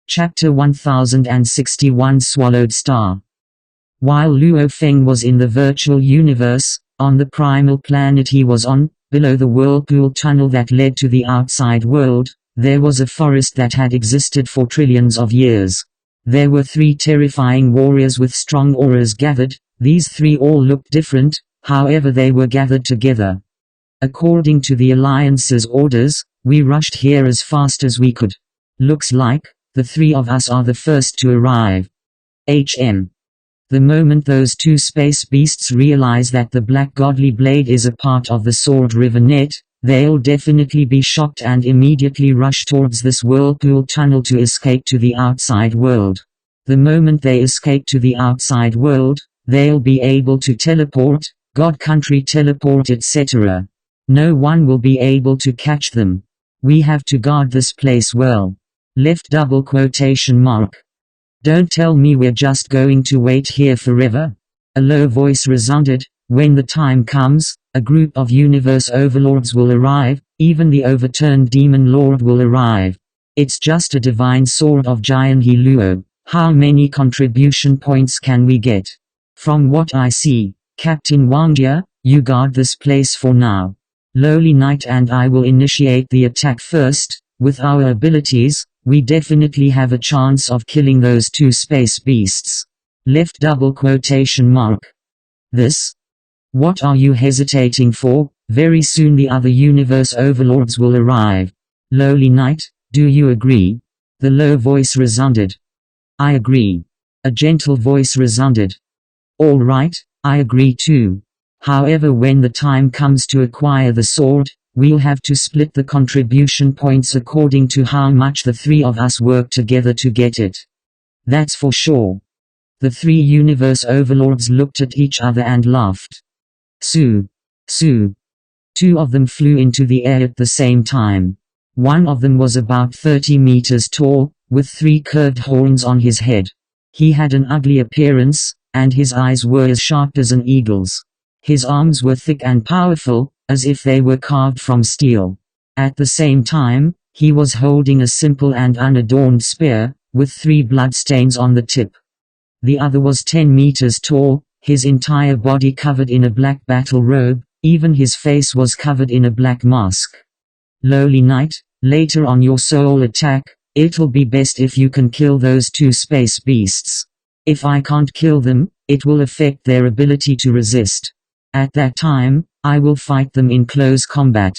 Chapter 1061 Swallowed Star. While Luo Feng was in the virtual universe, on the primal planet he was on, below the whirlpool tunnel that led to the outside world, there was a forest that had existed for trillions of years. There were 3 terrifying warriors with strong auras gathered. These 3 all looked different, however they were gathered together. According to the Alliance's orders, we rushed here as fast as we could. Looks like the 3 of us are the first to arrive. HM. The moment those 2 space beasts realize that the Black Godly Blade is a part of the Sword River net, they'll definitely be shocked and immediately rush towards this whirlpool tunnel to escape to the outside world. The moment they escape to the outside world, they'll be able to teleport, God Country teleport, etc. No one will be able to catch them. We have to guard this place well. Left double quotation mark. Don't tell me we're just going to wait here forever. A low voice resounded. When the time comes, a group of universe overlords will arrive, even the overturned demon lord will arrive. It's just a divine sword of Jian He Luo. How many contribution points can we get? From what I see, Captain Wangjia, you guard this place for now. Lowly Knight and I will initiate the attack first. With our abilities, we definitely have a chance of killing those 2 space beasts. Left double quotation mark. This? What are you hesitating for? Very soon the other universe overlords will arrive. Lowly Knight, do you agree? The low voice resounded. I agree. A gentle voice resounded. All right, I agree too. However, when the time comes to acquire the sword, we'll have to split the contribution points according to how much the 3 of us work together to get it. That's for sure. The 3 universe overlords looked at each other and laughed. Su. 2 of them flew into the air at the same time. One of them was about 30 meters tall, with 3 curved horns on his head. He had an ugly appearance, and his eyes were as sharp as an eagle's. His arms were thick and powerful, as if they were carved from steel. At the same time, he was holding a simple and unadorned spear, with 3 bloodstains on the tip. The other was 10 meters tall, his entire body covered in a black battle robe, even his face was covered in a black mask. Lowly Knight, later on your soul attack, it'll be best if you can kill those 2 space beasts. If I can't kill them, it will affect their ability to resist. At that time, I will fight them in close combat.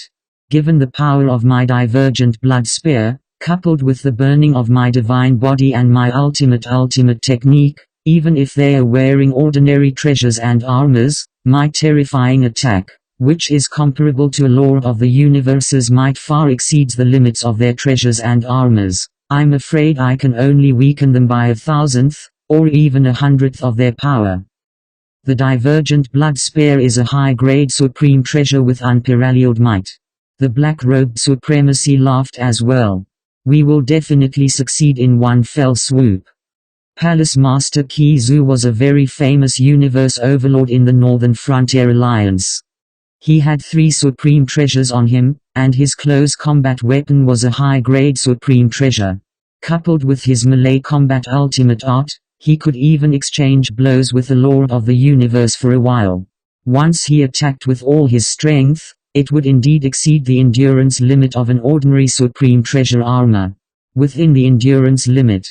Given the power of my divergent blood spear, coupled with the burning of my divine body and my ultimate technique, even if they are wearing ordinary treasures and armors, my terrifying attack, which is comparable to a Lord of the Universe's might, far exceeds the limits of their treasures and armors. I'm afraid I can only weaken them by 1,000th, or even 100th of their power. The divergent blood spear is a high-grade supreme treasure with unparalleled might. The black-robed supremacy laughed as well. We will definitely succeed in one fell swoop. Palace Master Kizu was a very famous universe overlord in the Northern Frontier Alliance. He had 3 supreme treasures on him, and his close combat weapon was a high-grade supreme treasure. Coupled with his melee combat ultimate art, he could even exchange blows with the Lord of the Universe for a while. Once he attacked with all his strength, it would indeed exceed the endurance limit of an ordinary supreme treasure armor. Within the endurance limit,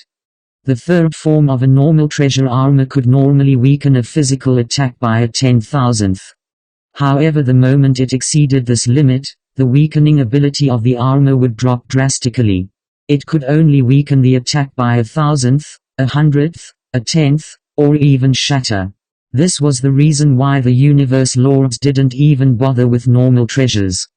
the 3rd form of a normal treasure armor could normally weaken a physical attack by a 10,000th. However, the moment it exceeded this limit, the weakening ability of the armor would drop drastically. It could only weaken the attack by 1,000th, 100th, a 10th, or even shatter. This was the reason why the Universe Lords didn't even bother with normal treasures.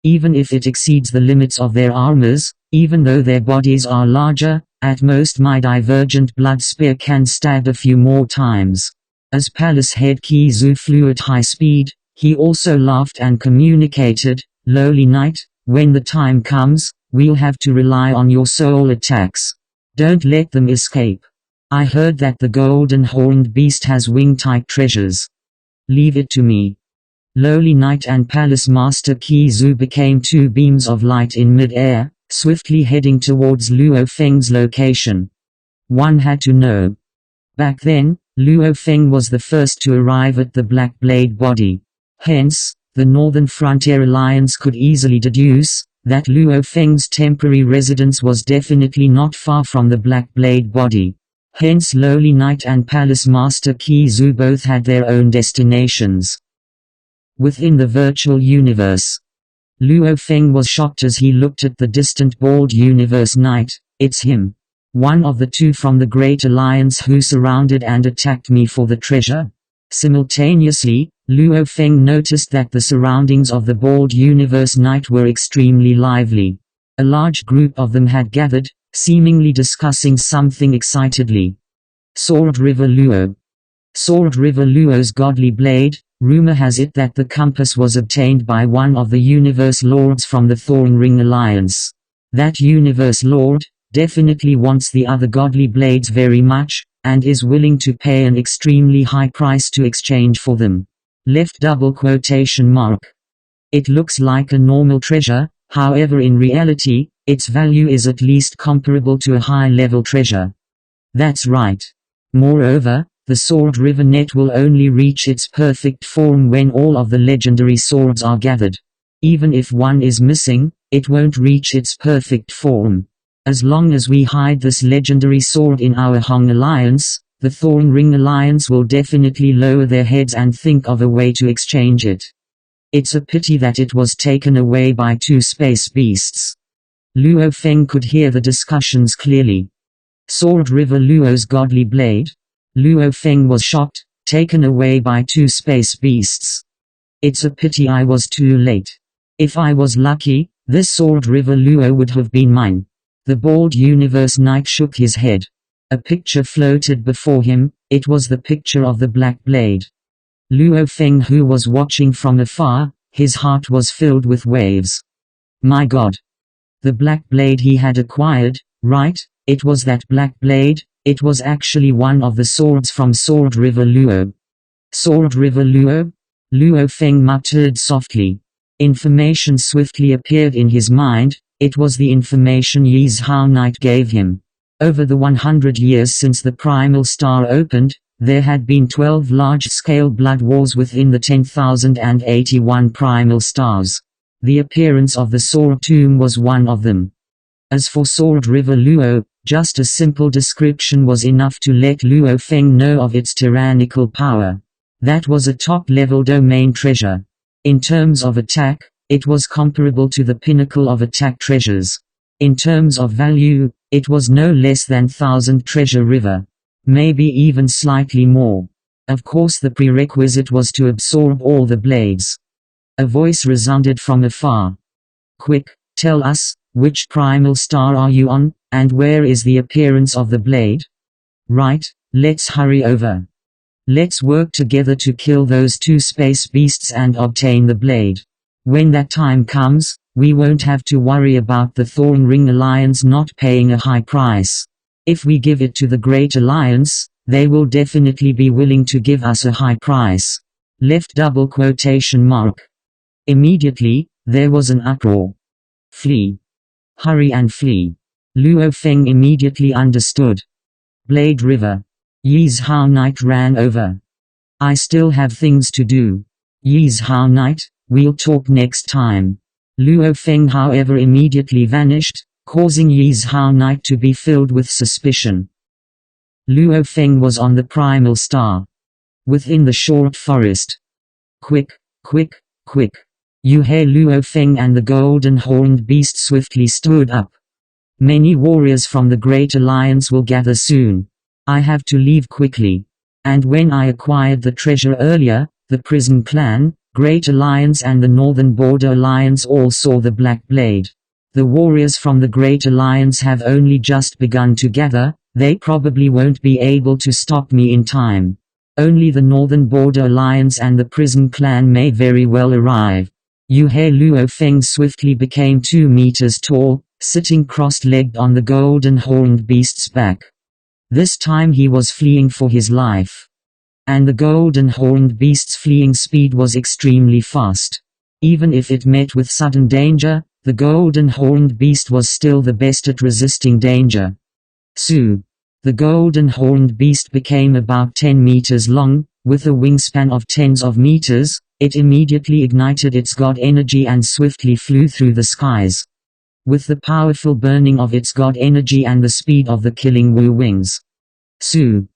Even if it exceeds the limits of their armors, even though their bodies are larger, at most my divergent blood spear can stab a few more times. As Palace Head Kizu flew at high speed, he also laughed and communicated, Lowly Knight, when the time comes, we'll have to rely on your soul attacks. Don't let them escape. I heard that the golden horned beast has wing-type treasures. Leave it to me. Lowly Knight and Palace Master Kizu became 2 beams of light in mid-air, swiftly heading towards Luo Feng's location. One had to know. Back then, Luo Feng was the first to arrive at the Black Blade body. Hence, the Northern Frontier Alliance could easily deduce that Luo Feng's temporary residence was definitely not far from the Black Blade body. Hence Lowly Knight and Palace Master Qi Zhu both had their own destinations. Within the virtual universe, Luo Feng was shocked as he looked at the distant bald universe knight. It's him. One of the two from the Great Alliance who surrounded and attacked me for the treasure. Simultaneously, Luo Feng noticed that the surroundings of the bald universe knight were extremely lively. A large group of them had gathered, seemingly discussing something excitedly. Sword River Luo. Sword River Luo's godly blade. Rumor has it that the compass was obtained by one of the universe lords from the Thorn Ring Alliance. That universe lord definitely wants the other godly blades very much, and is willing to pay an extremely high price to exchange for them. Left double quotation mark. It looks like a normal treasure, however in reality, its value is at least comparable to a high-level treasure. That's right. Moreover, the Sword River net will only reach its perfect form when all of the legendary swords are gathered. Even if one is missing, it won't reach its perfect form. As long as we hide this legendary sword in our Hong Alliance, the Thorn Ring Alliance will definitely lower their heads and think of a way to exchange it. It's a pity that it was taken away by two space beasts. Luo Feng could hear the discussions clearly. Sword River Luo's godly blade. Luo Feng was shocked, taken away by two space beasts. It's a pity I was too late. If I was lucky, this Sword River Luo would have been mine. The bald universe knight shook his head. A picture floated before him. It was the picture of the Black Blade. Luo Feng, who was watching from afar, his heart was filled with waves. My God! The Black Blade he had acquired, right? It was that Black Blade. It was actually one of the swords from Sword River Luo. Sword River Luo? Luo Feng muttered softly. Information swiftly appeared in his mind. It was the information Yi Zhao Knight gave him. Over the 100 years since the Primal Star opened, there had been 12 large-scale blood wars within the 10,081 Primal Stars. The appearance of the Sword Tomb was one of them. As for Sword River Luo, just a simple description was enough to let Luo Feng know of its tyrannical power. That was a top-level domain treasure. In terms of attack, it was comparable to the pinnacle of attack treasures. In terms of value, it was no less than 1,000 Treasure River. Maybe even slightly more. Of course the prerequisite was to absorb all the blades. A voice resounded from afar. Quick, tell us, which primal star are you on, and where is the appearance of the blade? Right, let's hurry over. Let's work together to kill those two space beasts and obtain the blade. When that time comes, we won't have to worry about the Thorn Ring Alliance not paying a high price. If we give it to the Great Alliance, they will definitely be willing to give us a high price. Left double quotation mark. Immediately, there was an uproar. Flee. Hurry and flee. Luo Feng immediately understood. Blade River. Yi Zhao Knight ran over. I still have things to do. Yi Zhao Knight, we'll talk next time. Luo Feng however immediately vanished, causing Yi Zhao Knight to be filled with suspicion. Luo Feng was on the Primal Star. Within the short forest. Quick, quick, quick. Yu He Luo Feng and the golden horned beast swiftly stood up. Many warriors from the Great Alliance will gather soon. I have to leave quickly. And when I acquired the treasure earlier, the Prison Clan, Great Alliance and the Northern Border Alliance all saw the Black Blade. The warriors from the Great Alliance have only just begun to gather. They probably won't be able to stop me in time. Only the Northern Border Alliance and the Prison Clan may very well arrive. Yu He Luo Feng swiftly became 2 meters tall, sitting cross-legged on the golden horned beast's back. This time he was fleeing for his life. And the golden horned beast's fleeing speed was extremely fast. Even if it met with sudden danger, The golden horned beast was still the best at resisting danger. Su. The golden horned beast became about 10 meters long, with a wingspan of tens of meters. It immediately ignited its god energy and swiftly flew through the skies. With the powerful burning of its god energy and the speed of the killing Wu wings. Su.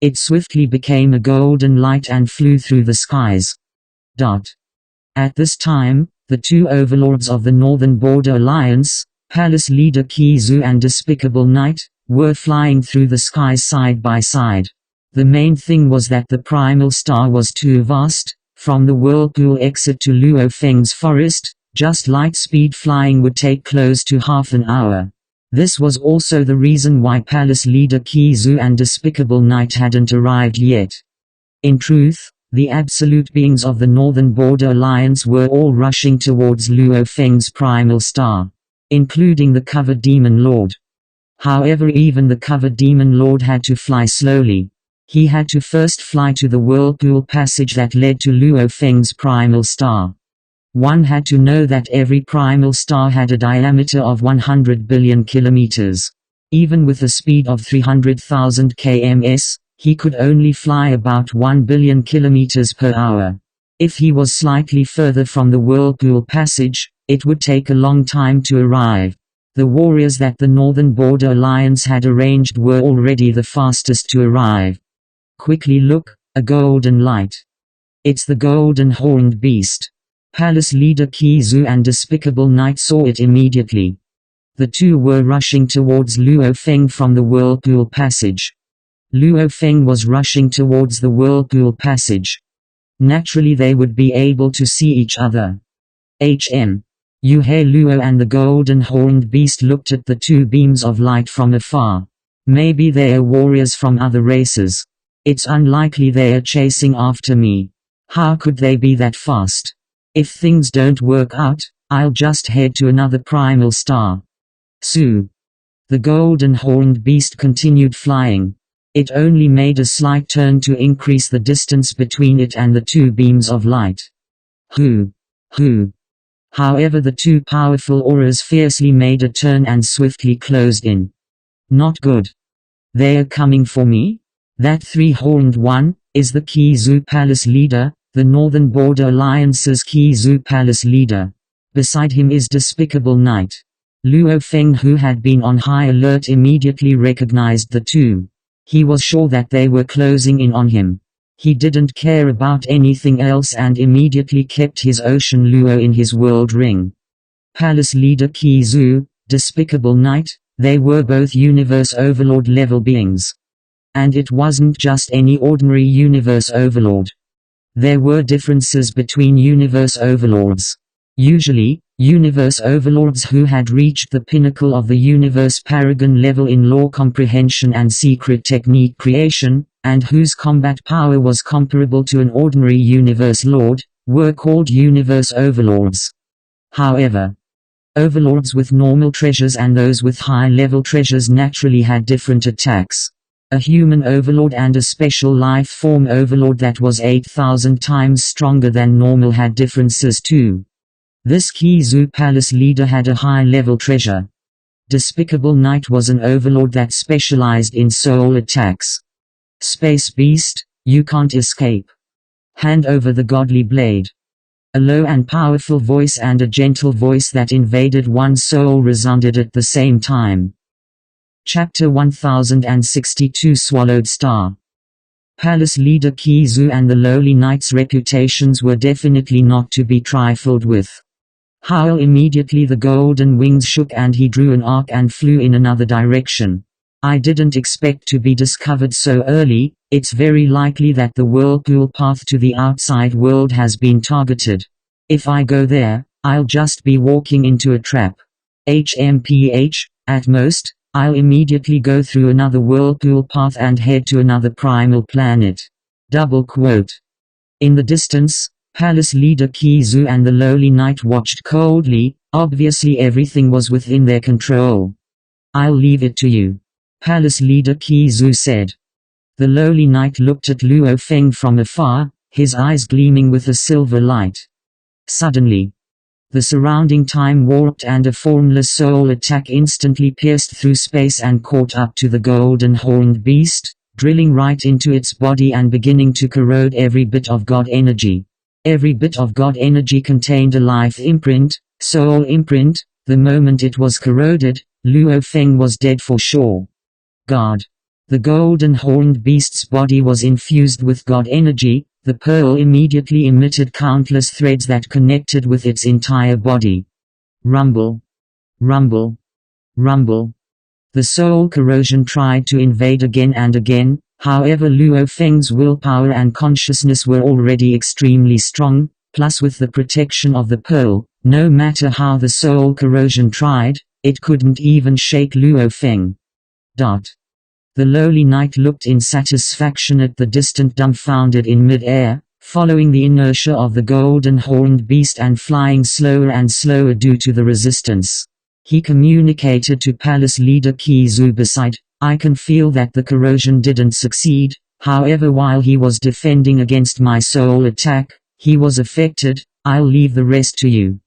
It swiftly became a golden light and flew through the skies. At this time, the two overlords of the Northern Border Alliance, Palace Leader Kizu and Despicable Knight, were flying through the skies side by side. The main thing was that the primal star was too vast. From the whirlpool exit to Luo Feng's forest, just light speed flying would take close to half an hour. This was also the reason why Palace Leader Kizu and Despicable Knight hadn't arrived yet. In truth, the absolute beings of the Northern Border Alliance were all rushing towards Luo Feng's primal star, including the Covered Demon Lord. However, even the Covered Demon Lord had to fly slowly. He had to first fly to the whirlpool passage that led to Luo Feng's primal star. One had to know that every primal star had a diameter of 100 billion kilometers. Even with a speed of 300,000 kms, he could only fly about 1 billion kilometers per hour. If he was slightly further from the whirlpool passage, it would take a long time to arrive. The warriors that the Northern Border Alliance had arranged were already the fastest to arrive. Quickly look, a golden light. It's the golden horned beast. Palace Leader Kizu and Despicable Knight saw it immediately. The two were rushing towards Luo Feng from the whirlpool passage. Luo Feng was rushing towards the whirlpool passage. Naturally they would be able to see each other. Yu He Luo and the golden horned beast looked at the two beams of light from afar. Maybe they are warriors from other races. It's unlikely they are chasing after me. How could they be that fast? If things don't work out, I'll just head to another primal star. Su. The golden horned beast continued flying. It only made a slight turn to increase the distance between it and the two beams of light. Hoo. However, the two powerful auras fiercely made a turn and swiftly closed in. Not good. They are coming for me? That three-horned one is the Kizu Palace Leader, the Northern Border Alliance's Kizu Palace Leader. Beside him is Despicable Knight. Luo Feng, who had been on high alert, immediately recognized the two. He was sure that they were closing in on him. He didn't care about anything else and immediately kept his Ocean Luo in his world ring. Palace Leader Kizu, Despicable Knight, they were both Universe Overlord level beings. And it wasn't just any ordinary Universe Overlord. There were differences between Universe Overlords. Usually, Universe Overlords who had reached the pinnacle of the Universe Paragon level in lore comprehension and secret technique creation, and whose combat power was comparable to an ordinary Universe Lord, were called Universe Overlords. However, Overlords with normal treasures and those with high-level treasures naturally had different attacks. A human overlord and a special life form overlord that was 8,000 times stronger than normal had differences too. This Kizu Palace Leader had a high-level treasure. Despicable Knight was an overlord that specialized in soul attacks. Space Beast, you can't escape. Hand over the godly blade. A low and powerful voice and a gentle voice that invaded one's soul resounded at the same time. Chapter 1062 Swallowed Star. Palace Leader Kizu and the lowly knight's reputations were definitely not to be trifled with. Howl immediately the golden wings shook and he drew an arc and flew in another direction. I didn't expect to be discovered so early. It's very likely that the whirlpool path to the outside world has been targeted. If I go there, I'll just be walking into a trap. At most, I'll immediately go through another whirlpool path and head to another primal planet. Double quote. In the distance, Palace Leader Kizu and the lowly knight watched coldly. Obviously everything was within their control. I'll leave it to you, Palace Leader Kizu said. The lowly knight looked at Luo Feng from afar, his eyes gleaming with a silver light. Suddenly, The surrounding time warped and a formless soul attack instantly pierced through space and caught up to the golden horned beast, drilling right into its body and beginning to corrode every bit of God energy. Every bit of God energy contained a life imprint, soul imprint. The moment it was corroded, Luo Feng was dead for sure. God. The golden horned beast's body was infused with God energy. The pearl immediately emitted countless threads that connected with its entire body. Rumble. Rumble. Rumble. The soul corrosion tried to invade again and again, however Luo Feng's willpower and consciousness were already extremely strong, plus with the protection of the pearl, no matter how the soul corrosion tried, it couldn't even shake Luo Feng. The lowly knight looked in satisfaction at the distant dumbfounded in mid-air, following the inertia of the golden horned beast and flying slower and slower due to the resistance. He communicated to palace leader Qizu beside, I can feel that the corrosion didn't succeed, however while he was defending against my soul attack, he was affected, I'll leave the rest to you.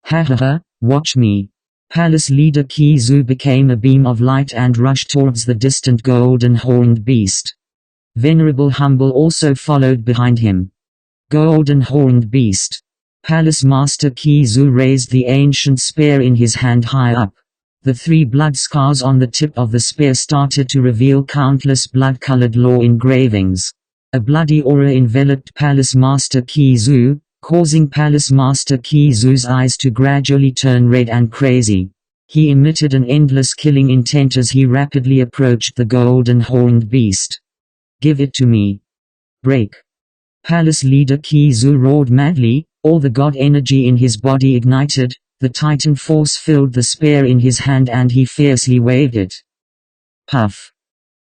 Ha, watch me. Palace leader Qizu became a beam of light and rushed towards the distant golden horned beast. Venerable Humble also followed behind him. Golden horned beast. Palace master Qizu raised the ancient spear in his hand high up. The 3 blood scars on the tip of the spear started to reveal countless blood-colored law engravings. A bloody aura enveloped Palace master Qizu, causing Palace Master Qizu's eyes to gradually turn red and crazy. He emitted an endless killing intent as he rapidly approached the golden horned beast. Give it to me. Break. Palace leader Qizu roared madly, all the God energy in his body ignited, the Titan force filled the spear in his hand and he fiercely waved it. Puff.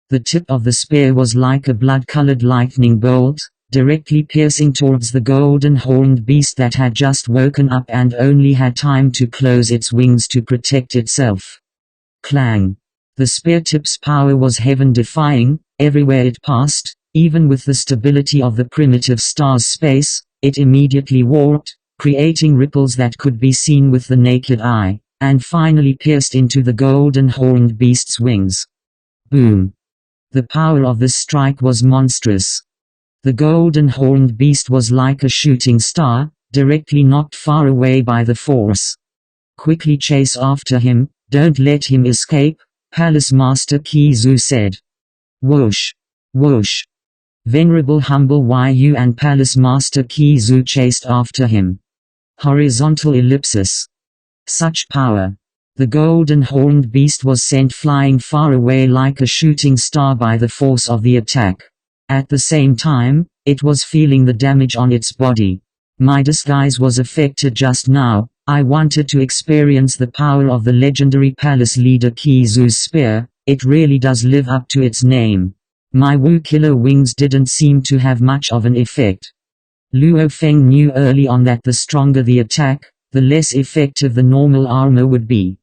The tip of the spear was like a blood-colored lightning bolt, directly piercing towards the golden horned beast that had just woken up and only had time to close its wings to protect itself. Clang. The spear tip's power was heaven-defying. Everywhere it passed, even with the stability of the primitive star's space, it immediately warped, creating ripples that could be seen with the naked eye, and finally pierced into the golden horned beast's wings. Boom. The power of this strike was monstrous. The golden horned beast was like a shooting star, directly knocked far away by the force. Quickly chase after him, don't let him escape, Palace Master Qizu said. Whoosh. Whoosh. Venerable Humble Yu and Palace Master Qizu chased after him. Horizontal ellipsis. Such power. The golden horned beast was sent flying far away like a shooting star by the force of the attack. At the same time, it was feeling the damage on its body. My disguise was affected just now. I wanted to experience the power of the legendary palace leader Qizu's spear. It really does live up to its name. My Wu killer wings didn't seem to have much of an effect. Luo Feng knew early on that the stronger the attack, the less effective the normal armor would be.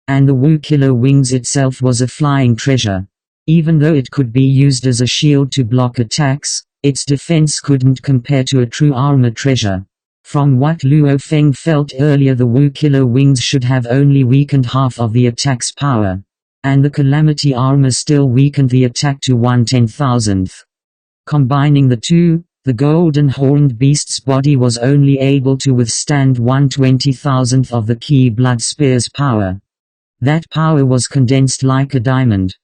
And the Wu killer wings itself was a flying treasure. Even though it could be used as a shield to block attacks, its defense couldn't compare to a true armor treasure. From what Luo Feng felt earlier, the Wu killer wings should have only weakened half of the attack's power. And the Calamity armor still weakened the attack to 1/10,000th. Combining the two, the golden horned beast's body was only able to withstand 1/20,000th of the Key Blood Spear's power. That power was condensed like a diamond.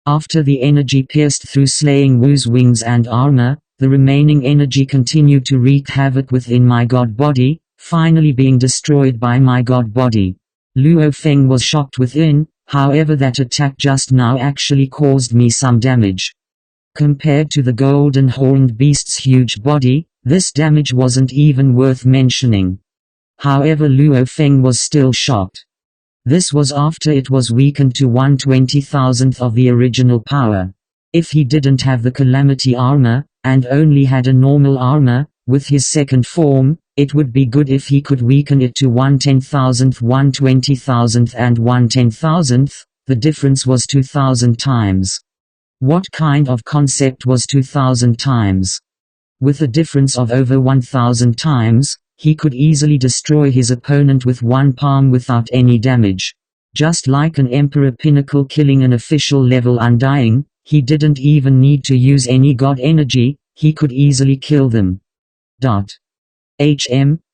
After the energy pierced through slaying Wu's wings and armor, the remaining energy continued to wreak havoc within my god body, finally being destroyed by my god body. Luo Feng was shocked within, however that attack just now actually caused me some damage. Compared to the golden horned beast's huge body, this damage wasn't even worth mentioning. However, Luo Feng was still shocked. This was after it was weakened to 1/20,000th of the original power. If he didn't have the Calamity armor, and only had a normal armor, with his second form, it would be good if he could weaken it to 1/10,000th, 1/20,000th and 1/10,000th, the difference was 2,000 times. What kind of concept was 2,000 times? With a difference of over 1,000 times, he could easily destroy his opponent with one palm without any damage. Just like an Emperor Pinnacle killing an official level Undying, he didn't even need to use any god energy, he could easily kill them.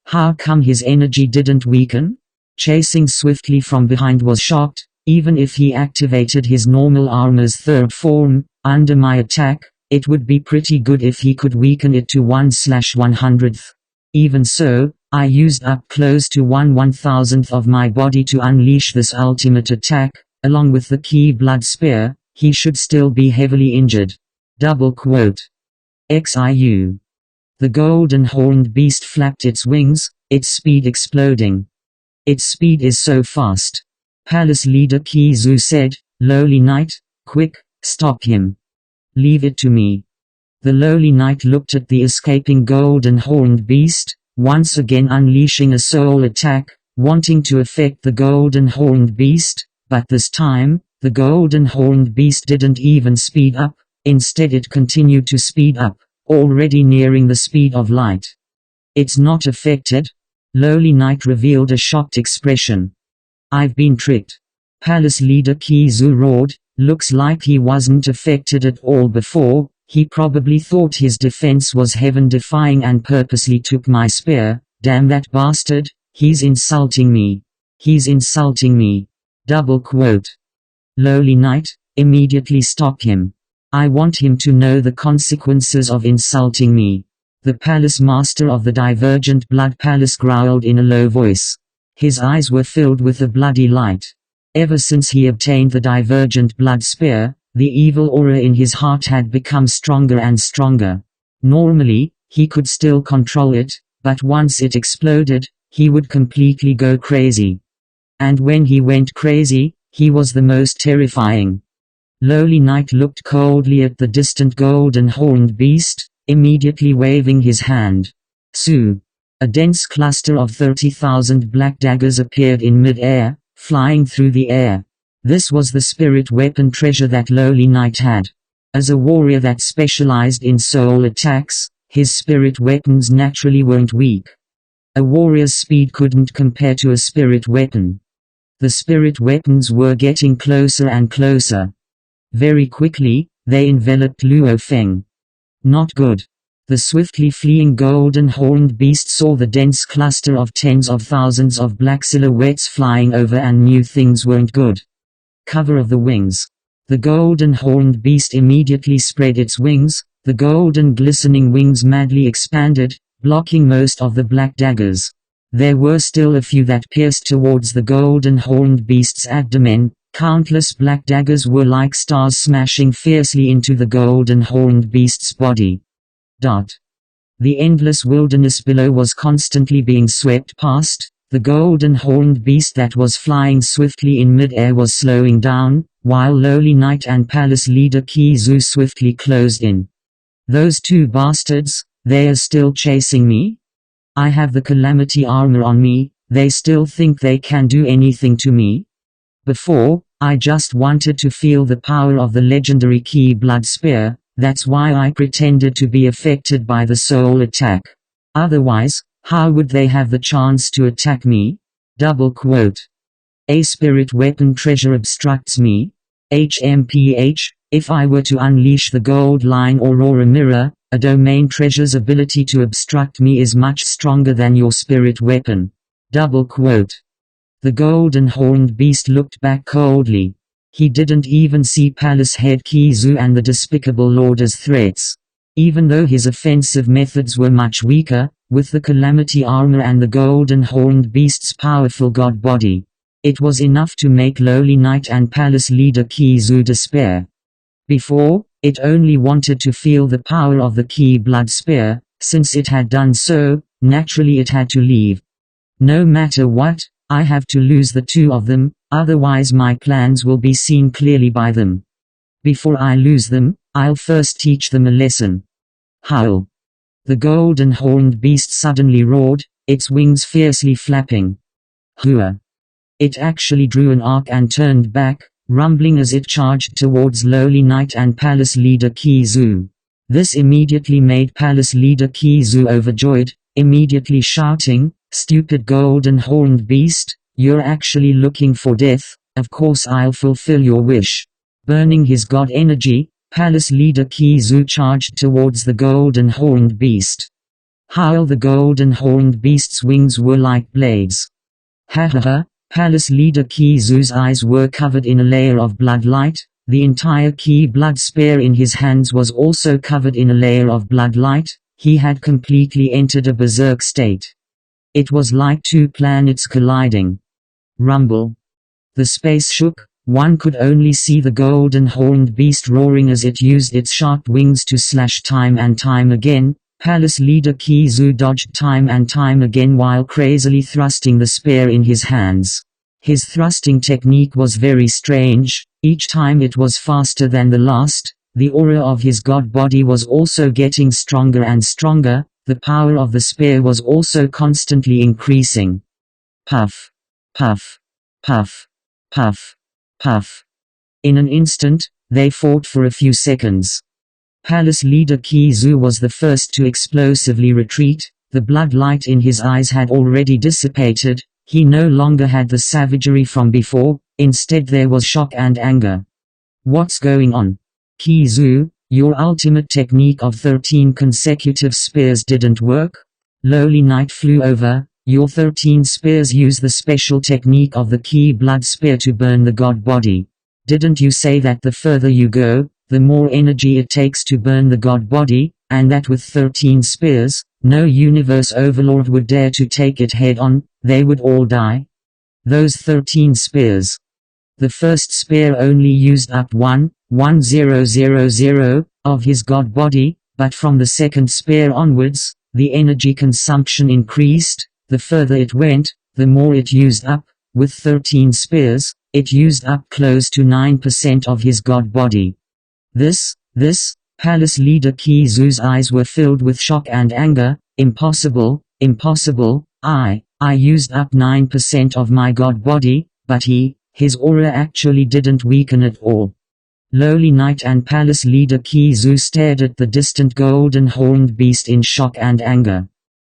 How come his energy didn't weaken? Chasing swiftly from behind was shocked. Even if he activated his normal armor's third form, under my attack, it would be pretty good if he could weaken it to 1/100th. Even so, I used up close to 1/1000th of my body to unleash this ultimate attack. Along with the key blood spear, he should still be heavily injured. XIU. The golden horned beast flapped its wings, its speed exploding. Its speed is so fast. Palace leader Kizu said, "Lowly Knight, quick, stop him. Leave it to me." The lowly knight looked at the escaping golden horned beast, once again unleashing a soul attack, wanting to affect the golden horned beast, but this time, the golden horned beast didn't even speed up, instead it continued to speed up, already nearing the speed of light. "It's not affected?" Lowly Knight revealed a shocked expression. "I've been tricked." Palace leader Kizu roared, "Looks like he wasn't affected at all before. He probably thought his defense was heaven-defying and purposely took my spear. Damn that bastard, he's insulting me. He's insulting me." Lowly Knight, immediately stop him. I want him to know the consequences of insulting me. The palace master of the Divergent Blood Palace growled in a low voice. His eyes were filled with a bloody light. Ever since he obtained the Divergent Blood Spear, the evil aura in his heart had become stronger and stronger. Normally, he could still control it, but once it exploded, he would completely go crazy. And when he went crazy, he was the most terrifying. Lowly Knight looked coldly at the distant golden horned beast, immediately waving his hand. Su. A dense cluster of 30,000 black daggers appeared in mid-air, flying through the air. This was the spirit weapon treasure that Lowly Knight had. As a warrior that specialized in soul attacks, his spirit weapons naturally weren't weak. A warrior's speed couldn't compare to a spirit weapon. The spirit weapons were getting closer and closer. Very quickly, they enveloped Luo Feng. Not good. The swiftly fleeing golden horned beast saw the dense cluster of tens of thousands of black silhouettes flying over and knew things weren't good. Cover of the wings. The golden horned beast immediately spread its wings. The golden glistening wings madly expanded, blocking most of the black daggers. There were still a few that pierced towards the golden horned beast's abdomen. Countless black daggers were like stars smashing fiercely into the golden horned beast's body. The endless wilderness below was constantly being swept past. The golden horned beast that was flying swiftly in mid-air was slowing down, while Lowly Knight and Palace leader Kizu swiftly closed in. Those two bastards, they are still chasing me? I have the Calamity armor on me, they still think they can do anything to me? Before, I just wanted to feel the power of the legendary Key Blood Spear, that's why I pretended to be affected by the soul attack. Otherwise, how would they have the chance to attack me? A spirit weapon treasure obstructs me. If I were to unleash the Gold Line Aurora Mirror, a domain treasure's ability to obstruct me is much stronger than your spirit weapon. The golden horned beast looked back coldly. He didn't even see Palace head Kizu and the despicable lord as threats. Even though his offensive methods were much weaker, with the Calamity armor and the golden horned beast's powerful god body, it was enough to make Lowly Knight and Palace leader Kizu despair. Before, it only wanted to feel the power of the Key Blood Spear. Since it had done so, naturally it had to leave. No matter what, I have to lose the two of them, otherwise my plans will be seen clearly by them. Before I lose them, I'll first teach them a lesson. Howl. The golden horned beast suddenly roared, its wings fiercely flapping. Hua. It actually drew an arc and turned back, rumbling as it charged towards Lowly Knight and Palace leader Kizu. This immediately made Palace leader Kizu overjoyed. immediately shouting, "Stupid golden horned beast, you're actually looking for death, of course I'll fulfill your wish." Burning his god energy, palace leader Kizu charged towards the golden horned beast. Howl! The golden horned beast's wings were like blades. Ha ha ha! Palace leader Kizu's eyes were covered in a layer of bloodlight. The entire Ki blood spear in his hands was also covered in a layer of bloodlight. He had completely entered a berserk state. It was like two planets colliding. Rumble. The space shook. One could only see the golden horned beast roaring as it used its sharp wings to slash time and time again. Palace leader Kizu dodged time and time again while crazily thrusting the spear in his hands. His thrusting technique was very strange. Each time it was faster than the last. The aura of his god body was also getting stronger and stronger. The power of the spear was also constantly increasing. Puff. Puff. Puff. Puff. Puff. In an instant, they fought for a few seconds. Palace leader Kizu was the first to explosively retreat. The bloodlight in his eyes had already dissipated. He no longer had the savagery from before. Instead there was shock and anger. What's going on? Kizu, your ultimate technique of 13 consecutive spears didn't work? Lowly Knight flew over. Your 13 spears use the special technique of the Ki blood spear to burn the god body. Didn't you say that the further you go, the more energy it takes to burn the god body, and that with 13 spears, no universe overlord would dare to take it head on, they would all die? Those 13 spears. The first spear only used up 1,000 of his god body, but from the second spear onwards, the energy consumption increased. The further it went, the more it used up. With 13 spears, it used up close to 9% of his god body. This, Palace leader Kizu's eyes were filled with shock and anger. Impossible, impossible, I used up 9% of my god body, but his aura actually didn't weaken at all. Lowly Knight and Palace leader Kizu stared at the distant golden horned beast in shock and anger.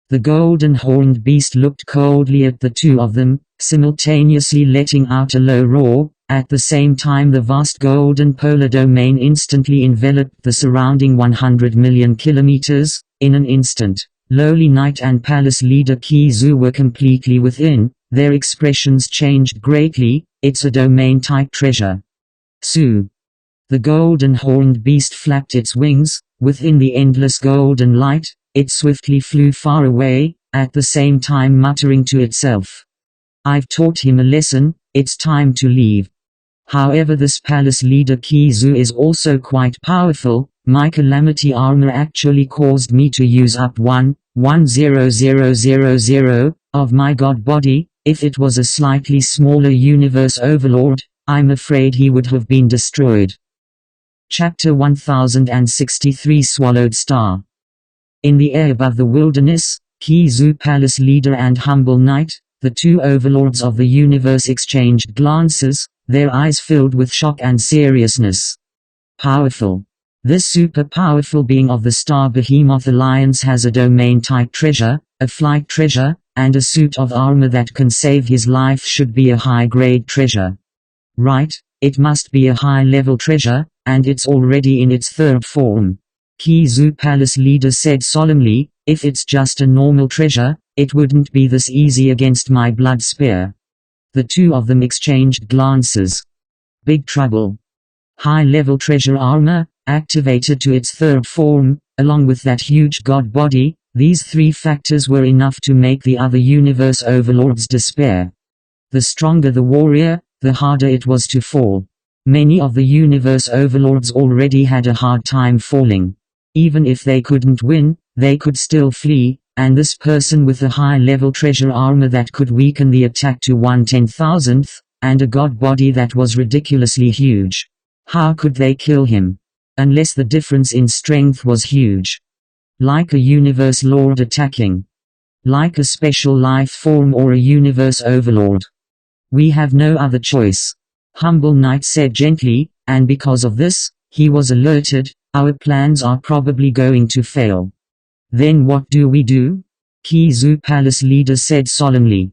The golden horned beast looked coldly at the two of them, simultaneously letting out a low roar. At the same time the vast golden polar domain instantly enveloped the surrounding 100 million kilometers. In an instant, Lowly Knight and Palace leader Kizu were completely within. Their expressions changed greatly. It's a domain-type treasure. Su. The golden horned beast flapped its wings. Within the endless golden light, it swiftly flew far away, at the same time muttering to itself. I've taught him a lesson, it's time to leave. However, this palace leader Kizu is also quite powerful. My calamity armor actually caused me to use up 1,000 of my god body. If it was a slightly smaller universe overlord, I'm afraid he would have been destroyed. Chapter 1063 Swallowed Star. In the air above the wilderness, Kizu palace leader and humble knight, the two overlords of the universe exchanged glances, their eyes filled with shock and seriousness. Powerful. This super powerful being of the Star Behemoth Alliance has a domain-type treasure, a flight treasure, and a suit of armor that can save his life. Should be a high-grade treasure. Right, it must be a high-level treasure, and it's already in its third form. Kizu palace leader said solemnly, if it's just a normal treasure, it wouldn't be this easy against my blood spear. The two of them exchanged glances. Big trouble. High-level treasure armor, activated to its third form, along with that huge god body, these three factors were enough to make the other universe overlords despair. The stronger the warrior, the harder it was to fall. Many of the universe overlords already had a hard time falling. Even if they couldn't win, they could still flee, and this person with a high-level treasure armor that could weaken the attack to 1/10,000th, and a god body that was ridiculously huge. How could they kill him? Unless the difference in strength was huge. Like a universe lord attacking. Like a special life form or a universe overlord. We have no other choice. Humble Knight said gently, and because of this, he was alerted, our plans are probably going to fail. Then what do we do? Kizu Palace leader said solemnly.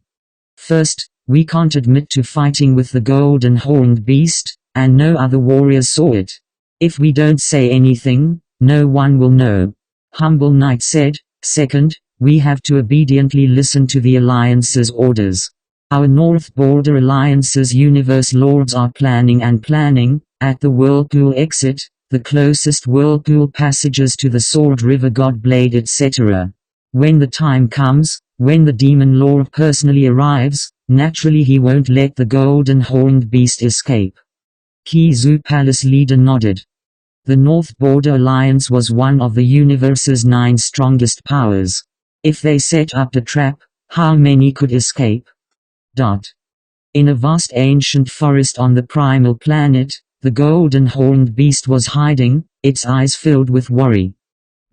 First, we can't admit to fighting with the golden horned beast, and no other warriors saw it. If we don't say anything, no one will know. Humble Knight said. Second, we have to obediently listen to the Alliance's orders. Our North Border Alliance's Universe Lords are planning, at the Whirlpool exit, the closest Whirlpool passages to the Sword River Godblade etc. When the time comes, when the Demon Lord personally arrives, naturally he won't let the golden horned beast escape. Kizu Palace leader nodded. The North Border Alliance was one of the universe's 9 strongest powers. If they set up a trap, how many could escape? In a vast ancient forest on the primal planet, the golden horned beast was hiding, its eyes filled with worry.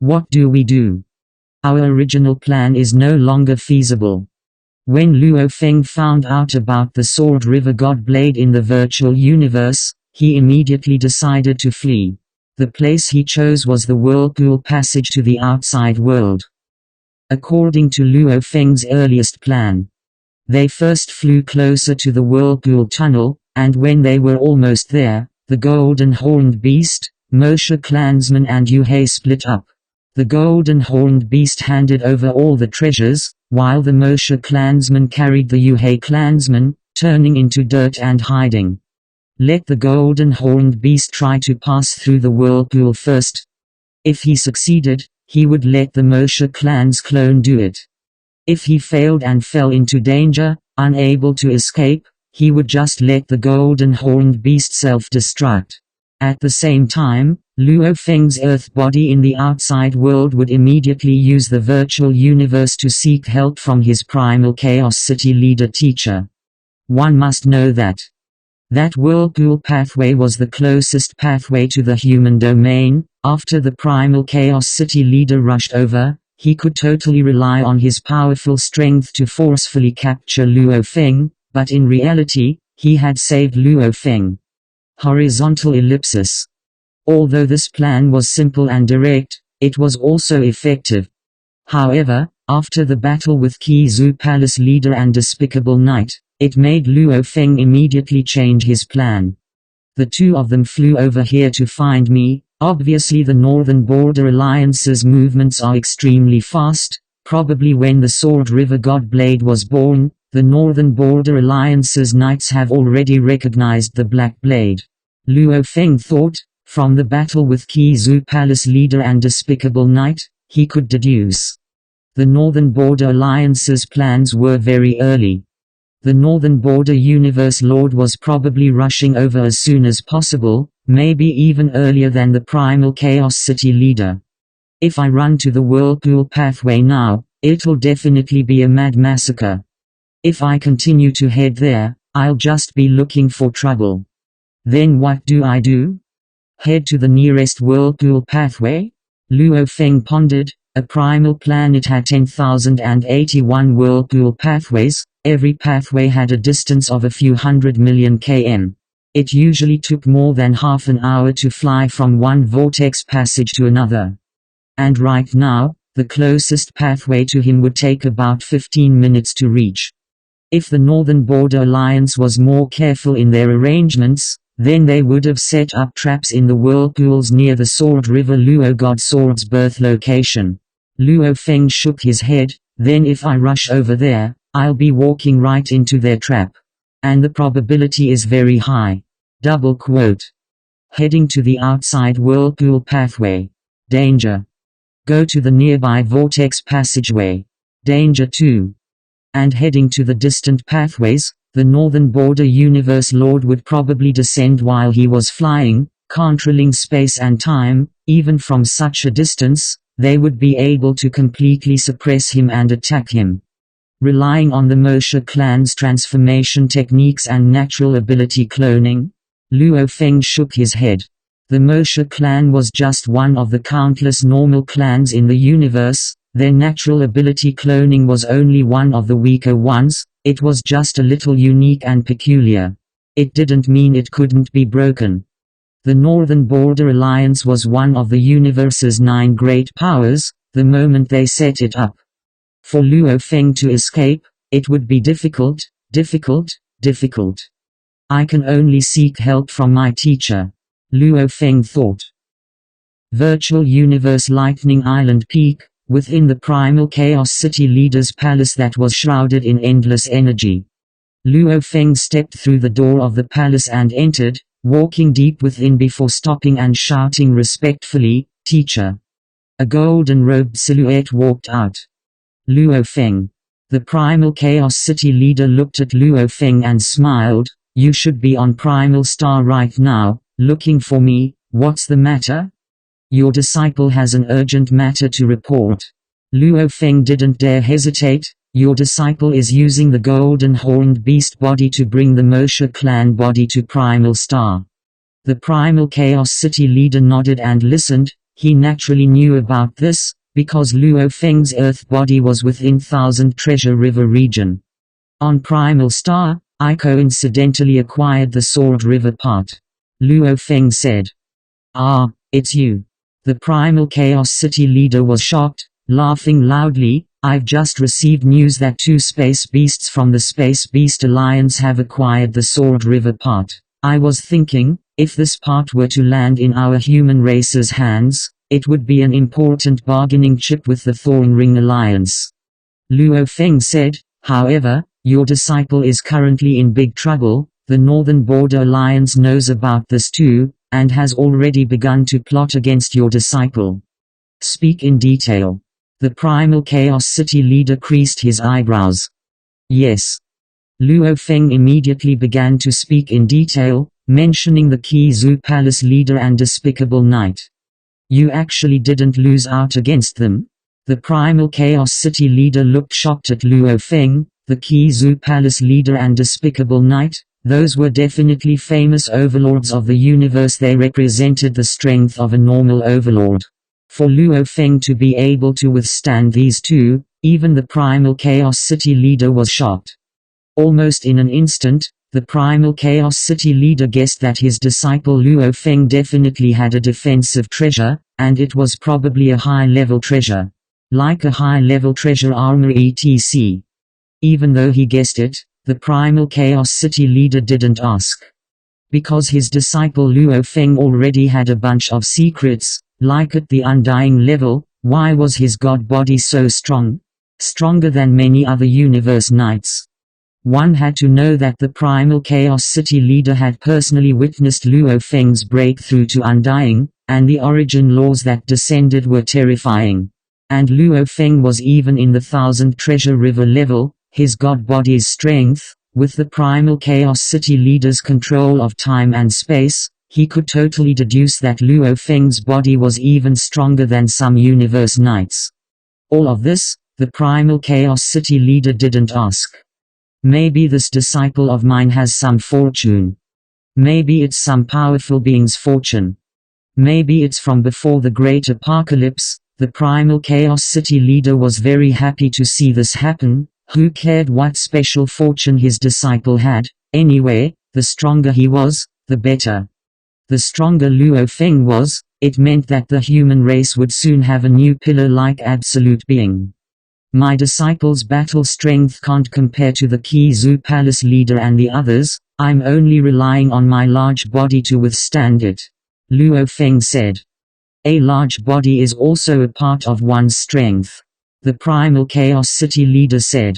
What do we do? Our original plan is no longer feasible. When Luo Feng found out about the Sword River Godblade in the virtual universe, he immediately decided to flee. The place he chose was the Whirlpool Passage to the outside world. According to Luo Feng's earliest plan, they first flew closer to the Whirlpool Tunnel, and when they were almost there, the Golden Horned Beast, Moshe Clansman and Yuhei split up. The Golden Horned Beast handed over all the treasures, while the Moshe Clansman carried the Yuhei Clansman, turning into dirt and hiding. Let the Golden Horned Beast try to pass through the Whirlpool first. If he succeeded, he would let the Moshe clan's clone do it. If he failed and fell into danger, unable to escape, he would just let the Golden Horned Beast self-destruct. At the same time, Luo Feng's Earth body in the outside world would immediately use the virtual universe to seek help from his primal Chaos City leader teacher. One must know that Whirlpool pathway was the closest pathway to the human domain. After the primal Chaos City leader rushed over, he could totally rely on his powerful strength to forcefully capture Luo Feng, but in reality, he had saved Luo Feng. Horizontal ellipsis. Although this plan was simple and direct, it was also effective. However, after the battle with Kizu Palace leader and Despicable Knight, it made Luo Feng immediately change his plan. The two of them flew over here to find me. Obviously the Northern Border Alliance's movements are extremely fast. Probably when the Sword River Godblade was born, the Northern Border Alliance's knights have already recognized the Black Blade. Luo Feng thought. From the battle with Kizu Palace leader and Despicable Knight, he could deduce. The Northern Border Alliance's plans were very early. The Northern Border Universe Lord was probably rushing over as soon as possible, maybe even earlier than the primal Chaos City leader. If I run to the Whirlpool pathway now, it'll definitely be a mad massacre. If I continue to head there, I'll just be looking for trouble. Then what do I do? Head to the nearest Whirlpool pathway? Luo Feng pondered. A primal planet had 10,081 Whirlpool pathways. Every pathway had a distance of a few hundred million km. It usually took more than half an hour to fly from one vortex passage to another. And right now, the closest pathway to him would take about 15 minutes to reach. If the Northern Border Alliance was more careful in their arrangements, then they would have set up traps in the whirlpools near the Sword River Luo God Sword's birth location. Luo Feng shook his head. Then if I rush over there, I'll be walking right into their trap. And the probability is very high. Double quote. Heading to the outside whirlpool pathway. Danger. Go to the nearby vortex passageway. Danger too. And heading to the distant pathways, the Northern Border Universe Lord would probably descend while he was flying, controlling space and time. Even from such a distance, they would be able to completely suppress him and attack him. Relying on the Moshe clan's transformation techniques and natural ability cloning? Luo Feng shook his head. The Moshe clan was just one of the countless normal clans in the universe. Their natural ability cloning was only one of the weaker ones. It was just a little unique and peculiar. It didn't mean it couldn't be broken. The Northern Border Alliance was one of the universe's 9 great powers. The moment they set it up, For Luo Feng to escape, it would be difficult, difficult, difficult. I can only seek help from my teacher, Luo Feng thought. Virtual Universe Lightning Island Peak, within the primal Chaos City leader's palace that was shrouded in endless energy. Luo Feng stepped through the door of the palace and entered, walking deep within before stopping and shouting respectfully, "Teacher." A golden-robed silhouette walked out. Luo Feng. The primal Chaos City leader looked at Luo Feng and smiled. "You should be on Primal Star right now, looking for me. What's the matter?" "Your disciple has an urgent matter to report." Luo Feng didn't dare hesitate. "Your disciple is using the golden horned beast body to bring the Moshe clan body to Primal Star." The primal Chaos City leader nodded and listened. He naturally knew about this, because Luo Feng's earth body was within Thousand Treasure River region. On Primal Star, I coincidentally acquired the Sword River part. Luo Feng said. "Ah, it's you." The primal Chaos City leader was shocked, laughing loudly. "I've just received news that 2 space beasts from the Space Beast Alliance have acquired the Sword River part. I was thinking, if this part were to land in our human race's hands, it would be an important bargaining chip with the Thorn Ring Alliance." Luo Feng said. "However, your disciple is currently in big trouble. The Northern Border Alliance knows about this too, and has already begun to plot against your disciple." "Speak in detail." The primal Chaos City leader creased his eyebrows. "Yes." Luo Feng immediately began to speak in detail, mentioning the Kizu Palace leader and Despicable Knight. "You actually didn't lose out against them?" The primal Chaos City leader looked shocked at Luo Feng. "The Kizu Palace leader and Despicable Knight? Those were definitely famous overlords of the universe. They represented the strength of a normal overlord. For Luo Feng to be able to withstand these two, even the primal Chaos City leader was shocked. Almost in an instant, the primal Chaos City leader guessed that his disciple Luo Feng definitely had a defensive treasure, and it was probably a high-level treasure. Like a high-level treasure armor etc. Even though he guessed it, the primal Chaos City leader didn't ask. Because his disciple Luo Feng already had a bunch of secrets, like at the Undying level, why was his god body so strong? Stronger than many other universe knights. One had to know that the primal Chaos City leader had personally witnessed Luo Feng's breakthrough to Undying, and the origin laws that descended were terrifying. And Luo Feng was even in the Thousand Treasure River level. His god body's strength, with the primal Chaos City leader's control of time and space, he could totally deduce that Luo Feng's body was even stronger than some universe knights. All of this, the primal Chaos City leader didn't ask. Maybe this disciple of mine has some fortune. Maybe it's some powerful being's fortune. Maybe it's from before the Great Apocalypse. The primal Chaos City leader was very happy to see this happen. Who cared what special fortune his disciple had? Anyway, the stronger he was, the better. The stronger Luo Feng was, it meant that the human race would soon have a new pillar-like absolute being. My disciple's battle strength can't compare to the Kizu Palace leader and the others. I'm only relying on my large body to withstand it. Luo Feng said. A large body is also a part of one's strength. The primal Chaos City leader said.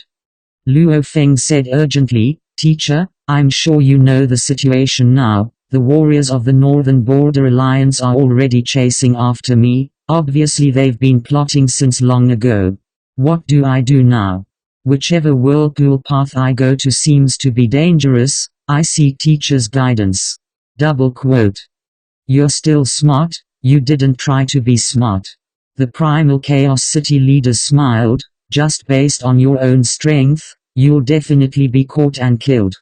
Luo Feng said urgently, "Teacher, I'm sure you know the situation now. The warriors of the Northern Border Alliance are already chasing after me. Obviously they've been plotting since long ago. What do I do now? Whichever whirlpool path I go to seems to be dangerous. I seek teacher's guidance." Double quote. "You're still smart, you didn't try to be smart." The primal Chaos City leader smiled. "Just based on your own strength, you'll definitely be caught and killed.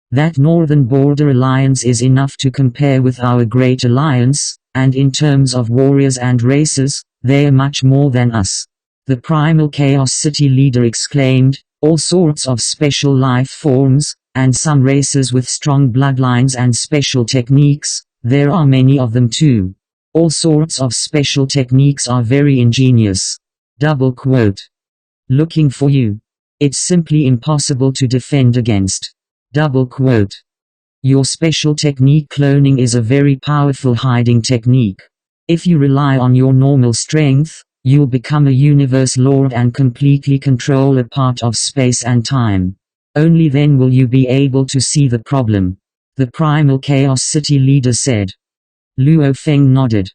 That Northern Border Alliance is enough to compare with our Great Alliance, and in terms of warriors and races, they're much more than us." The primal Chaos City leader exclaimed. "All sorts of special life forms, and some races with strong bloodlines and special techniques. There are many of them too. All sorts of special techniques are very ingenious." Double quote. looking for you. It's simply impossible to defend against. Double quote. Your special technique cloning is a very powerful hiding technique. If you rely on your normal strength, you'll become a universe lord and completely control a part of space and time. Only then will you be able to see the problem, the Primal Chaos City leader said. Luo Feng nodded.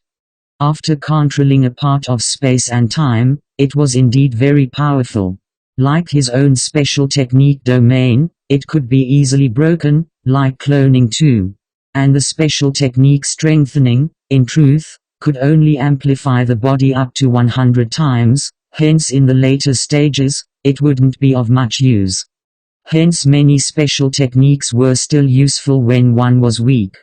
After controlling a part of space and time, it was indeed very powerful. Like his own special technique domain, it could be easily broken, like cloning too. And the special technique strengthening, in truth, could only amplify the body up to 100 times, hence in the later stages, it wouldn't be of much use. Hence many special techniques were still useful when one was weak.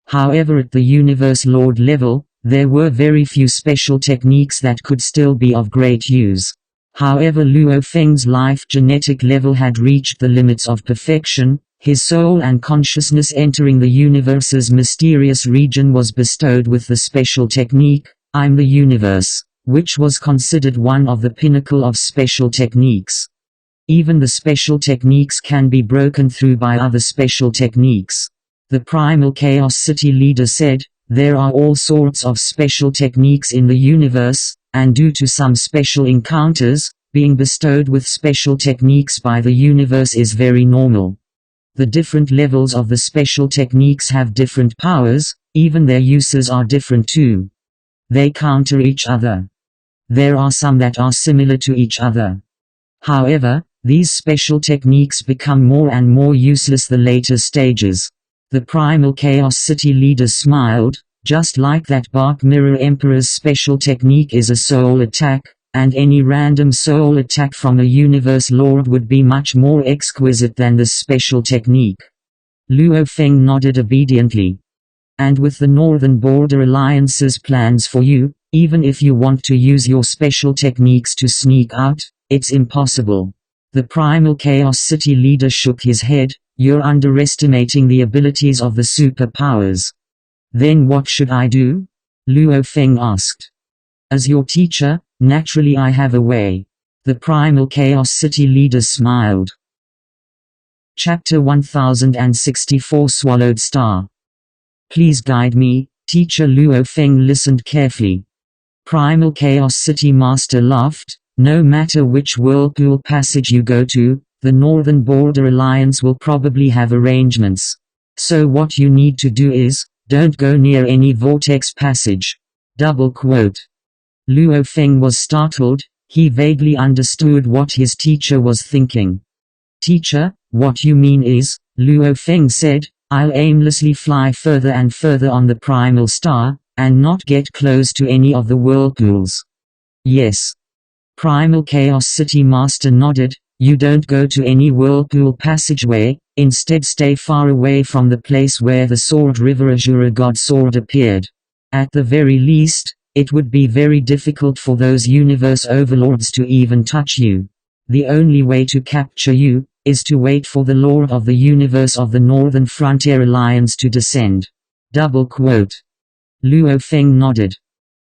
However, at the Universe Lord level, there were very few special techniques that could still be of great use. However, Luo Feng's life genetic level had reached the limits of perfection. His soul and consciousness entering the universe's mysterious region was bestowed with the special technique, I'm the Universe, which was considered one of the pinnacle of special techniques. Even the special techniques can be broken through by other special techniques. The Primal Chaos City leader said, there are all sorts of special techniques in the universe, and due to some special encounters, being bestowed with special techniques by the universe is very normal. The different levels of the special techniques have different powers, even their uses are different too. They counter each other. There are some that are similar to each other. However, these special techniques become more and more useless the later stages. The Primal Chaos City leader smiled, just like that Bark Mirror Emperor's special technique is a soul attack, and any random soul attack from a Universe Lord would be much more exquisite than this special technique. Luo Feng nodded obediently. And with the Northern Border Alliance's plans for you, even if you want to use your special techniques to sneak out, it's impossible. The Primal Chaos City leader shook his head, you're underestimating the abilities of the superpowers. Then what should I do? Luo Feng asked. As your teacher, naturally I have a way. The Primal Chaos City leader smiled. Chapter 1064 Swallowed Star. Please guide me, teacher. Luo Feng listened carefully. Primal Chaos City master laughed, no matter which whirlpool passage you go to, the Northern Border Alliance will probably have arrangements. So what you need to do is, don't go near any vortex passage. Double quote. Luo Feng was startled, he vaguely understood what his teacher was thinking. Teacher, what you mean is, Luo Feng said, I'll aimlessly fly further and further on the primal star, and not get close to any of the whirlpools. Yes. Primal Chaos City Master nodded, you don't go to any whirlpool passageway, instead stay far away from the place where the Sword River Azura God Sword appeared. At the very least, it would be very difficult for those universe overlords to even touch you. The only way to capture you, is to wait for the Lord of the Universe of the Northern Frontier Alliance to descend. Double quote. Luo Feng nodded.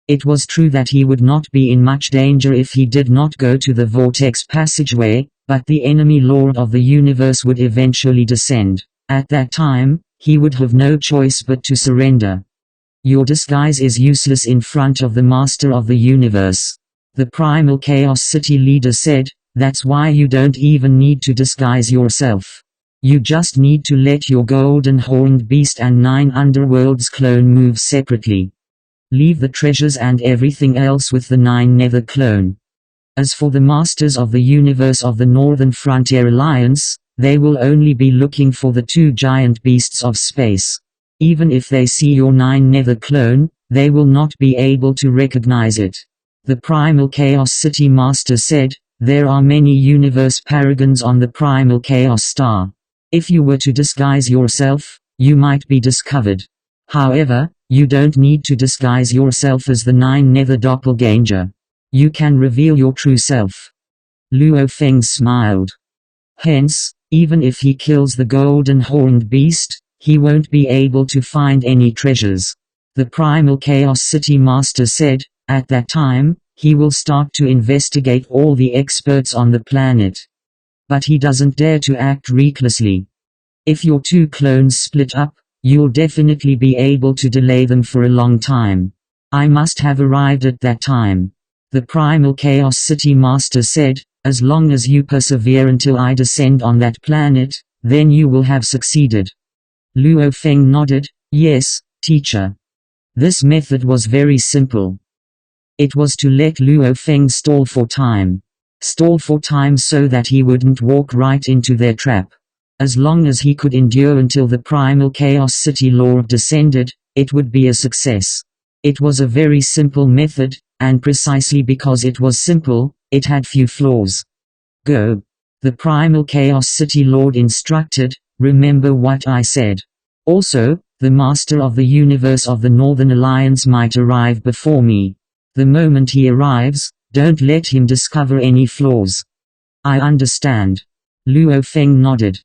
It was true that he would not be in much danger if he did not go to the vortex passageway, but the enemy Lord of the Universe would eventually descend. At that time, he would have no choice but to surrender. Your disguise is useless in front of the Master of the Universe. The Primal Chaos City leader said, that's why you don't even need to disguise yourself. You just need to let your golden horned beast and 9 underworlds clone move separately. Leave the treasures and everything else with the 9 nether clone. As for the Masters of the Universe of the Northern Frontier Alliance, they will only be looking for the 2 giant beasts of space. Even if they see your 9 nether clone, they will not be able to recognize it. The Primal Chaos City Master said, there are many universe paragons on the Primal Chaos Star. If you were to disguise yourself, you might be discovered. However, you don't need to disguise yourself as the 9 nether doppelganger. You can reveal your true self. Luo Feng smiled. Hence, even if he kills the golden horned beast, he won't be able to find any treasures. The Primal Chaos City Master said, at that time, He will start to investigate all the experts on the planet. But he doesn't dare to act recklessly. If your two clones split up, you'll definitely be able to delay them for a long time. I must have arrived at that time. The Primal Chaos City Master said, as long as you persevere until I descend on that planet, then you will have succeeded. Luo Feng nodded, yes, teacher. This method was very simple. It was to let Luo Feng stall for time. Stall for time so that he wouldn't walk right into their trap. As long as he could endure until the Primal Chaos City Lord descended, it would be a success. It was a very simple method, and precisely because it was simple, it had few flaws. Go. The Primal Chaos City Lord instructed, remember what I said. Also, the Master of the Universe of the Northern Alliance might arrive before me. The moment he arrives, don't let him discover any flaws. I understand. Luo Feng nodded.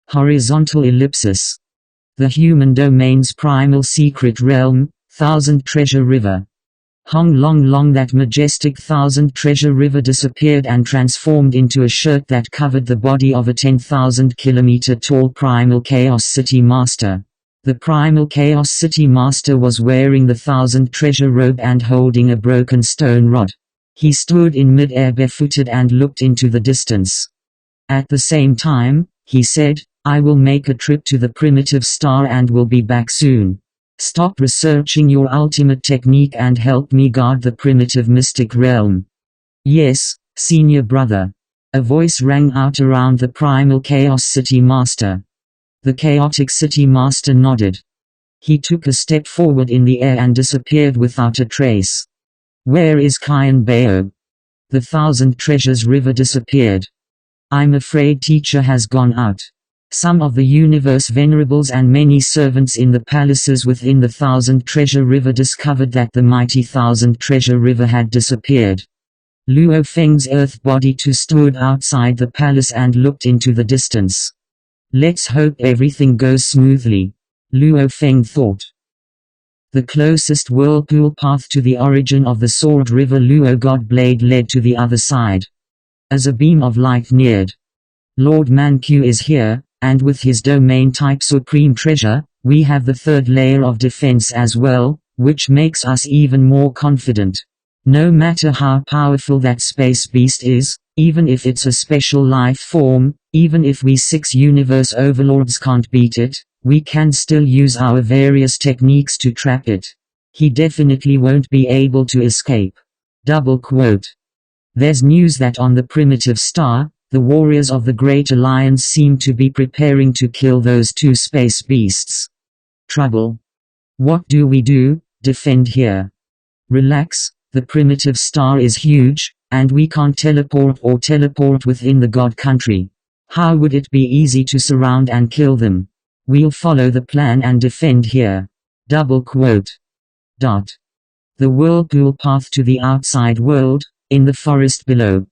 Horizontal ellipsis. The human domain's primal secret realm, Thousand Treasure River. Hong Long Long, that majestic Thousand Treasure River disappeared and transformed into a shirt that covered the body of a 10,000 kilometer tall Primal Chaos City Master. The Primal Chaos City Master was wearing the Thousand Treasure robe and holding a broken stone rod. He stood in mid-air barefooted and looked into the distance. At the same time, he said, I will make a trip to the primitive star and will be back soon. Stop researching your ultimate technique and help me guard the primitive mystic realm. Yes, senior brother. A voice rang out around the Primal Chaos City Master. The Chaotic City Master nodded. He took a step forward in the air and disappeared without a trace. Where is Qian Bao? The Thousand Treasures River disappeared. I'm afraid teacher has gone out. Some of the universe venerables and many servants in the palaces within the Thousand Treasure River discovered that the mighty Thousand Treasure River had disappeared. Luo Feng's earth body too stood outside the palace and looked into the distance. Let's hope everything goes smoothly, Luo Feng thought. The closest whirlpool path to the origin of the Sword River Luo Godblade led to the other side. As a beam of light neared, Lord Manqiu is here, and with his domain-type Supreme Treasure, we have the third layer of defense as well, which makes us even more confident. No matter how powerful that space beast is, even if it's a special life form, even if we 6 universe overlords can't beat it, we can still use our various techniques to trap it. He definitely won't be able to escape. Double quote. There's news that on the primitive star, the warriors of the Great Alliance seem to be preparing to kill those 2 space beasts. Trouble. What do we do? Defend here. Relax, the primitive star is huge, and we can't teleport within the God Country. How would it be easy to surround and kill them? We'll follow the plan and defend here. Double quote. Dot. The whirlpool path to the outside world, in the forest below.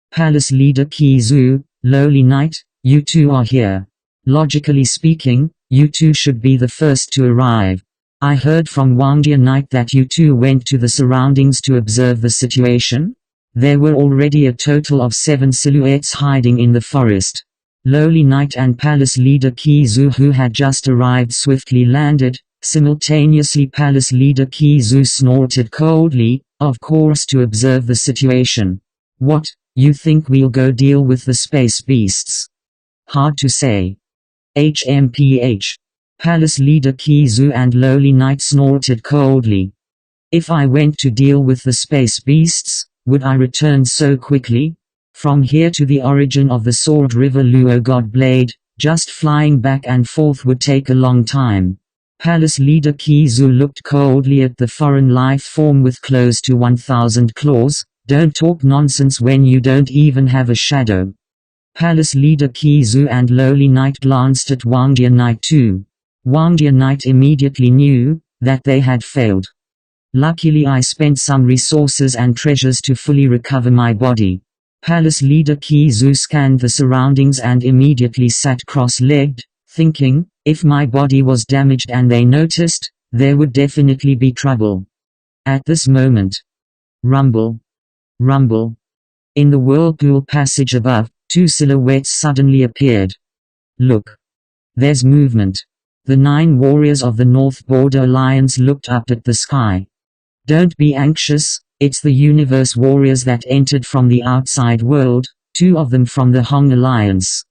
Palace leader Qi Zhu, lowly knight, you two are here. Logically speaking, you two should be the first to arrive. I heard from Wangjia Knight that you two went to the surroundings to observe the situation. There were already a total of 7 silhouettes hiding in the forest. Lowly Knight and Palace leader Qi Zhu, who had just arrived, swiftly landed. Simultaneously Palace leader Qi Zhu snorted coldly, of course, to observe the situation. What, you think we'll go deal with the space beasts? Hard to say. HMPH. Palace leader Qi Zhu and Lowly Knight snorted coldly. If I went to deal with the space beasts, would I return so quickly? From here to the origin of the Sword River Luo Godblade, just flying back and forth would take a long time. Palace leader Qi Zhu looked coldly at the foreign life form with close to 1,000 claws. Don't talk nonsense when you don't even have a shadow. Palace leader Qi Zhu and Lowly Knight glanced at Wangjia Knight too. Wangjia Knight immediately knew that they had failed. Luckily I spent some resources and treasures to fully recover my body. Palace leader Qi Zhu scanned the surroundings and immediately sat cross-legged, thinking, if my body was damaged and they noticed, there would definitely be trouble. At this moment, rumble. Rumble. In the whirlpool passage above, two silhouettes suddenly appeared. Look. There's movement. The 9 warriors of the North Border Alliance looked up at the sky. Don't be anxious, it's the Universe Warriors that entered from the outside world, 2 of them from the Hong Alliance.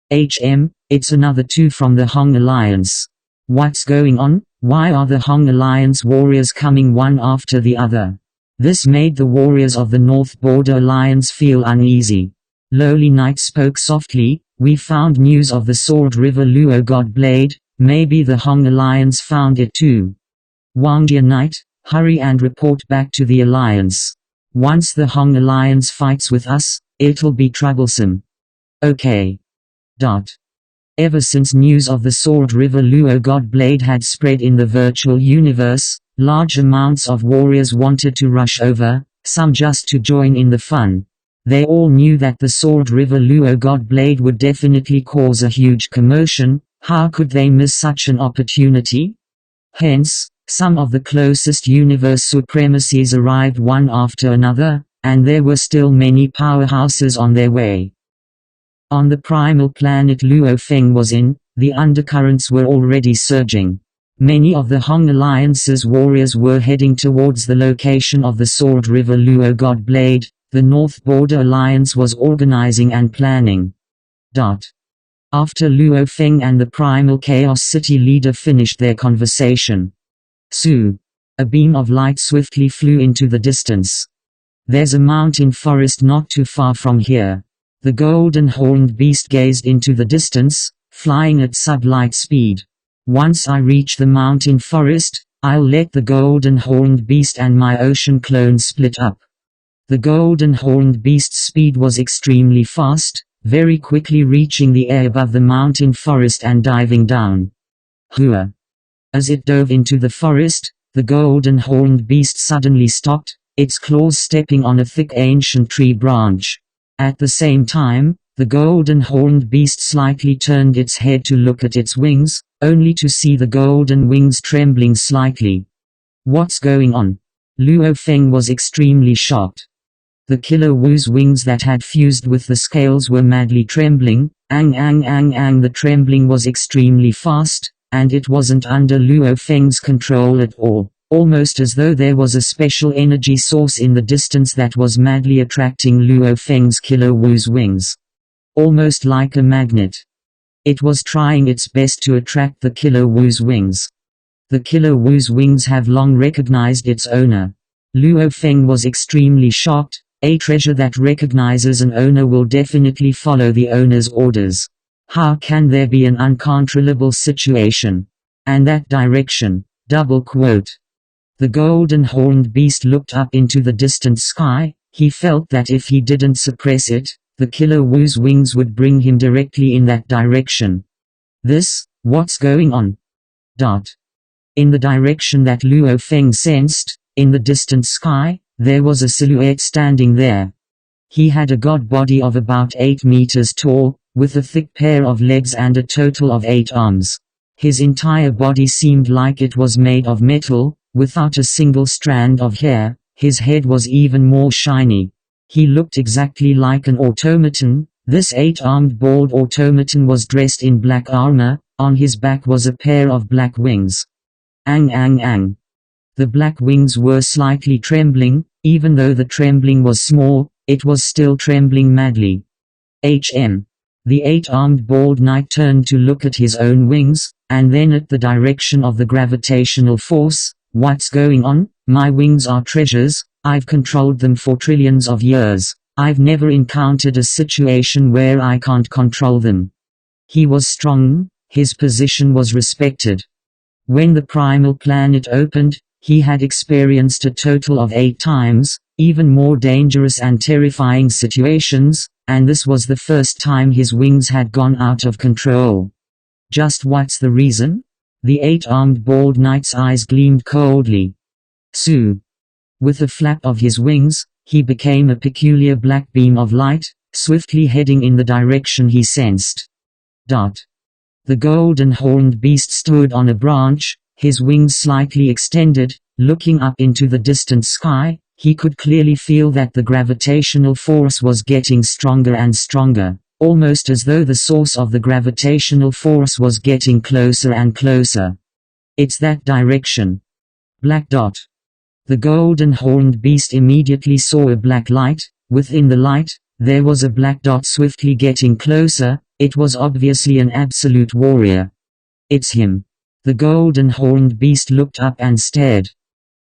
It's another 2 from the Hong Alliance. What's going on? Why are the Hong Alliance warriors coming one after the other? This made the warriors of the North Border Alliance feel uneasy. Lowly Knight spoke softly, we found news of the Sword River Luo Godblade, maybe the Hong Alliance found it too. Wangjia Knight, hurry and report back to the Alliance. Once the Hong Alliance fights with us, it'll be troublesome. Okay. Ever since news of the Sword River Luo Godblade had spread in the virtual universe, large amounts of warriors wanted to rush over, some just to join in the fun. They all knew that the Sword River Luo Godblade would definitely cause a huge commotion. How could they miss such an opportunity? Hence, some of the closest universe supremacies arrived one after another, and there were still many powerhouses on their way. On the primal planet Luo Feng was in, the undercurrents were already surging. Many of the Hong Alliance's warriors were heading towards the location of the Sword River Luo Godblade. The North Border Alliance was organizing and planning. After Luo Feng and the Primal Chaos City leader finished their conversation, a beam of light swiftly flew into the distance. There's a mountain forest not too far from here. The golden horned beast gazed into the distance, flying at sublight speed. Once I reach the mountain forest, I'll let the golden horned beast and my ocean clone split up. The golden horned beast's speed was extremely fast, very quickly reaching the air above the mountain forest and diving down. Hua! As it dove into the forest, the golden horned beast suddenly stopped, its claws stepping on a thick ancient tree branch. At the same time, the golden horned beast slightly turned its head to look at its wings, only to see the golden wings trembling slightly. What's going on? Luo Feng was extremely shocked. The Killer Wu's wings that had fused with the scales were madly trembling. The trembling was extremely fast, and it wasn't under Luo Feng's control at all. Almost as though there was a special energy source in the distance that was madly attracting Luo Feng's Killer Wu's wings. Almost like a magnet. It was trying its best to attract the Killer Wu's wings. The Killer Wu's wings have long recognized its owner. Luo Feng was extremely shocked. A treasure that recognizes an owner will definitely follow the owner's orders. How can there be an uncontrollable situation? And that direction, The golden horned beast looked up into the distant sky. He felt that if he didn't suppress it, the Killer Wu's wings would bring him directly in that direction. What's going on? In the direction that Luo Feng sensed, in the distant sky, there was a silhouette standing there. He had a god body of about 8 meters tall, with a thick pair of legs and a total of 8 arms. His entire body seemed like it was made of metal, without a single strand of hair. His head was even more shiny. He looked exactly like an automaton. This 8-armed bald automaton was dressed in black armor. On his back was a pair of black wings. The black wings were slightly trembling. Even though the trembling was small, it was still trembling madly. The 8-armed bald knight turned to look at his own wings, and then at the direction of the gravitational force. What's going on? My wings are treasures. I've controlled them for trillions of years. I've never encountered a situation where I can't control them. He was strong. His position was respected. When the primal planet opened, he had experienced a total of 8 times, even more dangerous and terrifying situations, and this was the first time his wings had gone out of control. Just what's the reason? The 8-armed bald knight's eyes gleamed coldly. With a flap of his wings, he became a peculiar black beam of light, swiftly heading in the direction he sensed. The golden horned beast stood on a branch, his wings slightly extended, looking up into the distant sky. he could clearly feel that the gravitational force was getting stronger and stronger, almost as though the source of the gravitational force was getting closer and closer. It's that direction. Black dot. The golden horned beast immediately saw a black light. Within the light, there was a black dot swiftly getting closer. It was obviously an absolute warrior. It's him. The golden horned beast looked up and stared.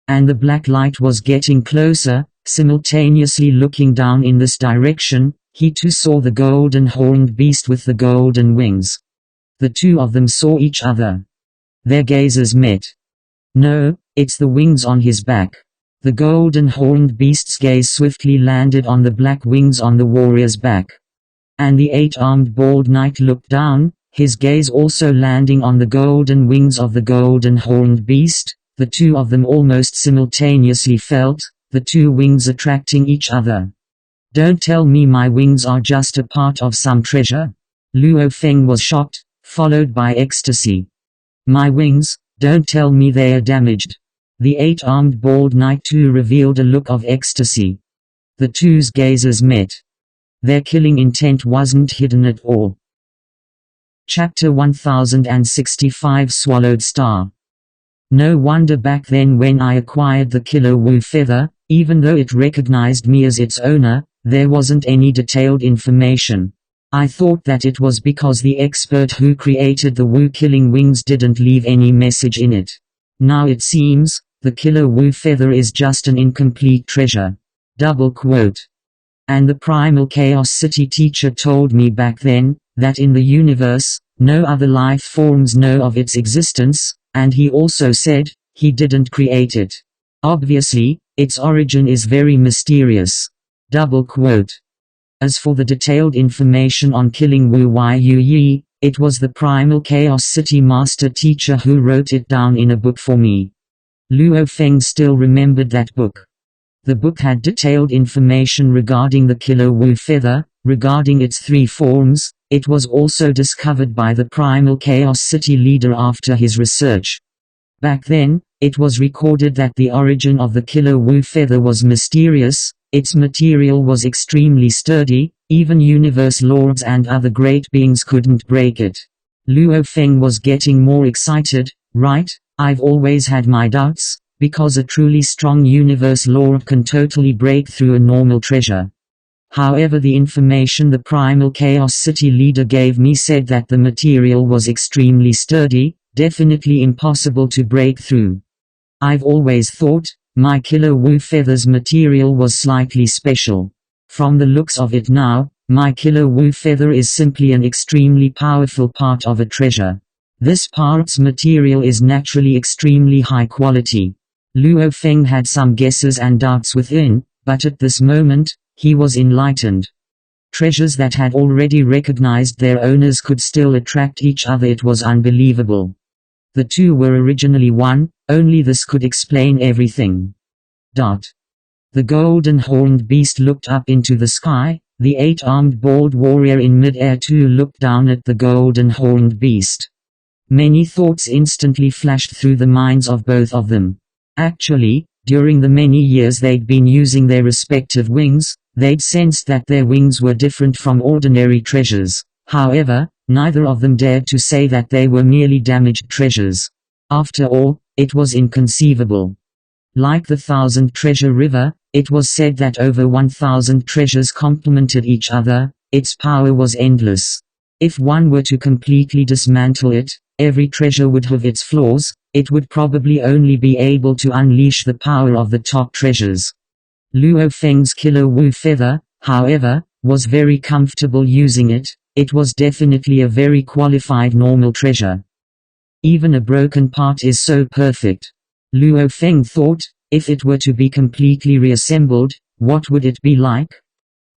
And the black light was getting closer. Simultaneously looking down in this direction, he too saw the golden horned beast with the golden wings. The two of them saw each other. Their gazes met. No, it's the wings on his back. The golden horned beast's gaze swiftly landed on the black wings on the warrior's back. And the eight-armed bald knight looked down, his gaze also landing on the golden wings of the golden horned beast. The two of them almost simultaneously felt the two wings attracting each other. Don't tell me my wings are just a part of some treasure. Luo Feng was shocked, followed by ecstasy. My wings, don't tell me they are damaged. The eight-armed bald knight too revealed a look of ecstasy. The two's gazes met. Their killing intent wasn't hidden at all. Chapter 1065 Swallowed Star. No wonder back then when I acquired the Killer Wu feather, even though it recognized me as its owner, there wasn't any detailed information. I thought that it was because the expert who created the Wu killing wings didn't leave any message in it. Now it seems, the Killer Wu feather is just an incomplete treasure. Double quote. And the Primal Chaos City teacher told me back then, that in the universe, no other life forms know of its existence, and he also said, he didn't create it. Obviously, its origin is very mysterious. Double quote. As for the detailed information on killing Wu Yi, it was the Primal Chaos City Master Teacher who wrote it down in a book for me. Luo Feng still remembered that book. The book had detailed information regarding the Killer Wu feather, regarding its three forms. It was also discovered by the Primal Chaos City leader after his research. Back then, it was recorded that the origin of the Killer Wu feather was mysterious. Its material was extremely sturdy, even universe lords and other great beings couldn't break it. Luo Feng was getting more excited. Right, I've always had my doubts, because a truly strong universe lord can totally break through a normal treasure. However, the information the Primal Chaos City leader gave me said that the material was extremely sturdy, definitely impossible to break through. I've always thought, my Killer Wu feather's material was slightly special. From the looks of it now, my Killer Wu feather is simply an extremely powerful part of a treasure. This part's material is naturally extremely high quality. Luo Feng had some guesses and doubts within, but at this moment, he was enlightened. Treasures that had already recognized their owners could still attract each other. It was unbelievable. The two were originally one, only this could explain everything. The golden horned beast looked up into the sky. The eight-armed bald warrior in mid-air too looked down at the golden horned beast. Many thoughts instantly flashed through the minds of both of them. Actually, during the many years they'd been using their respective wings, they'd sensed that their wings were different from ordinary treasures. However, neither of them dared to say that they were merely damaged treasures. After all, it was inconceivable. Like the Thousand Treasure River, it was said that over 1,000 treasures complemented each other. Its power was endless. If one were to completely dismantle it, every treasure would have its flaws. It would probably only be able to unleash the power of the top treasures. Luo Feng's Killer Wu feather, however, was very comfortable using it. It was definitely a very qualified normal treasure. Even a broken part is so perfect. Luo Feng thought, if it were to be completely reassembled, what would it be like?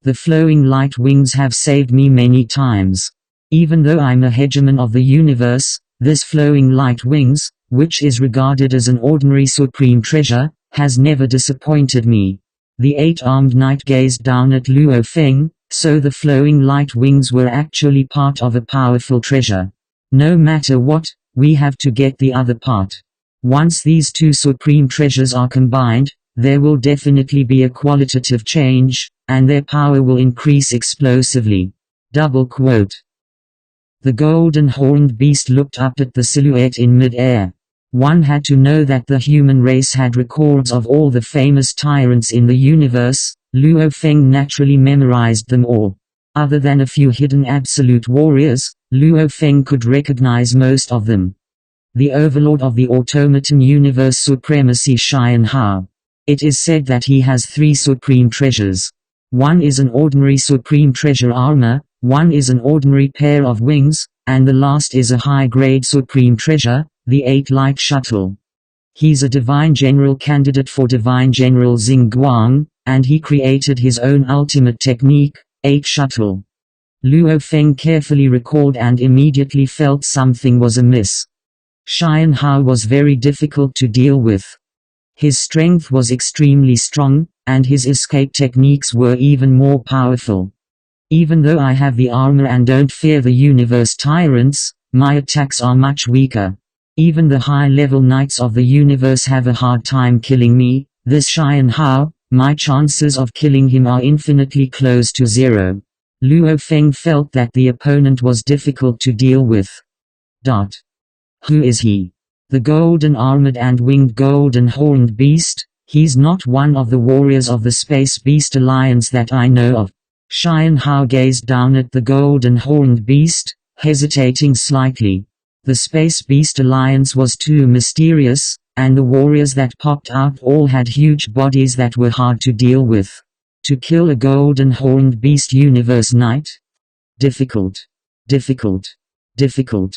The flowing light wings have saved me many times. Even though I'm a hegemon of the universe, this flowing light wings, which is regarded as an ordinary supreme treasure, has never disappointed me. The eight-armed knight gazed down at Luo Feng, so the flowing light wings were actually part of a powerful treasure. No matter what, we have to get the other part. Once these two supreme treasures are combined, there will definitely be a qualitative change, and their power will increase explosively. Double quote. The golden horned beast looked up at the silhouette in mid-air. One had to know that the human race had records of all the famous tyrants in the universe. Luo Feng naturally memorized them all. Other than a few hidden absolute warriors, Luo Feng could recognize most of them. The overlord of the automaton universe supremacy, Xian Hao. It is said that he has 3 supreme treasures. One is an ordinary supreme treasure armor, one is an ordinary pair of wings, and the last is a high-grade supreme treasure, the 8-light shuttle. He's a divine general candidate for Divine General Xingguang, and he created his own ultimate technique, 8 shuttle. Luo Feng carefully recalled and immediately felt something was amiss. Xian Hao was very difficult to deal with. His strength was extremely strong, and his escape techniques were even more powerful. Even though I have the armor and don't fear the universe tyrants, my attacks are much weaker. Even the high-level knights of the universe have a hard time killing me. This Xian Hao, my chances of killing him are infinitely close to 0. Luo Feng felt that the opponent was difficult to deal with. Who is he? The golden armored and winged golden horned beast? He's not one of the warriors of the Space Beast Alliance that I know of. Xian Hao gazed down at the golden horned beast, hesitating slightly. The Space Beast Alliance was too mysterious, and the warriors that popped out all had huge bodies that were hard to deal with. To kill a golden horned beast universe knight? Difficult. Difficult. Difficult.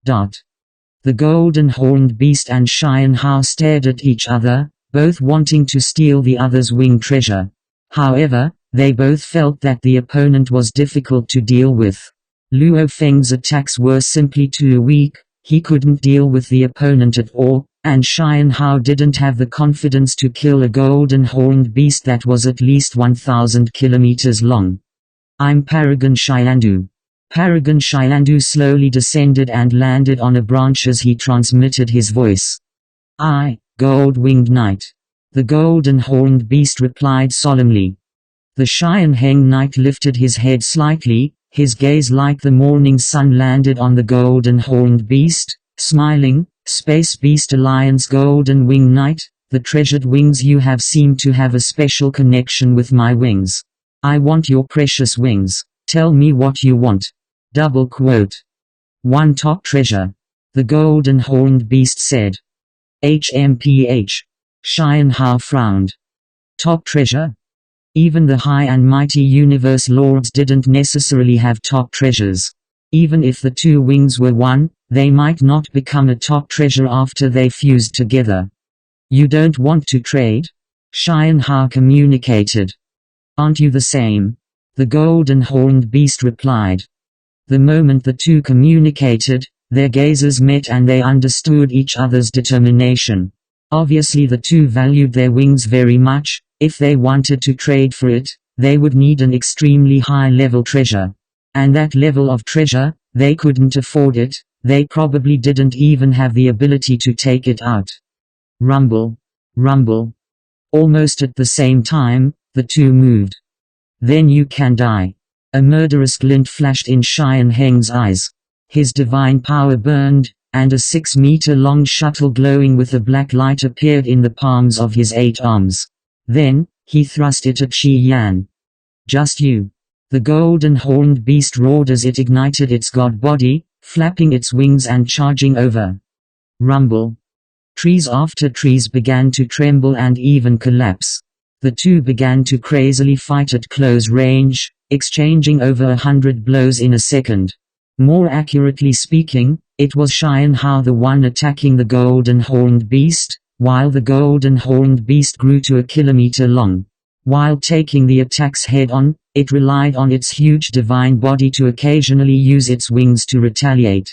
The golden horned beast and Xian Hao stared at each other, both wanting to steal the other's wing treasure. However, they both felt that the opponent was difficult to deal with. Luo Feng's attacks were simply too weak, he couldn't deal with the opponent at all, and Xian Hao didn't have the confidence to kill a golden horned beast that was at least 1,000 kilometers long. I'm Paragon Xiandu. Paragon Xiandu slowly descended and landed on a branch as he transmitted his voice. I, Gold-Winged Knight. The golden horned beast replied solemnly. The Xian Heng Knight lifted his head slightly, his gaze like the morning sun landed on the golden horned beast, smiling. Space Beast Alliance Golden Wing Knight, the treasured wings you have seem to have a special connection with my wings. I want your precious wings, tell me what you want. Double quote. 1 top treasure. The golden horned beast said. HMPH. Xian Hao frowned. Top treasure? Even the high and mighty universe lords didn't necessarily have top treasures. Even if the 2 wings were one, they might not become a top treasure after they fused together. You don't want to trade? Xian Hao communicated. Aren't you the same? The golden horned beast replied. The moment the 2 communicated, their gazes met and they understood each other's determination. Obviously the 2 valued their wings very much. If they wanted to trade for it, they would need an extremely high-level treasure. And that level of treasure, they couldn't afford it, they probably didn't even have the ability to take it out. Rumble. Rumble. Almost at the same time, the 2 moved. Then you can die. A murderous glint flashed in Xian Heng's eyes. His divine power burned, and a 6-meter-long shuttle glowing with a black light appeared in the palms of his 8 arms. Then, he thrust it at Qi Yan. Just you. The golden horned beast roared as it ignited its god body, flapping its wings and charging over. Rumble. Trees after trees began to tremble and even collapse. The 2 began to crazily fight at close range, exchanging over 100 blows in a second. More accurately speaking, it was Xian Hao the one attacking the golden horned beast, while the golden horned beast grew to 1 kilometer long. While taking the attacks head-on, it relied on its huge divine body to occasionally use its wings to retaliate.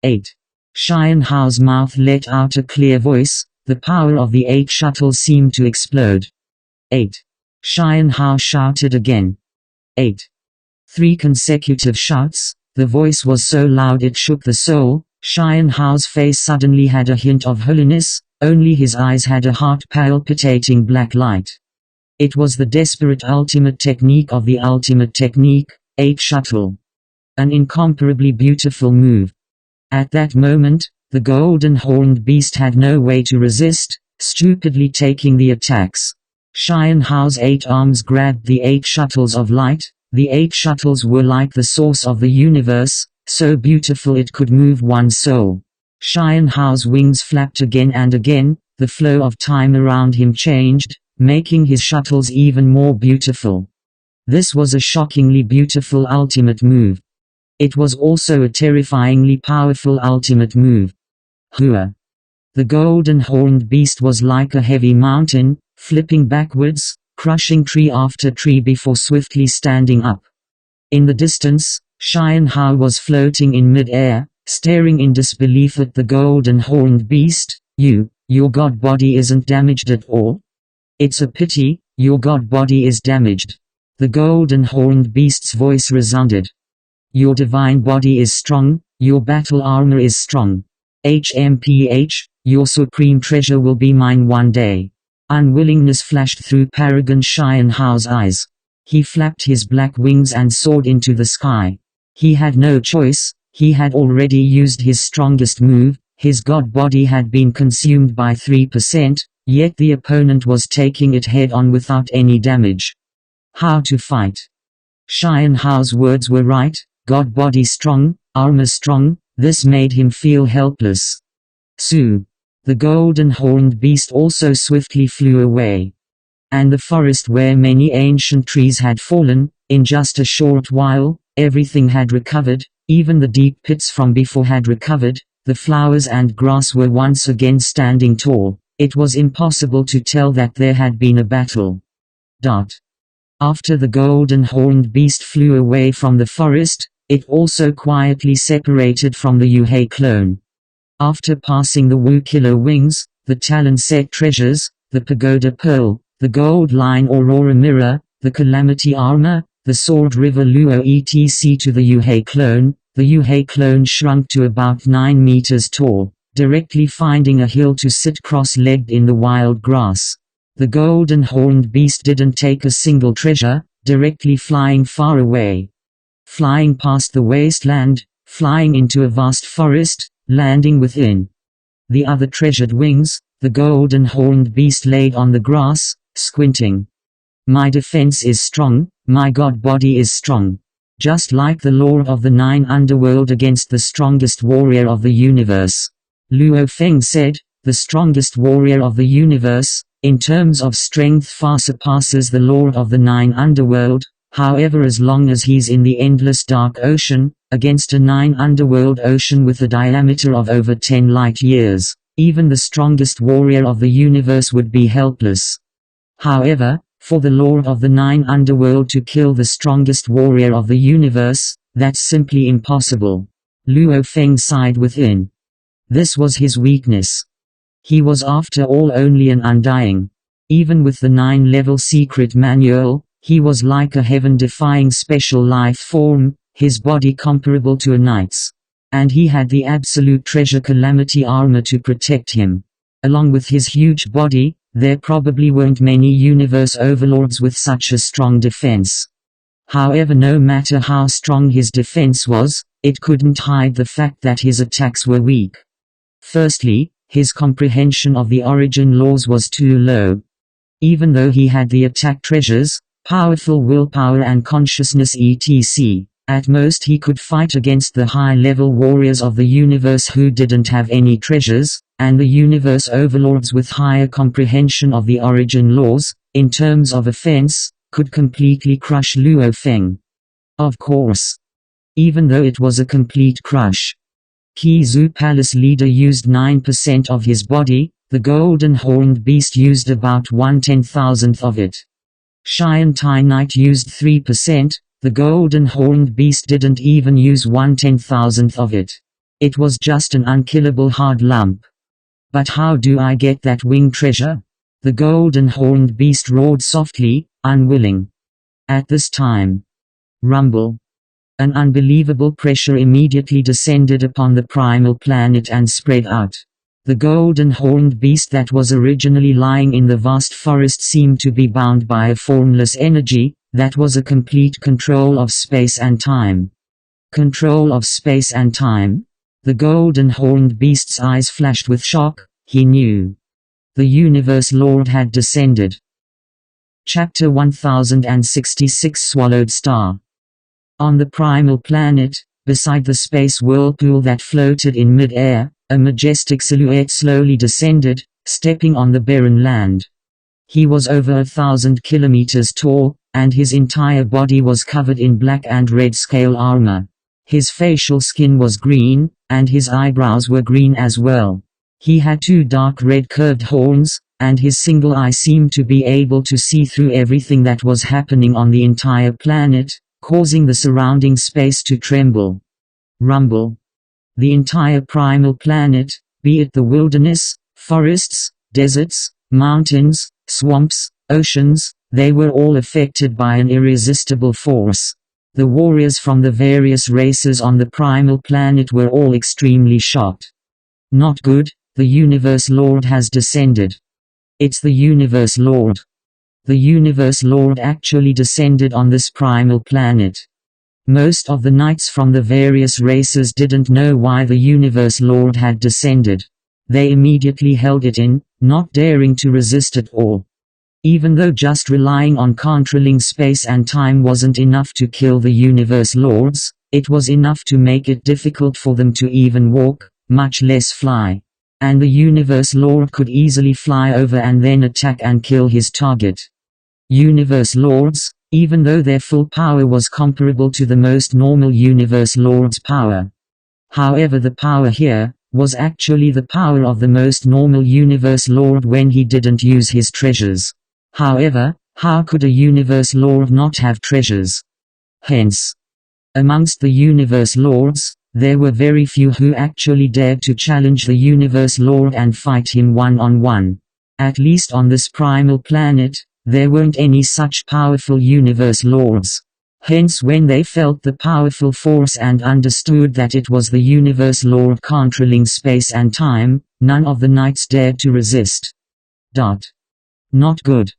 8. Xian Hao's mouth let out a clear voice, the power of the 8 shuttle seemed to explode. 8. Xian Hao shouted again. 8. 3 consecutive shouts, the voice was so loud it shook the soul. Xian Hao's face suddenly had a hint of holiness, only his eyes had a heart-palpitating black light. It was the desperate ultimate technique of the ultimate technique, 8 shuttle. An incomparably beautiful move. At that moment, the golden horned beast had no way to resist, stupidly taking the attacks. Xian Hao's 8 arms grabbed the 8 shuttles of light. The 8 shuttles were like the source of the universe, so beautiful it could move one's soul. Xian Hao's wings flapped again and again, the flow of time around him changed, making his shuttles even more beautiful. This was a shockingly beautiful ultimate move. It was also a terrifyingly powerful ultimate move. Hua. The golden horned beast was like a heavy mountain, flipping backwards, crushing tree after tree before swiftly standing up. In the distance, Xian Hao was floating in mid-air, staring in disbelief at the golden horned beast. Your god body isn't damaged at all? It's a pity, your god body is damaged. The golden horned beast's voice resounded. Your divine body is strong, your battle armor is strong. HMPH, your supreme treasure will be mine one day. Unwillingness flashed through Paragon Xian Hao's eyes. He flapped his black wings and soared into the sky. He had no choice, he had already used his strongest move, his god body had been consumed by 3%, yet the opponent was taking it head-on without any damage. How to fight? Xian Hao's words were right, god body strong, armor strong, this made him feel helpless. Su. The golden horned beast also swiftly flew away. And the forest where many ancient trees had fallen, in just a short while, everything had recovered, even the deep pits from before had recovered, the flowers and grass were once again standing tall. It was impossible to tell that there had been a battle. After the golden horned beast flew away from the forest, it also quietly separated from the Yuhei clone. After passing the Wu Killer Wings, the Talon Set Treasures, the Pagoda Pearl, the Gold Line Aurora Mirror, the Calamity Armor, the Sword River Luo etc. to the Yuhei clone, the Yuhei clone shrunk to about 9 meters tall, directly finding a hill to sit cross-legged in the wild grass. The golden horned beast didn't take a single treasure, directly flying far away. Flying past the wasteland, flying into a vast forest, landing within the other treasured wings, the golden horned beast laid on the grass, squinting. My defense is strong, my god body is strong. Just like the Lord of the 9 Underworld against the strongest warrior of the universe. Luo Feng said, the strongest warrior of the universe, in terms of strength far surpasses the Lord of the 9 Underworld. However, as long as he's in the endless dark ocean, against a 9 underworld ocean with a diameter of over 10 light years, even the strongest warrior of the universe would be helpless. However, for the Lord of the 9 underworld to kill the strongest warrior of the universe, that's simply impossible. Luo Feng sighed within. This was his weakness. He was after all only an undying. Even with the 9-level secret manual, he was like a heaven-defying special life form, his body comparable to a knight's. And he had the absolute treasure Calamity armor to protect him. Along with his huge body, there probably weren't many universe overlords with such a strong defense. However, no matter how strong his defense was, it couldn't hide the fact that his attacks were weak. Firstly, his comprehension of the origin laws was too low. Even though he had the attack treasures, powerful willpower and consciousness etc., at most he could fight against the high-level warriors of the universe who didn't have any treasures, and the universe overlords with higher comprehension of the origin laws, in terms of offense, could completely crush Luo Feng. Of course. Even though it was a complete crush. Kizu Palace leader used 9% of his body, the golden horned beast used about 1/10,000th of it. Xian Tai Knight used 3%, the golden horned beast didn't even use 1/10,000th of it. It was just an unkillable hard lump. But how do I get that wing treasure? The golden horned beast roared softly, unwilling. At this time. Rumble. An unbelievable pressure immediately descended upon the primal planet and spread out. The golden horned beast that was originally lying in the vast forest seemed to be bound by a formless energy, that was a complete control of space and time. Control of space and time? The golden horned beast's eyes flashed with shock. He knew. The Universe Lord had descended. Chapter 1066 Swallowed Star. On the primal planet, beside the space whirlpool that floated in mid-air, a majestic silhouette slowly descended, stepping on the barren land. He was over 1,000 kilometers tall, and his entire body was covered in black and red scale armor. His facial skin was green, and his eyebrows were green as well. He had two dark red curved horns, and his single eye seemed to be able to see through everything that was happening on the entire planet, causing the surrounding space to tremble. Rumble. The entire primal planet, be it the wilderness, forests, deserts, mountains, swamps, oceans, they were all affected by an irresistible force. The warriors from the various races on the primal planet were all extremely shocked. Not good, the Universe Lord has descended. It's the Universe Lord. The Universe Lord actually descended on this primal planet. Most of the knights from the various races didn't know why the Universe Lord had descended. They immediately held it in, not daring to resist at all. Even though just relying on controlling space and time wasn't enough to kill the Universe Lords, it was enough to make it difficult for them to even walk, much less fly. And the Universe Lord could easily fly over and then attack and kill his target. Universe Lords, even though their full power was comparable to the most normal Universe Lord's power. However, the power here was actually the power of the most normal Universe Lord when he didn't use his treasures. However, how could a Universe Lord not have treasures? Hence, amongst the Universe Lords, there were very few who actually dared to challenge the Universe Lord and fight him one-on-one. At least on this primal planet, there weren't any such powerful Universe Lords. Hence, when they felt the powerful force and understood that it was the Universe Lord controlling space and time, none of the knights dared to resist. Not good.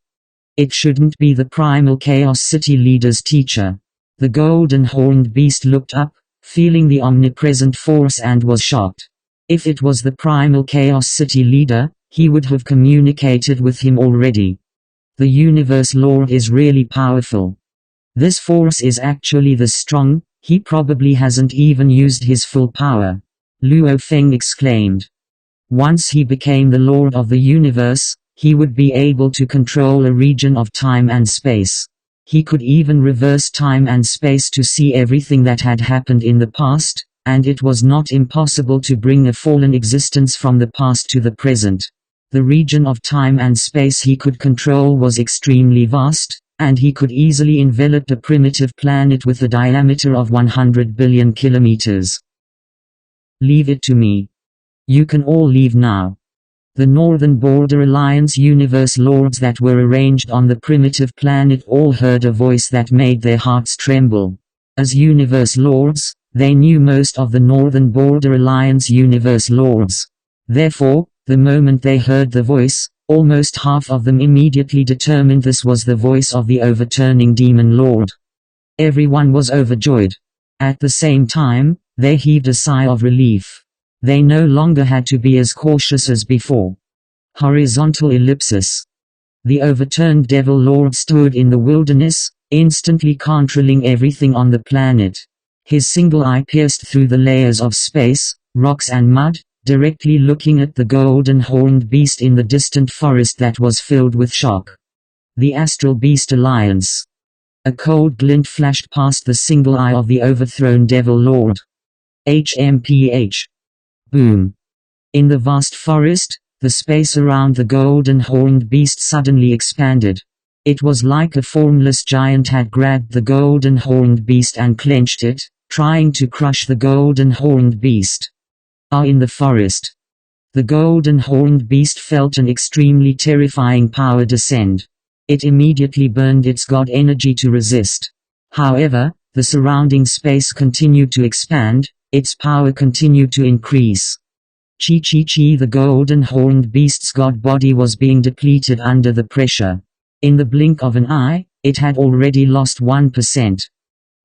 It shouldn't be the primal Chaos City leader's teacher. The golden horned beast looked up, feeling the omnipresent force, and was shocked. If it was the primal Chaos City leader, he would have communicated with him already. The Universe Lord is really powerful. This force is actually this strong, he probably hasn't even used his full power. Luo Feng exclaimed. Once he became the Lord of the Universe, he would be able to control a region of time and space. He could even reverse time and space to see everything that had happened in the past, and it was not impossible to bring a fallen existence from the past to the present. The region of time and space he could control was extremely vast, and he could easily envelop a primitive planet with a diameter of 100 billion kilometers. Leave it to me. You can all leave now. The Northern Border Alliance Universe Lords that were arranged on the primitive planet all heard a voice that made their hearts tremble. As Universe Lords, they knew most of the Northern Border Alliance Universe Lords. Therefore, the moment they heard the voice, almost half of them immediately determined this was the voice of the overturning Demon Lord. Everyone was overjoyed. At the same time, they heaved a sigh of relief. They no longer had to be as cautious as before. Horizontal ellipsis. The overturned Devil Lord stood in the wilderness, instantly controlling everything on the planet. His single eye pierced through the layers of space, rocks and mud, directly looking at the golden horned beast in the distant forest that was filled with shock. The Astral Beast Alliance. A cold glint flashed past the single eye of the overthrown Devil Lord. HMPH. Boom. In the vast forest, the space around the golden horned beast suddenly expanded. It was like a formless giant had grabbed the golden horned beast and clenched it, trying to crush the golden horned beast. In the forest, the golden horned beast felt an extremely terrifying power descend. It immediately burned its god energy to resist. However, the surrounding space continued to expand, its power continued to increase. Chi chi chi. The golden horned beast's god body was being depleted under the pressure. In the blink of an eye, it had already lost 1%.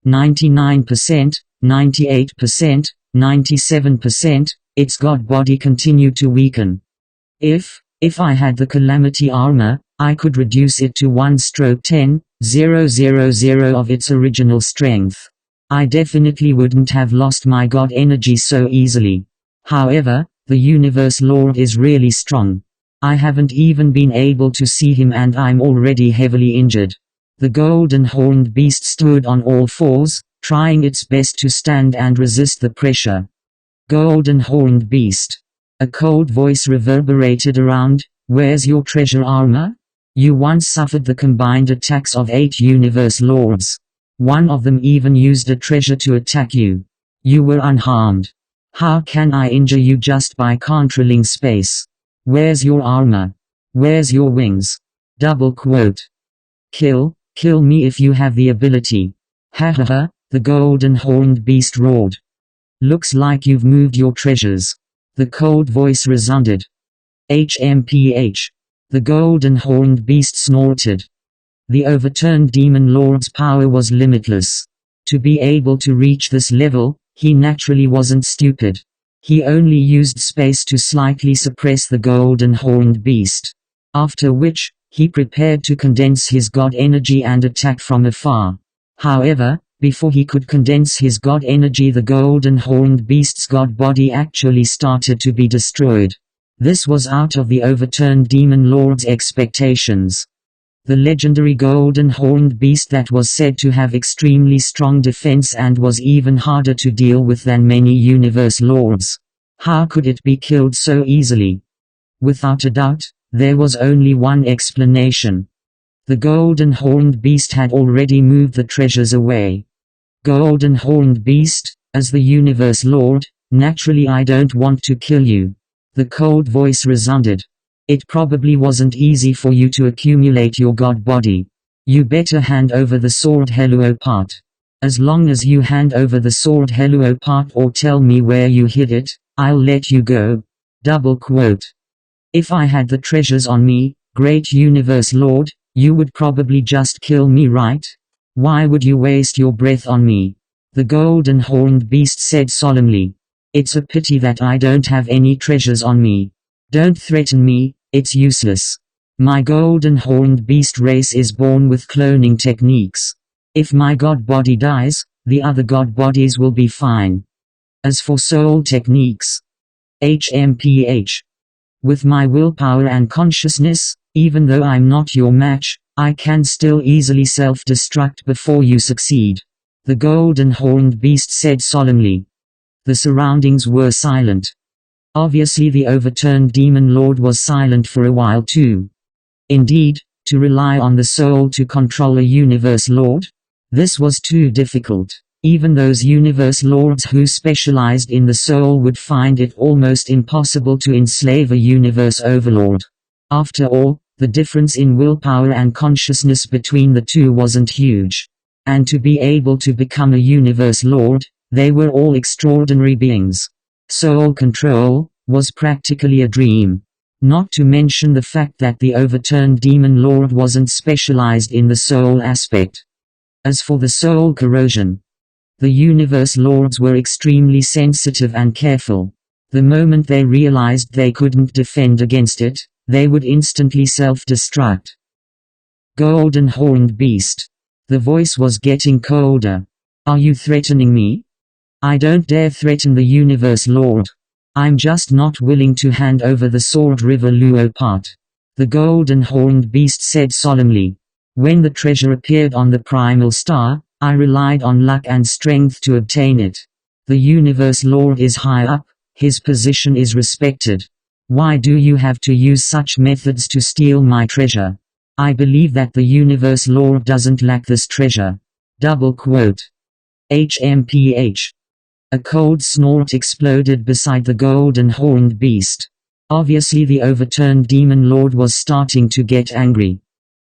99%, 98%, 97%, its god body continued to weaken. If I had the Calamity armor, I could reduce it to 1/10,000 of its original strength. I definitely wouldn't have lost my god energy so easily. However, the Universe Lord is really strong. I haven't even been able to see him and I'm already heavily injured. The golden horned beast stood on all fours, trying its best to stand and resist the pressure. Golden horned beast. A cold voice reverberated around, "Where's your treasure armor? You once suffered the combined attacks of 8 Universe Lords. One of them even used a treasure to attack you. You were unharmed. How can I injure you just by controlling space? Where's your armor? Where's your wings?" Double quote. Kill me if you have the ability. Ha ha ha, the golden horned beast roared. Looks like you've moved your treasures. The cold voice resounded. HMPH. The golden horned beast snorted. The overturned demon lord's power was limitless. To be able to reach this level, he naturally wasn't stupid. He only used space to slightly suppress the golden horned beast. After which, he prepared to condense his god energy and attack from afar. However, before he could condense his god energy, the golden horned beast's god body actually started to be destroyed. This was out of the overturned demon lord's expectations. The legendary golden horned beast that was said to have extremely strong defense and was even harder to deal with than many universe lords. How could it be killed so easily? Without a doubt, there was only one explanation. The golden horned beast had already moved the treasures away. Golden horned beast, as the universe lord, naturally I don't want to kill you. The cold voice resounded. It probably wasn't easy for you to accumulate your god body. You better hand over the sword Helluo part. As long as you hand over the sword Helluo part or tell me where you hid it, I'll let you go. Double quote. If I had the treasures on me, great universe lord, you would probably just kill me, right? Why would you waste your breath on me? The golden horned beast said solemnly. It's a pity that I don't have any treasures on me. Don't threaten me, it's useless. My golden horned beast race is born with cloning techniques. If my god body dies, the other god bodies will be fine. As for soul techniques, HMPH. With my willpower and consciousness, even though I'm not your match, I can still easily self-destruct before you succeed. The golden horned beast said solemnly. The surroundings were silent. Obviously the overturned demon lord was silent for a while too. Indeed, to rely on the soul to control a universe lord? This was too difficult. Even those universe lords who specialized in the soul would find it almost impossible to enslave a universe overlord. After all, the difference in willpower and consciousness between the two wasn't huge. And to be able to become a universe lord, they were all extraordinary beings. Soul control was practically a dream. Not to mention the fact that the overturned demon lord wasn't specialized in the soul aspect. As for the soul corrosion, the universe lords were extremely sensitive and careful. The moment they realized they couldn't defend against it, they would instantly self-destruct. Golden horned beast. The voice was getting colder. Are you threatening me? I don't dare threaten the universe lord. I'm just not willing to hand over the sword River Luo part. The golden horned beast said solemnly. When the treasure appeared on the primal star, I relied on luck and strength to obtain it. The universe lord is high up, his position is respected. Why do you have to use such methods to steal my treasure? I believe that the universe lord doesn't lack this treasure. Double quote. HMPH. A cold snort exploded beside the golden horned beast. Obviously the overturned demon lord was starting to get angry.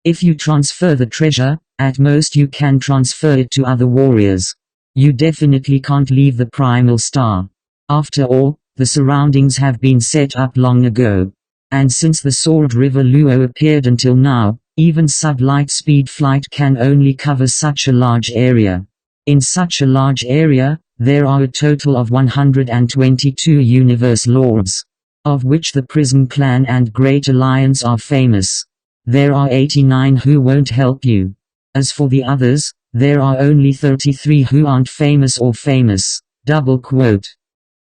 If you transfer the treasure, at most you can transfer it to other warriors. You definitely can't leave the primal star. After all, The surroundings have been set up long ago. And since the Sword River Luo appeared until now, even sub-light speed flight can only cover such a large area. In such a large area, there are a total of 122 Universe Lords, of which the Prison Clan and Great Alliance are famous. There are 89 who won't help you. As for the others, there are only 33 who aren't famous or famous. Double quote.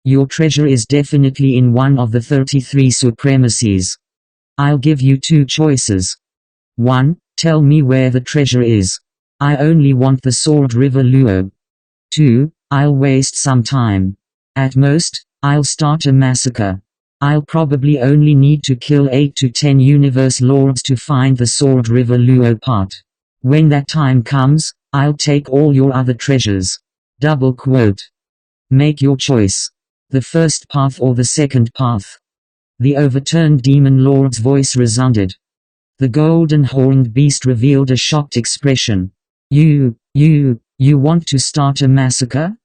Your treasure is definitely in one of the 33 supremacies. I'll give you two choices. 1. Tell me where the treasure is. I only want the Sword River Luo. 2. I'll waste some time. At most, I'll start a massacre. I'll probably only need to kill 8 to 10 Universe Lords to find the Sword River Luo part. When that time comes, I'll take all your other treasures. Double quote. Make your choice. The first path or the second path. The overturned Demon Lord's voice resounded. The golden horned beast revealed a shocked expression. You want to start a massacre?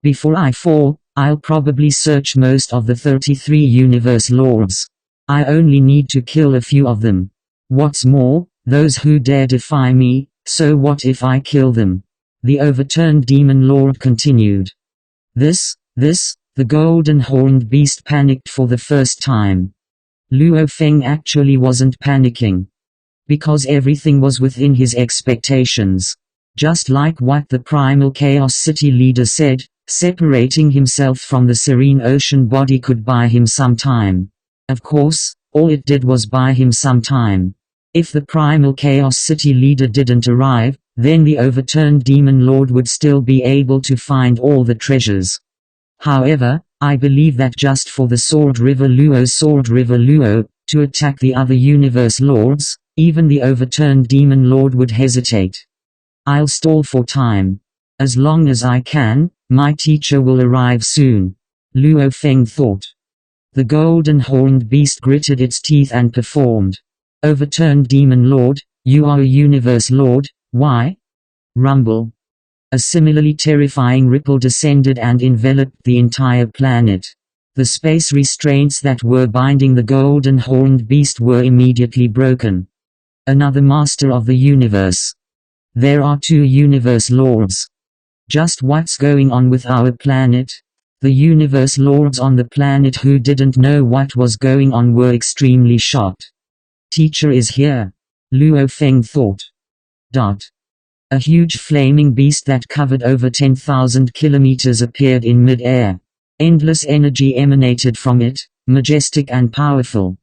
Before I fall, I'll probably search most of the 33 Universe Lords. I only need to kill a few of them. What's more, those who dare defy me, so what if I kill them? The overturned Demon Lord continued. The golden horned beast panicked for the first time. Luo Feng actually wasn't panicking. Because everything was within his expectations. Just like what the Primal Chaos City leader said, separating himself from the Serene Ocean body could buy him some time. Of course, all it did was buy him some time. If the Primal Chaos City leader didn't arrive, then the overturned Demon Lord would still be able to find all the treasures. However, I believe that just for the Sword River Luo to attack the other Universe Lords, even the overturned Demon Lord would hesitate. I'll stall for time. As long as I can, my teacher will arrive soon. Luo Feng thought. The golden horned beast gritted its teeth and performed. Overturned Demon Lord, you are a Universe Lord, why? Rumble. A similarly terrifying ripple descended and enveloped the entire planet. The space restraints that were binding the golden horned beast were immediately broken. Another master of the universe. There are 2 Universe Lords. Just what's going on with our planet? The Universe Lords on the planet who didn't know what was going on were extremely shocked. Teacher is here. Luo Feng thought. A huge flaming beast that covered over 10,000 kilometers appeared in mid-air. Endless energy emanated from it, majestic and powerful.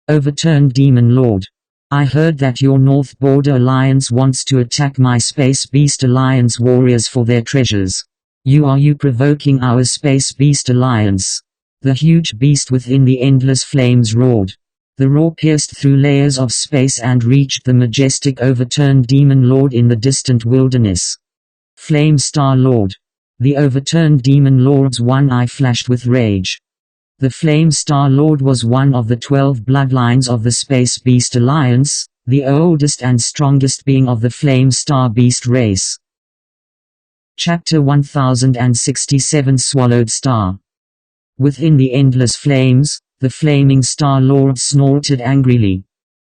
Overturned Demon Lord. I heard that your North Border Alliance wants to attack my Space Beast Alliance warriors for their treasures. Are you provoking our Space Beast Alliance? The huge beast within the endless flames roared. The roar pierced through layers of space and reached the majestic overturned Demon Lord in the distant wilderness. Flame Star Lord. The overturned Demon Lord's one eye flashed with rage. The Flame Star Lord was one of the 12 bloodlines of the Space Beast Alliance, the oldest and strongest being of the Flame Star Beast race. Chapter 1067 Swallowed Star. Within the endless flames, the flaming Star Lord snorted angrily.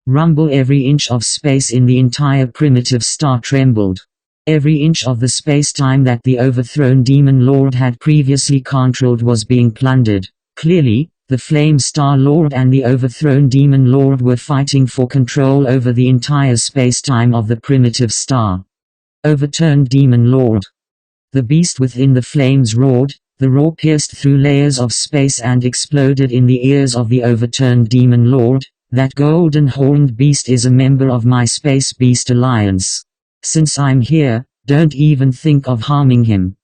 Rumble. Every inch of space in the entire primitive star trembled. Every inch of the space-time that the overthrown Demon Lord had previously controlled was being plundered. Clearly, the Flame Star Lord and the overthrown Demon Lord were fighting for control over the entire space-time of the primitive star. Overturned Demon Lord. The beast within the flames roared. The roar pierced through layers of space and exploded in the ears of the overturned Demon Lord. That golden horned beast is a member of my Space Beast Alliance. Since I'm here, don't even think of harming him.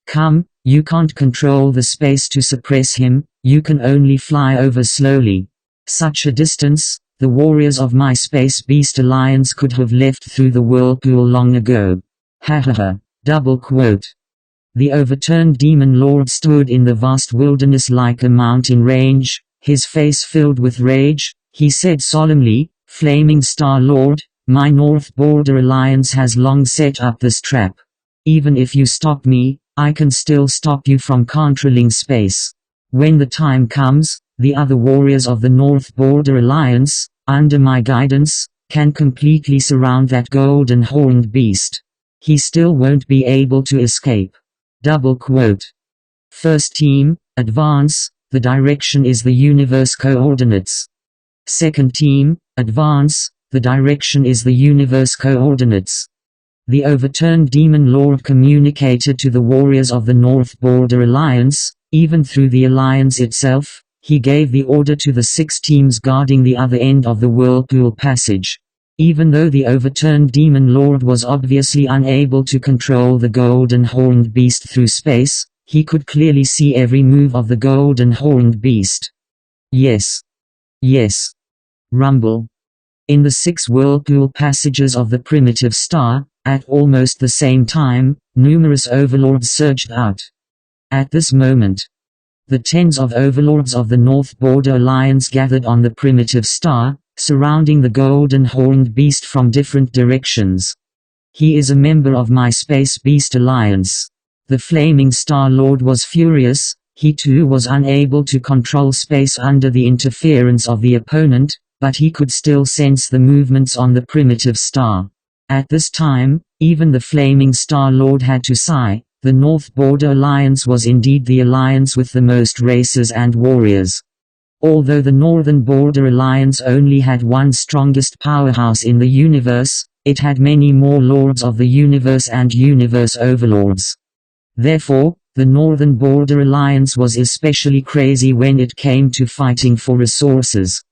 Come, you can't control the space to suppress him, you can only fly over slowly. Such a distance, the warriors of my Space Beast Alliance could have left through the whirlpool long ago. Double quote. The overturned Demon Lord stood in the vast wilderness like a mountain range, his face filled with rage. He said solemnly, Flaming Star Lord, my North Border Alliance has long set up this trap. Even if you stop me, I can still stop you from controlling space. When the time comes, the other warriors of the North Border Alliance, under my guidance, can completely surround that golden horned beast. He still won't be able to escape. Double quote. First team, advance, the direction is the universe coordinates. Second team, advance, the direction is the universe coordinates. The overturned Demon Lord communicated to the warriors of the North Border Alliance, even through the alliance itself. He gave the order to the 6 teams guarding the other end of the Whirlpool Passage. Even though the overturned Demon Lord was obviously unable to control the golden horned beast through space, he could clearly see every move of the golden horned beast. Yes. Yes. Rumble. In the 6 Whirlpool Passages of the primitive star, at almost the same time, numerous overlords surged out. At this moment, the tens of overlords of the North Border Alliance gathered on the primitive star, surrounding the golden horned beast from different directions. He is a member of my Space Beast Alliance. The Flaming Star Lord was furious. He too was unable to control space under the interference of the opponent, but he could still sense the movements on the primitive star. At this time, even the Flaming Star Lord had to sigh. The North Border Alliance was indeed the alliance with the most races and warriors. Although the Northern Border Alliance only had one strongest powerhouse in the universe, it had many more Lords of the Universe and Universe Overlords. Therefore, the Northern Border Alliance was especially crazy when it came to fighting for resources.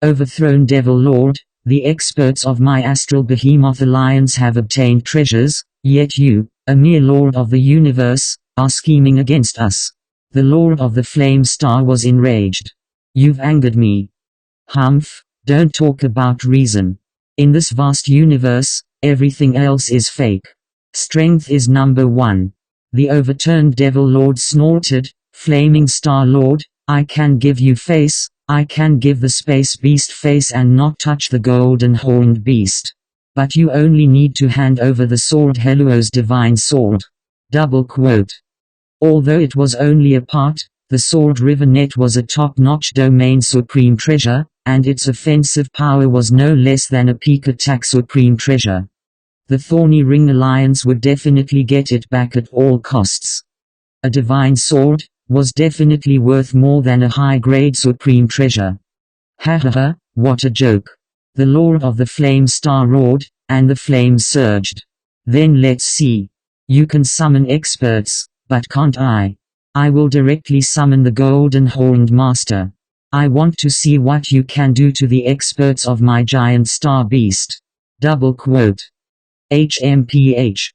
Overthrown Devil Lord, the experts of my Astral Behemoth Alliance have obtained treasures, yet you, a mere Lord of the Universe, are scheming against us. The Lord of the Flame Star was enraged. You've angered me. Humph, don't talk about reason. In this vast universe, everything else is fake. Strength is number one. The overturned Devil Lord snorted, Flaming Star Lord, I can give you face, I can give the Space Beast face and not touch the golden horned beast. But you only need to hand over the sword Heluo's divine sword. Double quote. Although it was only a part, the Sword River Net was a top-notch domain supreme treasure, and its offensive power was no less than a peak attack supreme treasure. The Thorny Ring Alliance would definitely get it back at all costs. A divine sword was definitely worth more than a high-grade supreme treasure. Ha ha ha, what a joke. The Lord of the Flame Star roared, and the flames surged. Then let's see. You can summon experts, but can't I? I will directly summon the Golden Horned Master. I want to see what you can do to the experts of my giant star beast. Double quote. HMPH.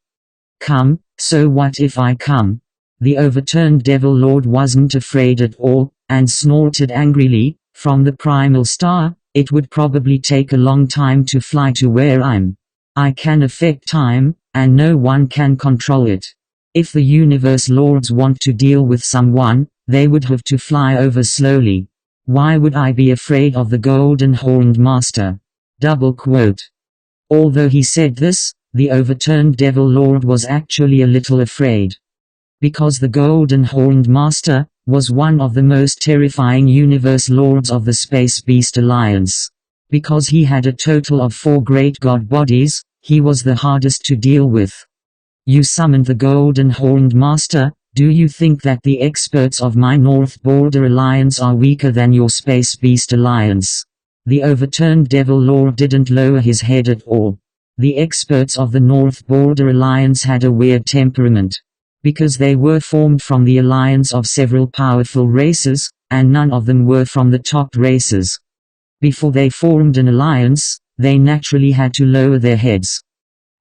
Come, so what if I come? The overturned Devil Lord wasn't afraid at all, and snorted angrily, from the primal star, it would probably take a long time to fly to where I'm. I can affect time, and no one can control it. If the universe lords want to deal with someone, they would have to fly over slowly. Why would I be afraid of the Golden Horned Master? Double quote. Although he said this, the overturned Devil Lord was actually a little afraid. Because the Golden Horned Master was one of the most terrifying universe lords of the Space Beast Alliance. Because he had a total of 4 great god bodies, he was the hardest to deal with. You summoned the Golden Horned Master. Do you think that the experts of my North Border Alliance are weaker than your Space Beast Alliance? The overturned Devil Lord didn't lower his head at all. The experts of the North Border Alliance had a weird temperament. Because they were formed from the alliance of several powerful races, and none of them were from the top races. Before they formed an alliance, they naturally had to lower their heads.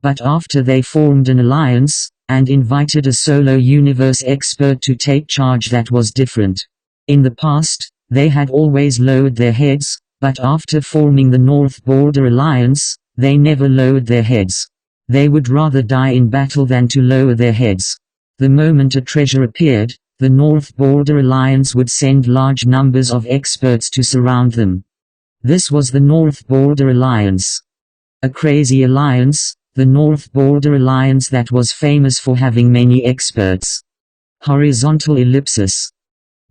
But after they formed an alliance, and invited a solo universe expert to take charge, that was different. In the past, they had always lowered their heads, but after forming the North Border Alliance, they never lowered their heads. They would rather die in battle than to lower their heads. The moment a treasure appeared, the North Border Alliance would send large numbers of experts to surround them. This was the North Border Alliance. A crazy alliance, the North Border Alliance that was famous for having many experts. Horizontal ellipsis.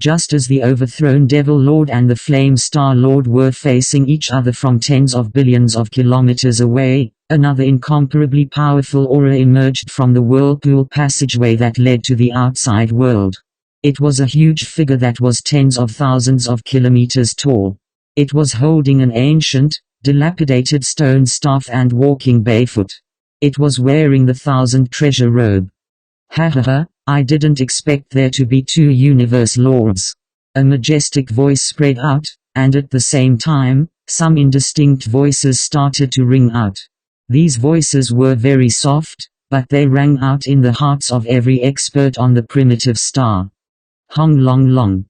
Just as the overthrown Devil Lord and the Flame Star Lord were facing each other from tens of billions of kilometers away, another incomparably powerful aura emerged from the whirlpool passageway that led to the outside world. It was a huge figure that was tens of thousands of kilometers tall. It was holding an ancient, dilapidated stone staff and walking barefoot. It was wearing the Thousand Treasure robe. Ha ha ha, I didn't expect there to be two universe lords. A majestic voice spread out, and at the same time, some indistinct voices started to ring out. These voices were very soft, but they rang out in the hearts of every expert on the primitive star. Hong Long Long.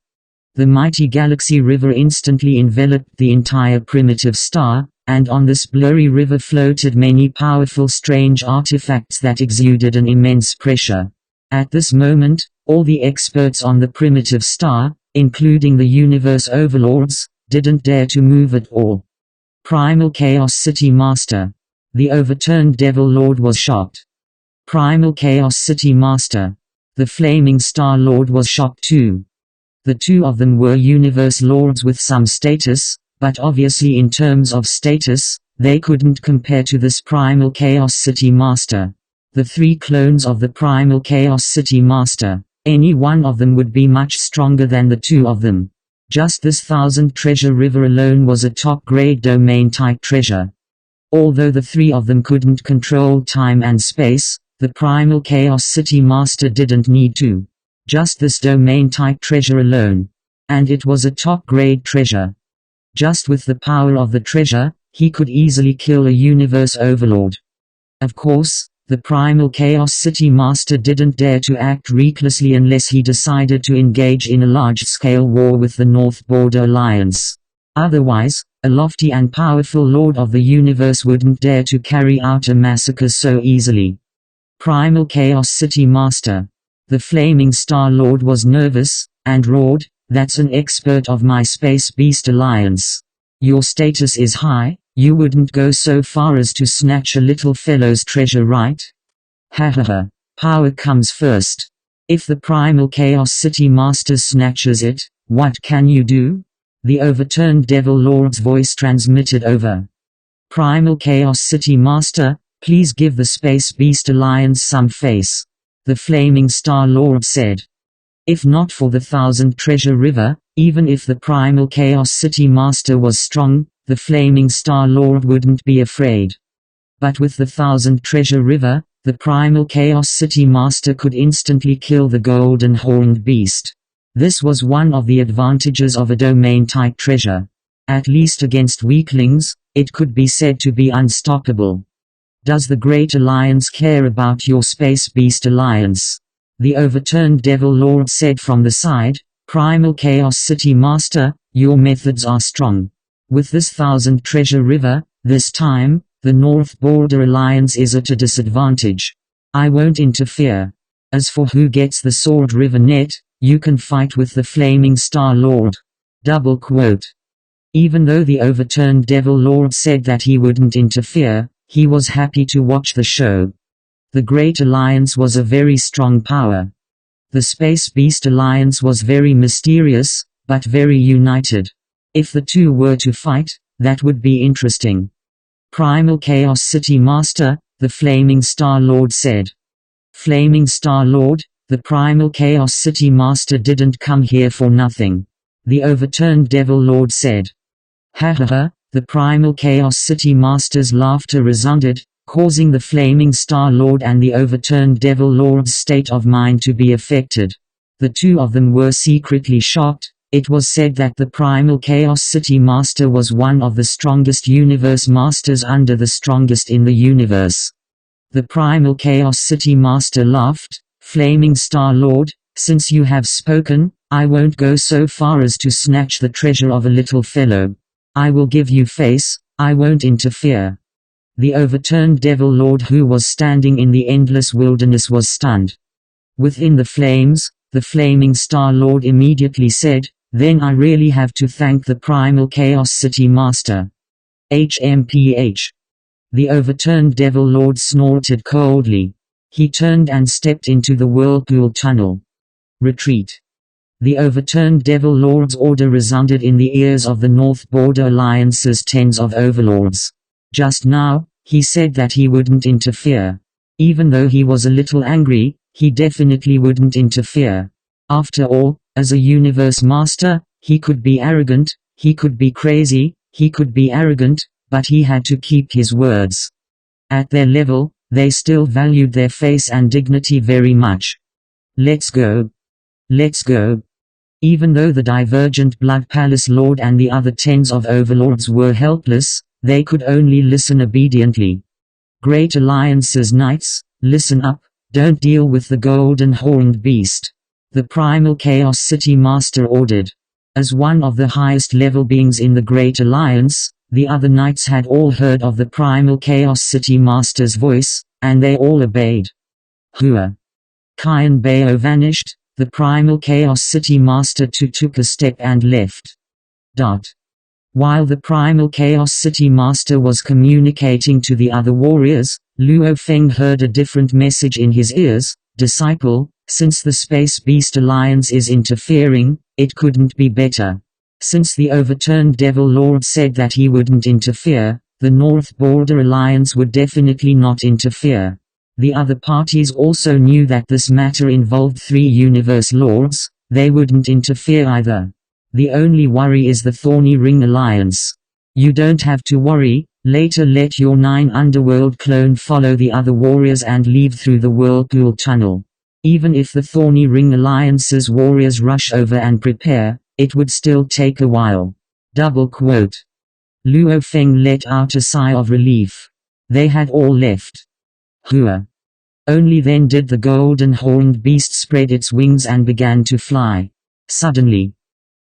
The mighty galaxy river instantly enveloped the entire primitive star, and on this blurry river floated many powerful strange artifacts that exuded an immense pressure. At this moment, all the experts on the primitive star, including the universe overlords, didn't dare to move at all. Primal Chaos City Master. The overturned Devil Lord was shocked. Primal Chaos City Master. The Flaming Star Lord was shocked too. The two of them were universe lords with some status, but obviously in terms of status, they couldn't compare to this Primal Chaos City Master. The three clones of the Primal Chaos City Master, any one of them would be much stronger than the two of them. Just this Thousand Treasure River alone was a top-grade domain-type treasure. Although the three of them couldn't control time and space, the Primal Chaos City Master didn't need to. Just this domain-type treasure alone. And it was a top-grade treasure. Just with the power of the treasure, he could easily kill a universe overlord. Of course, the Primal Chaos City Master didn't dare to act recklessly unless he decided to engage in a large-scale war with the North Border Alliance. Otherwise, a lofty and powerful Lord of the Universe wouldn't dare to carry out a massacre so easily. Primal Chaos City Master. The Flaming Star Lord was nervous, and roared, "That's an expert of my Space Beast Alliance. Your status is high, you wouldn't go so far as to snatch a little fellow's treasure, right? Ha ha ha, power comes first. If the Primal Chaos City Master snatches it, what can you do?" The overturned Devil Lord's voice transmitted over. Primal Chaos City Master, please give the Space Beast Alliance some face. The Flaming Star Lord said. If not for the Thousand Treasure River, even if the Primal Chaos City Master was strong, the Flaming Star Lord wouldn't be afraid. But with the Thousand Treasure River, the Primal Chaos City Master could instantly kill the Golden Horned Beast. This was one of the advantages of a domain-type treasure. At least against weaklings, it could be said to be unstoppable. Does the Great Alliance care about your Space Beast Alliance? The overturned Devil Lord said from the side. Primal Chaos City Master, your methods are strong. With this Thousand Treasure River, this time, the North Border Alliance is at a disadvantage. I won't interfere. As for who gets the Sword River net, you can fight with the Flaming Star Lord. Double quote. Even though the overturned Devil Lord said that he wouldn't interfere, he was happy to watch the show. The Great Alliance was a very strong power. The Space Beast Alliance was very mysterious, but very united. If the two were to fight, that would be interesting. Primal Chaos City Master, the Flaming Star Lord said. Flaming Star Lord, the Primal Chaos City Master didn't come here for nothing. The overturned Devil Lord said. Ha ha ha, the Primal Chaos City Master's laughter resounded, causing the Flaming Star Lord and the overturned Devil Lord's state of mind to be affected. The two of them were secretly shocked. It was said that the Primal Chaos City Master was one of the strongest universe masters under the strongest in the universe. The Primal Chaos City Master laughed. Flaming Star Lord, since you have spoken, I won't go so far as to snatch the treasure of a little fellow. I will give you face, I won't interfere. The overturned Devil Lord who was standing in the endless wilderness was stunned. Within the flames, the Flaming Star Lord immediately said, then I really have to thank the Primal Chaos City Master. HMPH. The overturned Devil Lord snorted coldly. He turned and stepped into the whirlpool tunnel. Retreat. The overturned Devil Lord's order resounded in the ears of the North Border Alliance's tens of overlords. Just now, he said that he wouldn't interfere. Even though he was a little angry, he definitely wouldn't interfere. After all, as a universe master, he could be arrogant, he could be crazy, he could be arrogant, but he had to keep his words. At their level, they still valued their face and dignity very much. Let's go. Let's go. Even though the divergent Blood Palace Lord and the other tens of overlords were helpless, they could only listen obediently. Great Alliance's knights, listen up, don't deal with the golden horned beast. The Primal Chaos City Master ordered. As one of the highest level beings in the Great Alliance, the other knights had all heard of the Primal Chaos City Master's voice, and they all obeyed. Hua. Kian Bayo vanished. The Primal Chaos City Master took a step and left. While the Primal Chaos City Master was communicating to the other warriors, Luo Feng heard a different message in his ears. Disciple, since the Space Beast Alliance is interfering, it couldn't be better. Since the overturned Devil Lord said that he wouldn't interfere, the North Border Alliance would definitely not interfere. The other parties also knew that this matter involved 3 Universe Lords. They wouldn't interfere either. The only worry is the Thorny Ring Alliance. You don't have to worry, later let your 9 Underworld clone follow the other warriors and leave through the Whirlpool Tunnel. Even if the Thorny Ring Alliance's warriors rush over and prepare, it would still take a while. Luo Feng let out a sigh of relief. They had all left. Hua. Only then did the golden horned beast spread its wings and began to fly. Suddenly.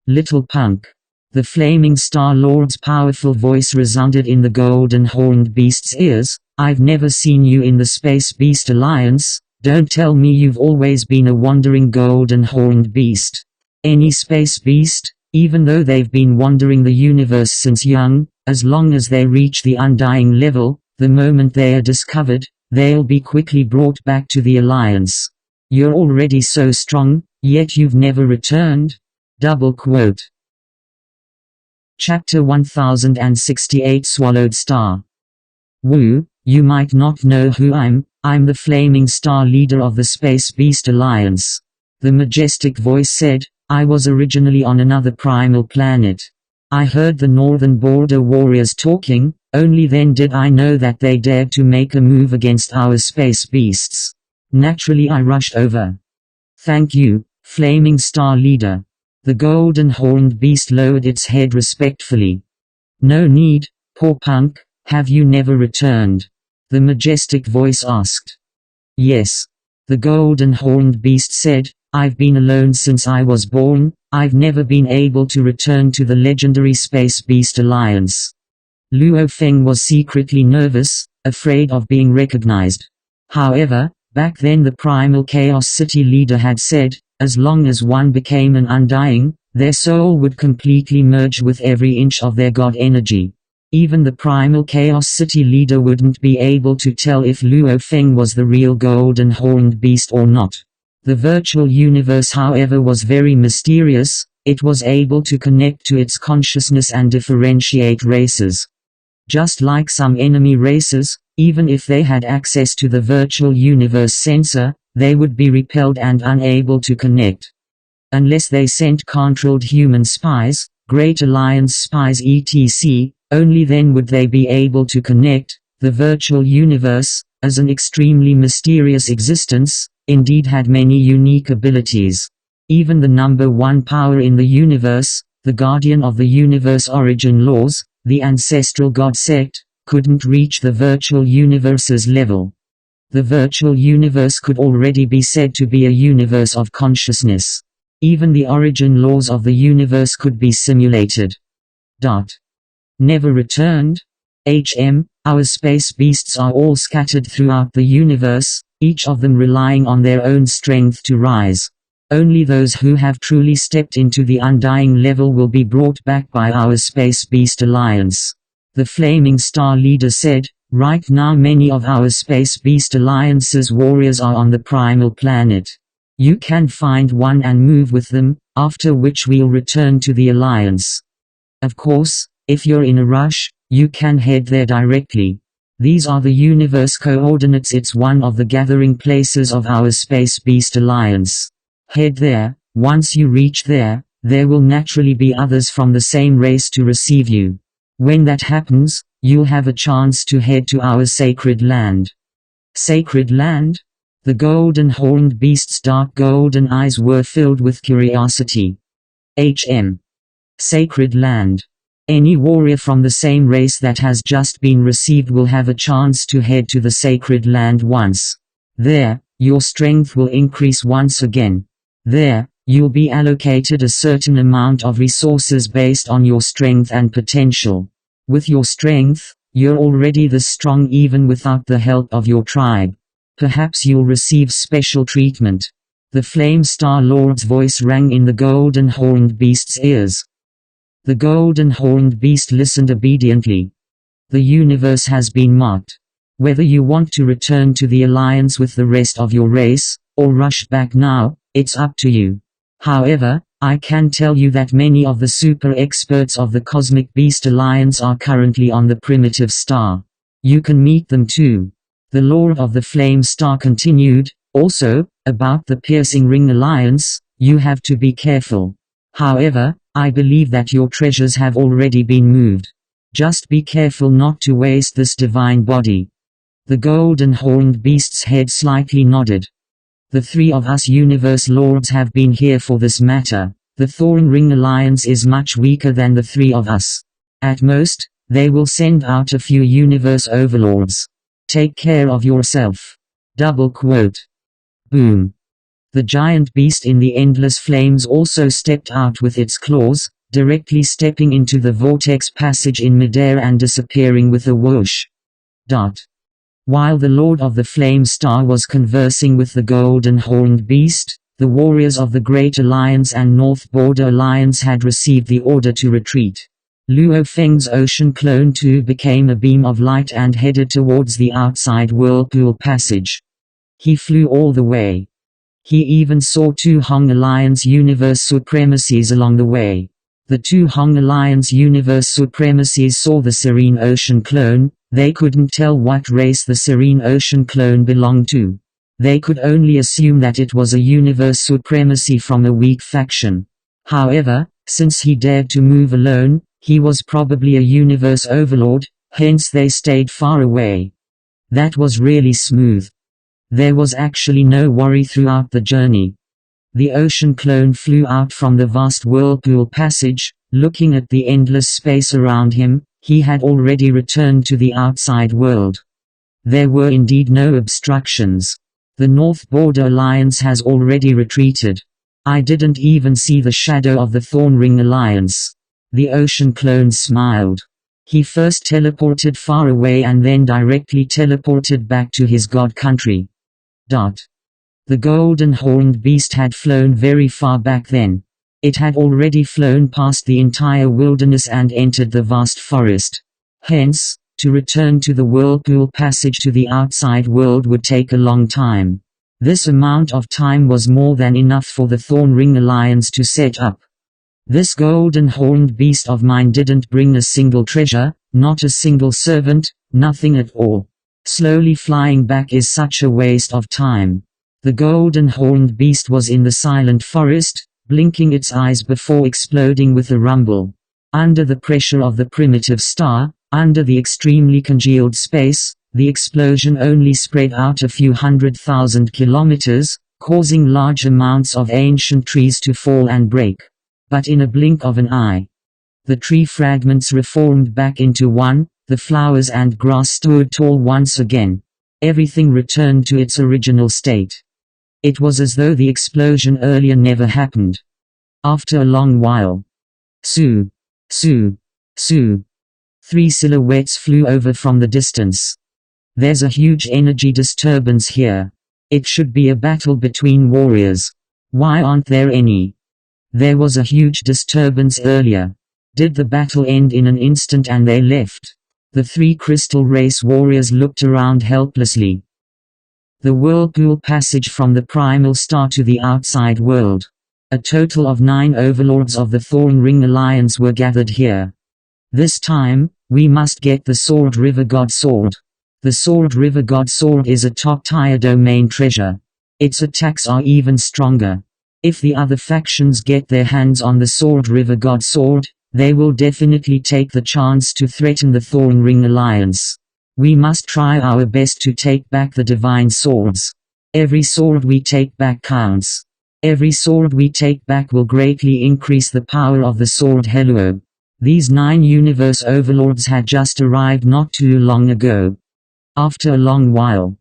Little punk. The Flaming Star Lord's powerful voice resounded in the golden horned beast's ears. I've never seen you in the Space Beast Alliance. Don't tell me you've always been a wandering golden horned beast. Any space beast, even though they've been wandering the universe since young, as long as they reach the undying level, the moment they are discovered, they'll be quickly brought back to the Alliance. You're already so strong, yet you've never returned? Chapter 1068 Swallowed Star. Wu, you might not know who I'm the Flaming Star leader of the Space Beast Alliance. The majestic voice said, I was originally on another primal planet. I heard the Northern Border warriors talking, only then did I know that they dared to make a move against our space beasts. Naturally I rushed over. Thank you, Flaming Star leader. The golden horned beast lowered its head respectfully. No need, poor punk, have you never returned? The majestic voice asked. Yes. The golden horned beast said, I've been alone since I was born. I've never been able to return to the legendary Space Beast Alliance. Luo Feng was secretly nervous, afraid of being recognized. However, back then the Primal Chaos City leader had said, as long as one became an Undying, their soul would completely merge with every inch of their god energy. Even the Primal Chaos City leader wouldn't be able to tell if Luo Feng was the real golden horned beast or not. The virtual universe, however, was very mysterious. It was able to connect to its consciousness and differentiate races. Just like some enemy races, even if they had access to the virtual universe sensor, they would be repelled and unable to connect. Unless they sent controlled human spies, Great Alliance spies etc., only then would they be able to connect. The virtual universe, as an extremely mysterious existence, indeed had many unique abilities. Even the number 1 power in the universe, the guardian of the universe origin laws, the ancestral god sect, couldn't reach the virtual universe's level. The virtual universe could already be said to be a universe of consciousness. Even the origin laws of the universe could be simulated. Never returned? Our space beasts are all scattered throughout the universe, each of them relying on their own strength to rise. Only those who have truly stepped into the undying level will be brought back by our Space Beast Alliance. The Flaming Star leader said, right now many of our Space Beast Alliance's warriors are on the primal planet. You can find one and move with them. after which we'll return to the Alliance. Of course, if you're in a rush, you can head there directly. These are the universe coordinates. It's one of the gathering places of our Space Beast Alliance. Head there. Once you reach there, there will naturally be others from the same race to receive you. When that happens, you'll have a chance to head to our sacred land. Sacred land? The golden horned beast's dark golden eyes were filled with curiosity. Sacred land. Any warrior from the same race that has just been received will have a chance to head to the sacred land once. There, your strength will increase once again. There, you'll be allocated a certain amount of resources based on your strength and potential. With your strength, you're already this strong even without the help of your tribe. Perhaps you'll receive special treatment. The Flame Star Lord's voice rang in the golden horned beast's ears. The golden horned beast listened obediently. The universe has been marked. Whether you want to return to the Alliance with the rest of your race, or rush back now, it's up to you. However, I can tell you that many of the super experts of the Cosmic Beast Alliance are currently on the primitive star. You can meet them too. The Lord of the Flame Star continued. Also, about the Piercing Ring Alliance, you have to be careful. However, I believe that your treasures have already been moved. Just be careful not to waste this divine body. The golden horned beast's head slightly nodded. The three of us universe lords have been here for this matter. The Thorn Ring Alliance is much weaker than the three of us. At most, they will send out a few universe overlords. Take care of yourself. Double quote. Boom. The giant beast in the endless flames also stepped out with its claws, directly stepping into the vortex passage in midair and disappearing with a whoosh. While the Lord of the Flame Star was conversing with the golden horned beast, the warriors of the Great Alliance and North Border Alliance had received the order to retreat. Luo Feng's ocean clone 2 became a beam of light and headed towards the outside whirlpool passage. He flew all the way. He even saw 2 Hong Alliance universe supremacies along the way. The 2 Hong Alliance universe supremacies saw the Serene Ocean clone. They couldn't tell what race the Serene Ocean clone belonged to. They could only assume that it was a universe supremacy from a weak faction. However, since he dared to move alone, he was probably a universe overlord, hence they stayed far away. That was really smooth. There was actually no worry throughout the journey. The ocean clone flew out from the vast whirlpool passage, looking at the endless space around him. He had already returned to the outside world. There were indeed no obstructions. The North Border Alliance has already retreated. I didn't even see the shadow of the Thorn Ring Alliance. The ocean clone smiled. He first teleported far away and then directly teleported back to his god country. The golden horned beast had flown very far back then. It had already flown past the entire wilderness and entered the vast forest. Hence, to return to the whirlpool passage to the outside world would take a long time. This amount of time was more than enough for the Thorn Ring Alliance to set up. This golden horned beast of mine didn't bring a single treasure, not a single servant, nothing at all. Slowly flying back is such a waste of time. The golden horned beast was in the silent forest, blinking its eyes before exploding with a rumble. Under the pressure of the primitive star, under the extremely congealed space, the explosion only spread out a few 100,000 kilometers, causing large amounts of ancient trees to fall and break. But in a blink of an eye, the tree fragments reformed back into one, the flowers and grass stood tall once again. Everything returned to its original state. It was as though the explosion earlier never happened. After a long while, Su, Su, Su. 3 silhouettes flew over from the distance. There's a huge energy disturbance here. It should be a battle between warriors. Why aren't there any? There was a huge disturbance earlier. Did the battle end in an instant and they left? The 3 crystal race warriors looked around helplessly. The whirlpool passage from the primal star to the outside world. A total of 9 overlords of the Thorn Ring Alliance were gathered here. This time, we must get the Sword River God Sword. The Sword River God Sword is a top-tier domain treasure. Its attacks are even stronger. If the other factions get their hands on the Sword River God Sword, they will definitely take the chance to threaten the Thorn Ring Alliance. We must try our best to take back the Divine Swords. Every sword we take back counts. Every sword we take back will greatly increase the power of the Sword Helluo. These 9 universe overlords had just arrived not too long ago. After a long while.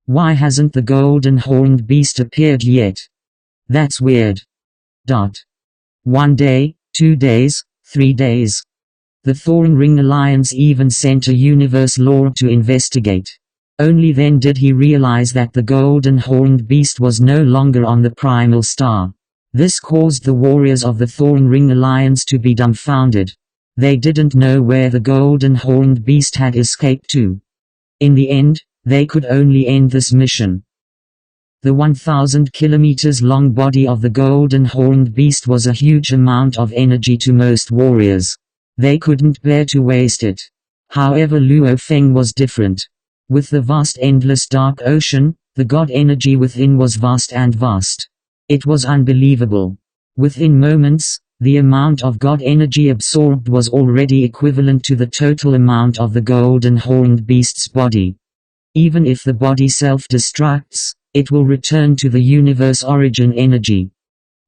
Why hasn't the golden horned beast appeared yet? That's weird. 1 day, 2 days, 3 days. The Thorn Ring Alliance even sent a universe lord to investigate. Only then did he realize that the golden horned beast was no longer on the primal star. This caused the warriors of the Thorn Ring Alliance to be dumbfounded. They didn't know where the golden horned beast had escaped to. In the end, they could only end this mission. The 1,000 kilometers long body of the golden horned beast was a huge amount of energy to most warriors. They couldn't bear to waste it. However, Luo Feng was different. With the vast endless dark ocean, the god energy within was vast and vast. It was unbelievable. Within moments, the amount of god energy absorbed was already equivalent to the total amount of the golden horned beast's body. Even if the body self-destructs, it will return to the universe origin energy.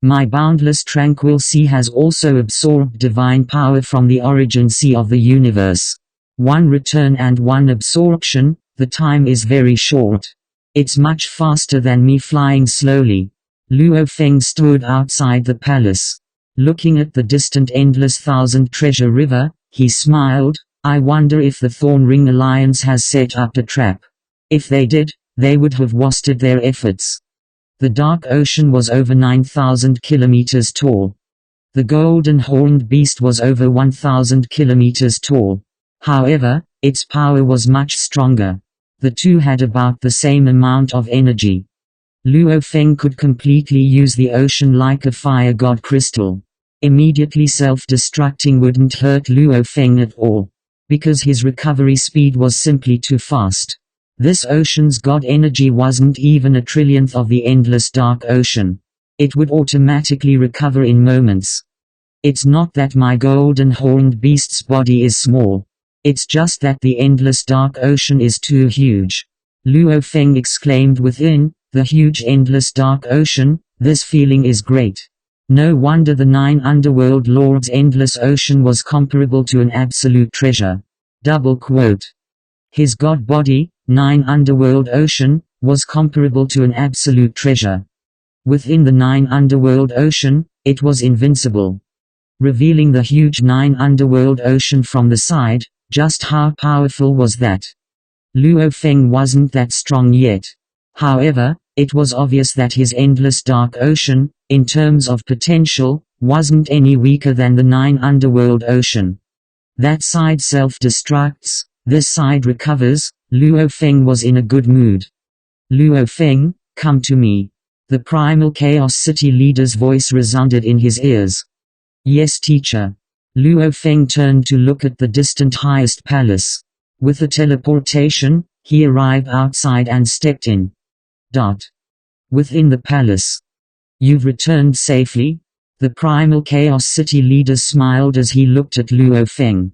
My boundless tranquil sea has also absorbed divine power from the origin sea of the universe. 1 return and 1 absorption, the time is very short. It's much faster than me flying slowly. Luo Feng stood outside the palace. Looking at the distant endless thousand treasure river, he smiled. I wonder if the Thorn Ring Alliance has set up a trap. If they did, they would have wasted their efforts. The dark ocean was over 9,000 kilometers tall. The golden horned beast was over 1,000 kilometers tall. However, its power was much stronger. The two had about the same amount of energy. Luo Feng could completely use the ocean like a fire god crystal. Immediately self-destructing wouldn't hurt Luo Feng at all, because his recovery speed was simply too fast. This ocean's god energy wasn't even a trillionth of the endless dark ocean. It would automatically recover in moments. It's not that my golden horned beast's body is small. It's just that the endless dark ocean is too huge. Luo Feng exclaimed within, the huge endless dark ocean, this feeling is great. No wonder the 9 underworld lords' endless ocean was comparable to an absolute treasure. Double quote. His god body, 9 underworld ocean, was comparable to an absolute treasure. Within the 9 underworld ocean, it was invincible. Revealing the huge 9 underworld ocean from the side, just how powerful was that? Luo Feng wasn't that strong yet. However, it was obvious that his endless dark ocean, in terms of potential, wasn't any weaker than the 9 underworld ocean. That side self-destructs, this side recovers. Luo Feng was in a good mood. Luo Feng, come to me. The primal Chaos City leader's voice resounded in his ears. Yes, teacher. Luo Feng turned to look at the distant highest palace. With a teleportation, he arrived outside and stepped in. Within the palace. You've returned safely? The primal Chaos City leader smiled as he looked at Luo Feng.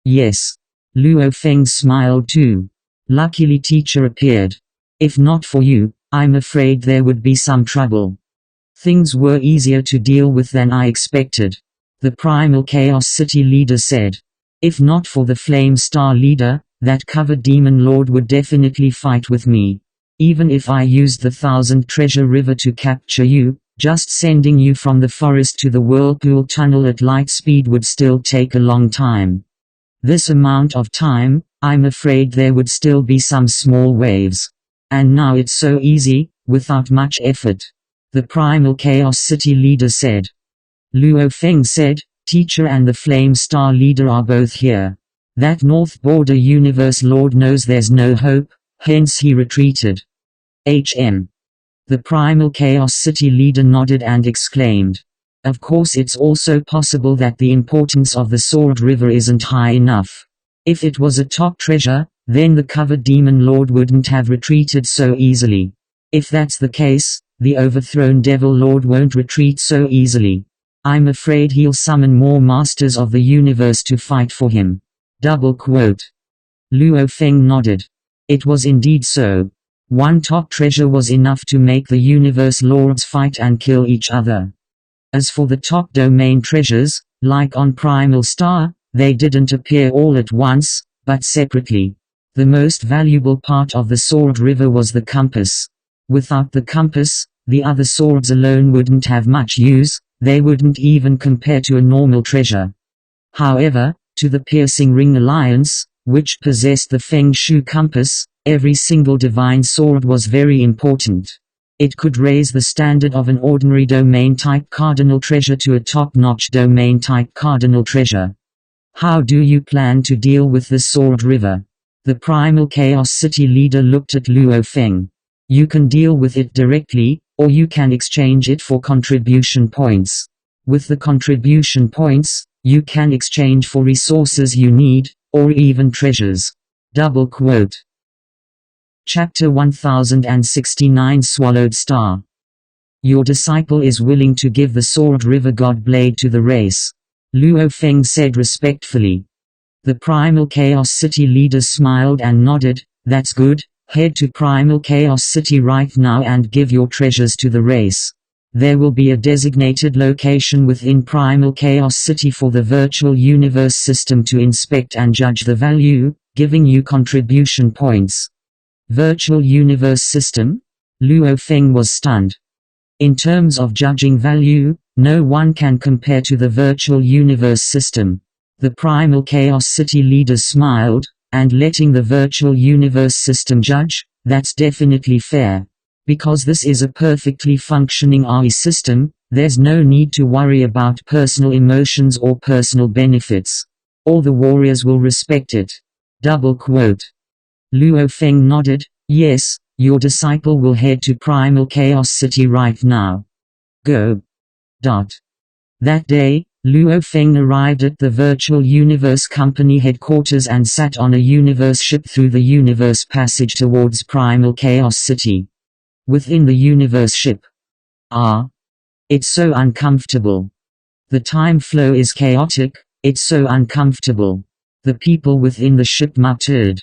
Yes. Luo Feng smiled too. Luckily teacher appeared. If not for you, I'm afraid there would be some trouble. Things were easier to deal with than I expected. The primal Chaos City leader said. If not for the Flame Star leader, that covered demon lord would definitely fight with me. Even if I used the 1,000 treasure river to capture you, just sending you from the forest to the whirlpool tunnel at light speed would still take a long time. This amount of time, I'm afraid there would still be some small waves. And now it's so easy, without much effort. The primal Chaos City leader said. Luo Feng said, teacher and the Flame Star leader are both here. That North Border Universe Lord knows there's no hope, hence he retreated. The Primal Chaos City leader nodded and exclaimed, "Of course, it's also possible that the importance of the Sword River isn't high enough. If it was a top treasure, then the covered demon lord wouldn't have retreated so easily. If that's the case, the overthrown devil lord won't retreat so easily. I'm afraid he'll summon more masters of the universe to fight for him." Double quote. Luo Feng nodded. It was indeed so. One top treasure was enough to make the universe lords fight and kill each other. As for the top domain treasures, like on Primal Star, they didn't appear all at once, but separately. The most valuable part of the Sword River was the compass. Without the compass, the other swords alone wouldn't have much use, they wouldn't even compare to a normal treasure. However, to the Piercing Ring Alliance, which possessed the Feng Shui compass, every single divine sword was very important. It could raise the standard of an ordinary domain-type cardinal treasure to a top-notch domain-type cardinal treasure. How do you plan to deal with the Sword River? The Primal Chaos City leader looked at Luo Feng. You can deal with it directly, or you can exchange it for contribution points. With the contribution points, you can exchange for resources you need, or even treasures. Double quote. Chapter 1069 Swallowed Star. Your disciple is willing to give the Sword River God Blade to the race, Luo Feng said respectfully. The Primal Chaos City leaders smiled and nodded. That's good, head to Primal Chaos City right now and give your treasures to the race. There will be a designated location within Primal Chaos City for the virtual universe system to inspect and judge the value, giving you contribution points. Virtual universe system? Luo Feng was stunned. In terms of judging value, no one can compare to the virtual universe system. The Primal Chaos City leaders smiled, and letting the virtual universe system judge, that's definitely fair. Because this is a perfectly functioning AI system, there's no need to worry about personal emotions or personal benefits. All the warriors will respect it. Double quote. Luo Feng nodded. Yes, your disciple will head to Primal Chaos City right now. Go. That day, Luo Feng arrived at the Virtual Universe Company headquarters and sat on a universe ship through the universe passage towards Primal Chaos City. Within the universe ship. It's so uncomfortable. The time flow is chaotic, it's so uncomfortable. The people within the ship muttered.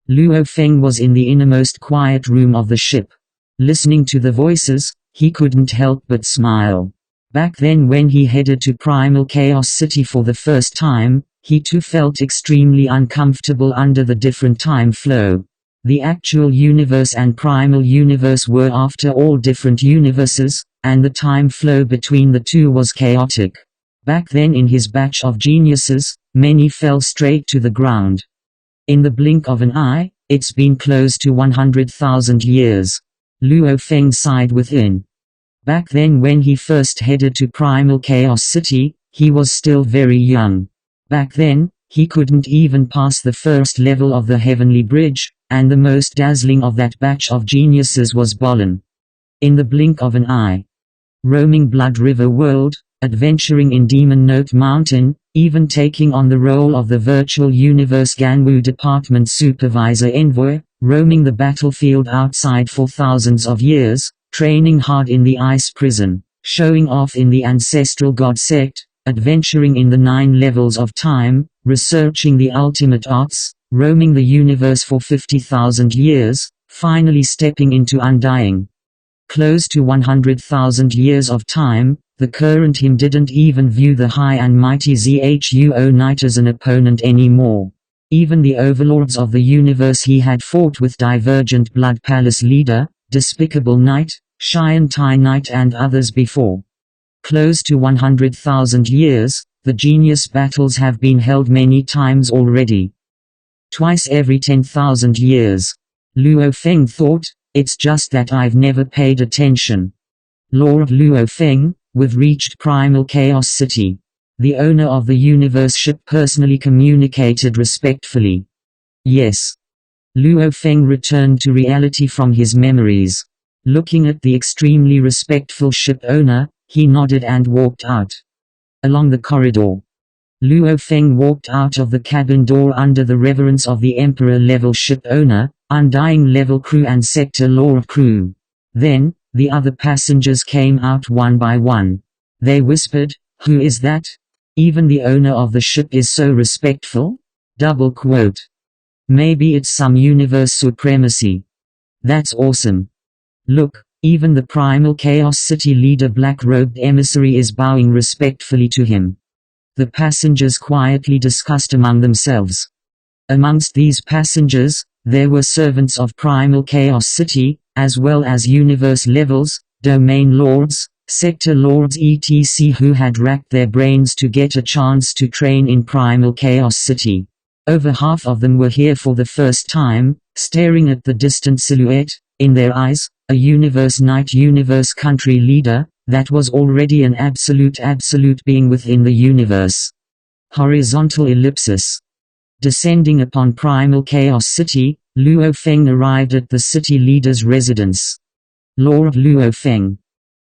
Luo Feng was in the innermost quiet room of the ship. Listening to the voices, he couldn't help but smile. Back then, when he headed to Primal Chaos City for the first time, he too felt extremely uncomfortable under the different time flow. The actual universe and Primal Universe were after all different universes, and the time flow between the two was chaotic. Back then, in his batch of geniuses, many fell straight to the ground. In the blink of an eye, it's been close to 100,000 years. Luo Feng sighed within. Back then, when he first headed to Primal Chaos City, he was still very young. Back then, he couldn't even pass the first level of the Heavenly Bridge, and the most dazzling of that batch of geniuses was Bolin. In the blink of an eye. Roaming Blood River World, adventuring in Demon Note Mountain, even taking on the role of the Virtual Universe Ganwu Department Supervisor Envoy, roaming the battlefield outside for thousands of years, training hard in the ice prison, showing off in the ancestral god sect, adventuring in the 9 levels of time, researching the ultimate arts, roaming the universe for 50,000 years, finally stepping into undying. Close to 100,000 years of time, the current him didn't even view the high and mighty Zhuo Knight as an opponent anymore. Even the overlords of the universe he had fought with Divergent Blood Palace leader, Despicable Knight, Xian Tai Knight and others before. Close to 100,000 years, the genius battles have been held many times already. Twice every 10,000 years. Luo Feng thought, it's just that I've never paid attention. Lord Luo Feng, we've reached Primal Chaos City. The owner of the universe ship personally communicated respectfully. Yes. Luo Feng returned to reality from his memories. Looking at the extremely respectful ship owner, he nodded and walked out. Along the corridor, Luo Feng walked out of the cabin door under the reverence of the Emperor-level ship owner, Undying-level crew and Sector Law crew. Then, the other passengers came out one by one. They whispered, "Who is that? Even the owner of the ship is so respectful?" Double quote. Maybe it's some universe supremacy. That's awesome. Look, even the primal Chaos City leader black-robed emissary is bowing respectfully to him. The passengers quietly discussed among themselves. Amongst these passengers, there were servants of primal Chaos City, as well as universe levels, domain lords, sector lords etc. who had racked their brains to get a chance to train in primal Chaos City. Over half of them were here for the first time, staring at the distant silhouette, in their eyes, a universe knight universe country leader, that was already an absolute being within the universe. Horizontal ellipsis. Descending upon primal Chaos City, Luo Feng arrived at the city leader's residence. Lord Luo Feng.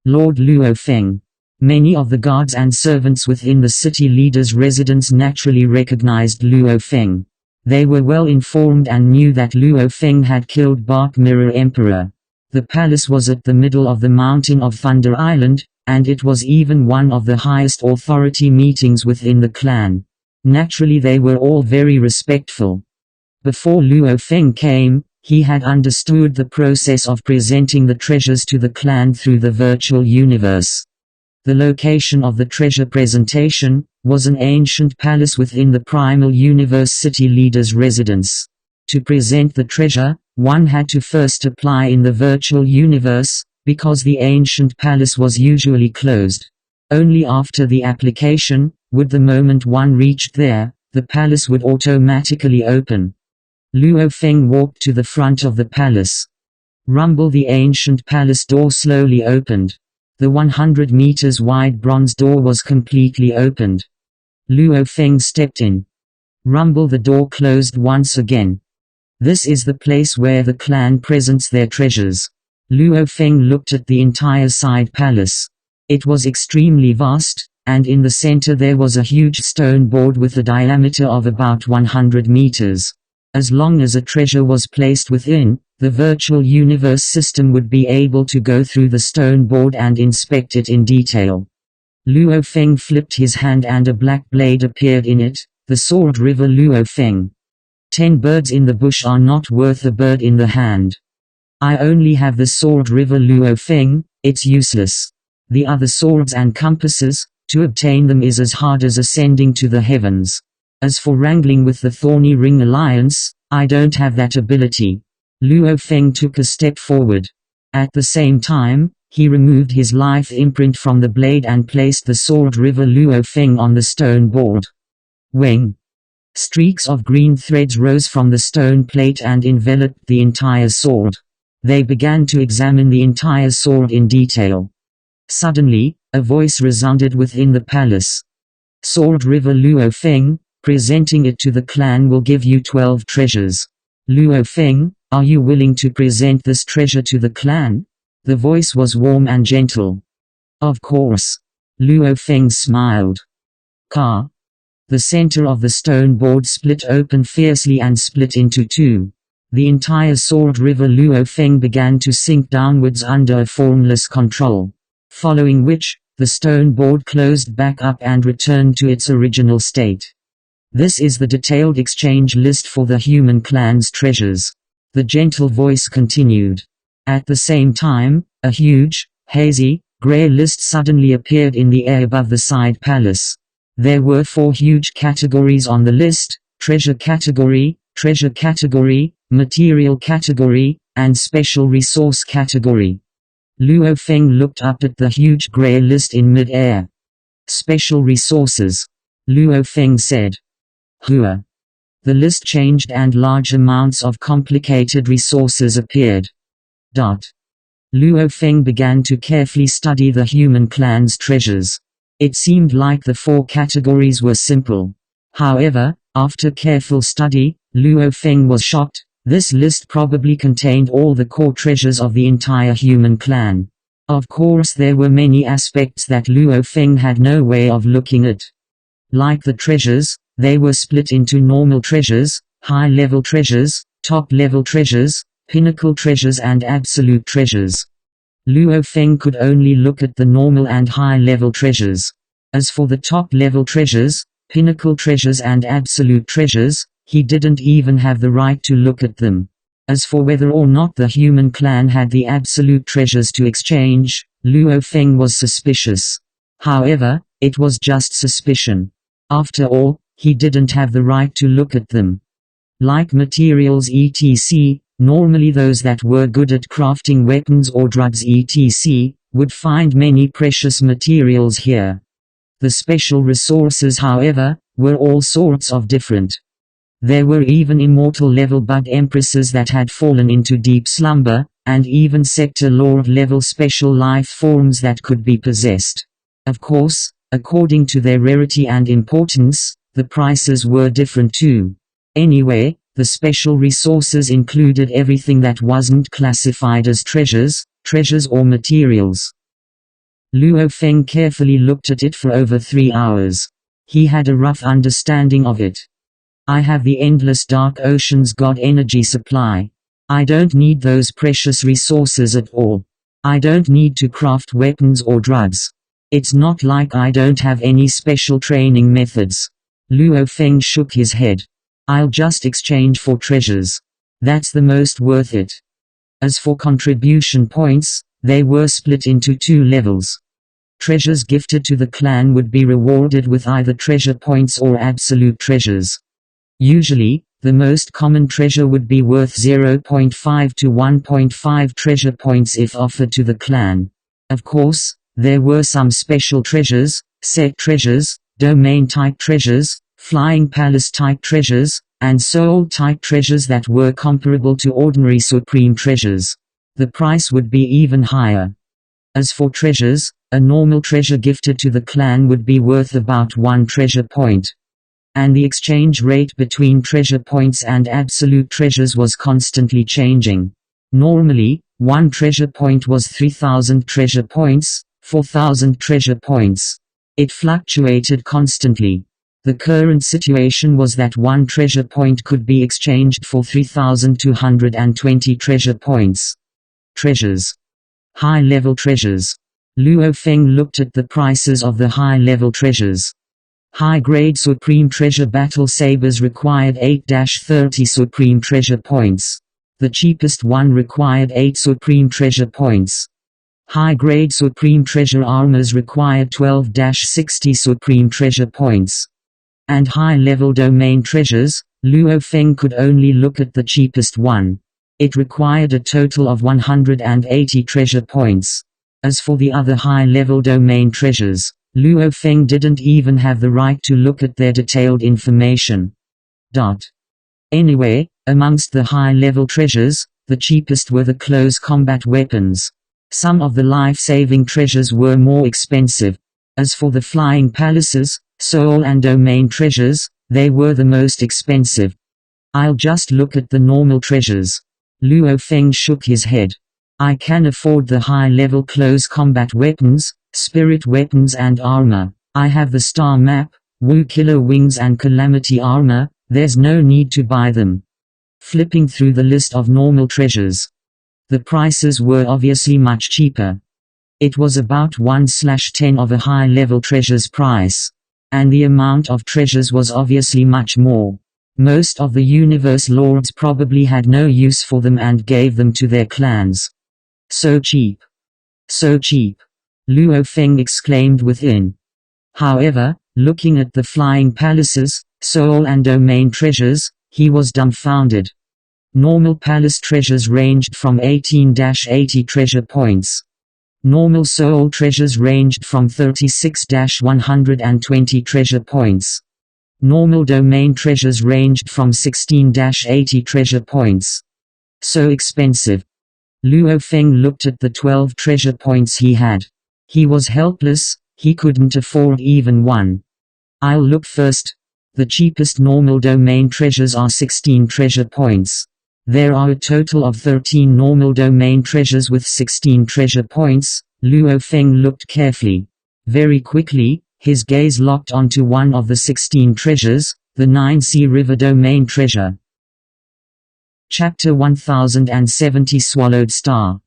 Lord Luo Feng. Many of the guards and servants within the city leader's residence naturally recognized Luo Feng. They were well informed and knew that Luo Feng had killed Bark Mirror Emperor. The palace was at the middle of the mountain of Thunder Island, and it was even one of the highest authority meetings within the clan. Naturally they were all very respectful. Before Luo Feng came, he had understood the process of presenting the treasures to the clan through the virtual universe. The location of the treasure presentation was an ancient palace within the primal universe city leader's residence. To present the treasure, one had to first apply in the virtual universe, because the ancient palace was usually closed. Only after the application, would the moment one reached there, the palace would automatically open. Luo Feng walked to the front of the palace. Rumble. The ancient palace door slowly opened. The 100 meters wide bronze door was completely opened. Luo Feng stepped in. Rumble. The door closed once again. This is the place where the clan presents their treasures. Luo Feng looked at the entire side palace. It was extremely vast, and in the center there was a huge stone board with a diameter of about 100 meters. As long as a treasure was placed within, the virtual universe system would be able to go through the stone board and inspect it in detail. Luo Feng flipped his hand and a black blade appeared in it, the Sword River Luo Feng. 10 birds in the bush are not worth a bird in the hand. I only have the Sword River Luo Feng, it's useless. The other swords and compasses, to obtain them is as hard as ascending to the heavens. As for wrangling with the Thorny Ring Alliance, I don't have that ability. Luo Feng took a step forward. At the same time, he removed his life imprint from the blade and placed the Sword River Luo Feng on the stone board. Wing. Streaks of green threads rose from the stone plate and enveloped the entire sword. They began to examine the entire sword in detail. Suddenly, a voice resounded within the palace. Sword River Luo Feng, presenting it to the clan will give you 12 treasures. Luo Feng, are you willing to present this treasure to the clan? The voice was warm and gentle. Of course. Luo Feng smiled. Ka. The center of the stone board split open fiercely and split into two. The entire Sword River Luo Feng began to sink downwards under a formless control. Following which, the stone board closed back up and returned to its original state. This is the detailed exchange list for the human clan's treasures. The gentle voice continued. At the same time, a huge, hazy, grey list suddenly appeared in the air above the side palace. There were 4 huge categories on the list: treasure category, material category, and special resource category. Luo Feng looked up at the huge grey list in mid-air. Special resources. Luo Feng said. Hua. The list changed and large amounts of complicated resources appeared. Luo Feng began to carefully study the human clan's treasures. It seemed like the 4 categories were simple. However, after careful study, Luo Feng was shocked. This list probably contained all the core treasures of the entire human clan. Of course there were many aspects that Luo Feng had no way of looking at. Like the treasures, they were split into normal treasures, high-level treasures, top-level treasures, pinnacle treasures and absolute treasures. Luo Feng could only look at the normal and high-level treasures. As for the top-level treasures, pinnacle treasures and absolute treasures, he didn't even have the right to look at them. As for whether or not the human clan had the absolute treasures to exchange, Luo Feng was suspicious. However, it was just suspicion. After all, he didn't have the right to look at them. Like materials etc., normally those that were good at crafting weapons or drugs etc., would find many precious materials here. The special resources, however, were all sorts of different. There were even immortal level bug empresses that had fallen into deep slumber, and even sector lord level special life forms that could be possessed. Of course, according to their rarity and importance, the prices were different too. Anyway, the special resources included everything that wasn't classified as treasures or materials. Luo Feng carefully looked at it for over 3 hours. He had a rough understanding of it. I have the endless dark ocean's god energy supply. I don't need those precious resources at all. I don't need to craft weapons or drugs. It's not like I don't have any special training methods. Luo Feng shook his head. I'll just exchange for treasures. That's the most worth it. As for contribution points, they were split into 2 levels. Treasures gifted to the clan would be rewarded with either treasure points or absolute treasures. Usually, the most common treasure would be worth 0.5 to 1.5 treasure points if offered to the clan. Of course, there were some special treasures, set treasures, domain-type treasures, flying palace-type treasures, and soul-type treasures that were comparable to ordinary supreme treasures. The price would be even higher. As for treasures, a normal treasure gifted to the clan would be worth about 1 treasure point. And the exchange rate between treasure points and absolute treasures was constantly changing. Normally, 1 treasure point was 3,000 treasure points, 4,000 treasure points. It fluctuated constantly. The current situation was that 1 treasure point could be exchanged for 3,220 treasure points. Treasures. High-level treasures. Luo Feng looked at the prices of the high-level treasures. High-grade Supreme Treasure Battle Sabers required 8-30 Supreme Treasure Points. The cheapest one required 8 Supreme Treasure Points. High-grade Supreme Treasure Armors required 12-60 Supreme Treasure Points. And high-level Domain Treasures, Luo Feng could only look at the cheapest one. It required a total of 180 Treasure Points. As for the other high-level Domain Treasures, Luo Feng didn't even have the right to look at their detailed information. Anyway, amongst the high-level treasures, the cheapest were the close combat weapons. Some of the life-saving treasures were more expensive. As for the flying palaces, soul and domain treasures, they were the most expensive. I'll just look at the normal treasures. Luo Feng shook his head. I can afford the high-level close combat weapons, spirit weapons and armor. I have the star map, Wu killer wings and calamity armor, there's no need to buy them. Flipping through the list of normal treasures. The prices were obviously much cheaper. It was about 1/10 of a high-level treasure's price. And the amount of treasures was obviously much more. Most of the universe lords probably had no use for them and gave them to their clans. So cheap. So cheap. Luo Feng exclaimed within. However, looking at the flying palaces, soul and domain treasures, he was dumbfounded. Normal palace treasures ranged from 18-80 treasure points. Normal soul treasures ranged from 36-120 treasure points. Normal domain treasures ranged from 16-80 treasure points. So expensive. Luo Feng looked at the 12 treasure points he had. He was helpless, he couldn't afford even one. I'll look first. The cheapest normal domain treasures are 16 treasure points. There are a total of 13 normal domain treasures with 16 treasure points. Luo Feng looked carefully. Very quickly, his gaze locked onto one of the 16 treasures, the 9C River domain treasure. Chapter 1070 Swallowed Star.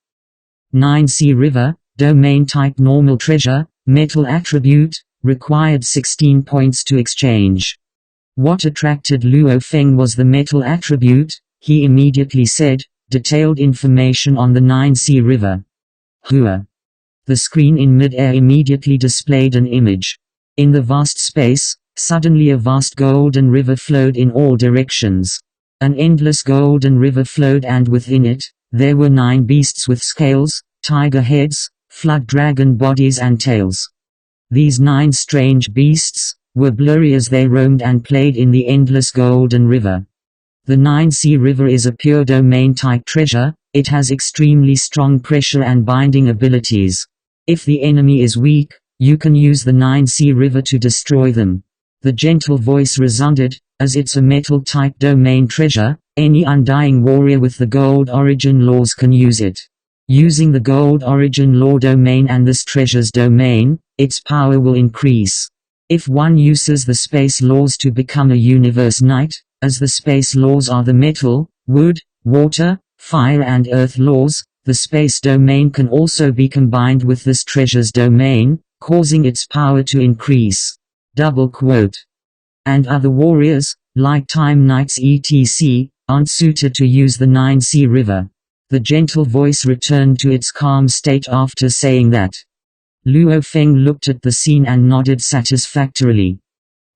9C River, domain type normal treasure, metal attribute, required 16 points to exchange. What attracted Luo Feng was the metal attribute. He immediately said, detailed information on the 9C River. Hua. The screen in mid-air immediately displayed an image. In the vast space, suddenly a vast golden river flowed in all directions. An endless golden river flowed, and within it, there were 9 beasts with scales, tiger heads, flood dragon bodies and tails. These 9 strange beasts were blurry as they roamed and played in the endless golden river. The 9C River is a pure domain-type treasure. It has extremely strong pressure and binding abilities. If the enemy is weak, you can use the 9C River to destroy them. The gentle voice resounded, as it's a metal-type domain treasure, any undying warrior with the gold origin laws can use it. Using the gold origin law domain and this treasure's domain, its power will increase. If one uses the space laws to become a universe knight, as the space laws are the metal, wood, water, fire and earth laws, the space domain can also be combined with this treasure's domain, causing its power to increase. And other warriors, like time knights etc., aren't suited to use the 9C River. The gentle voice returned to its calm state after saying that. Luo Feng looked at the scene and nodded satisfactorily.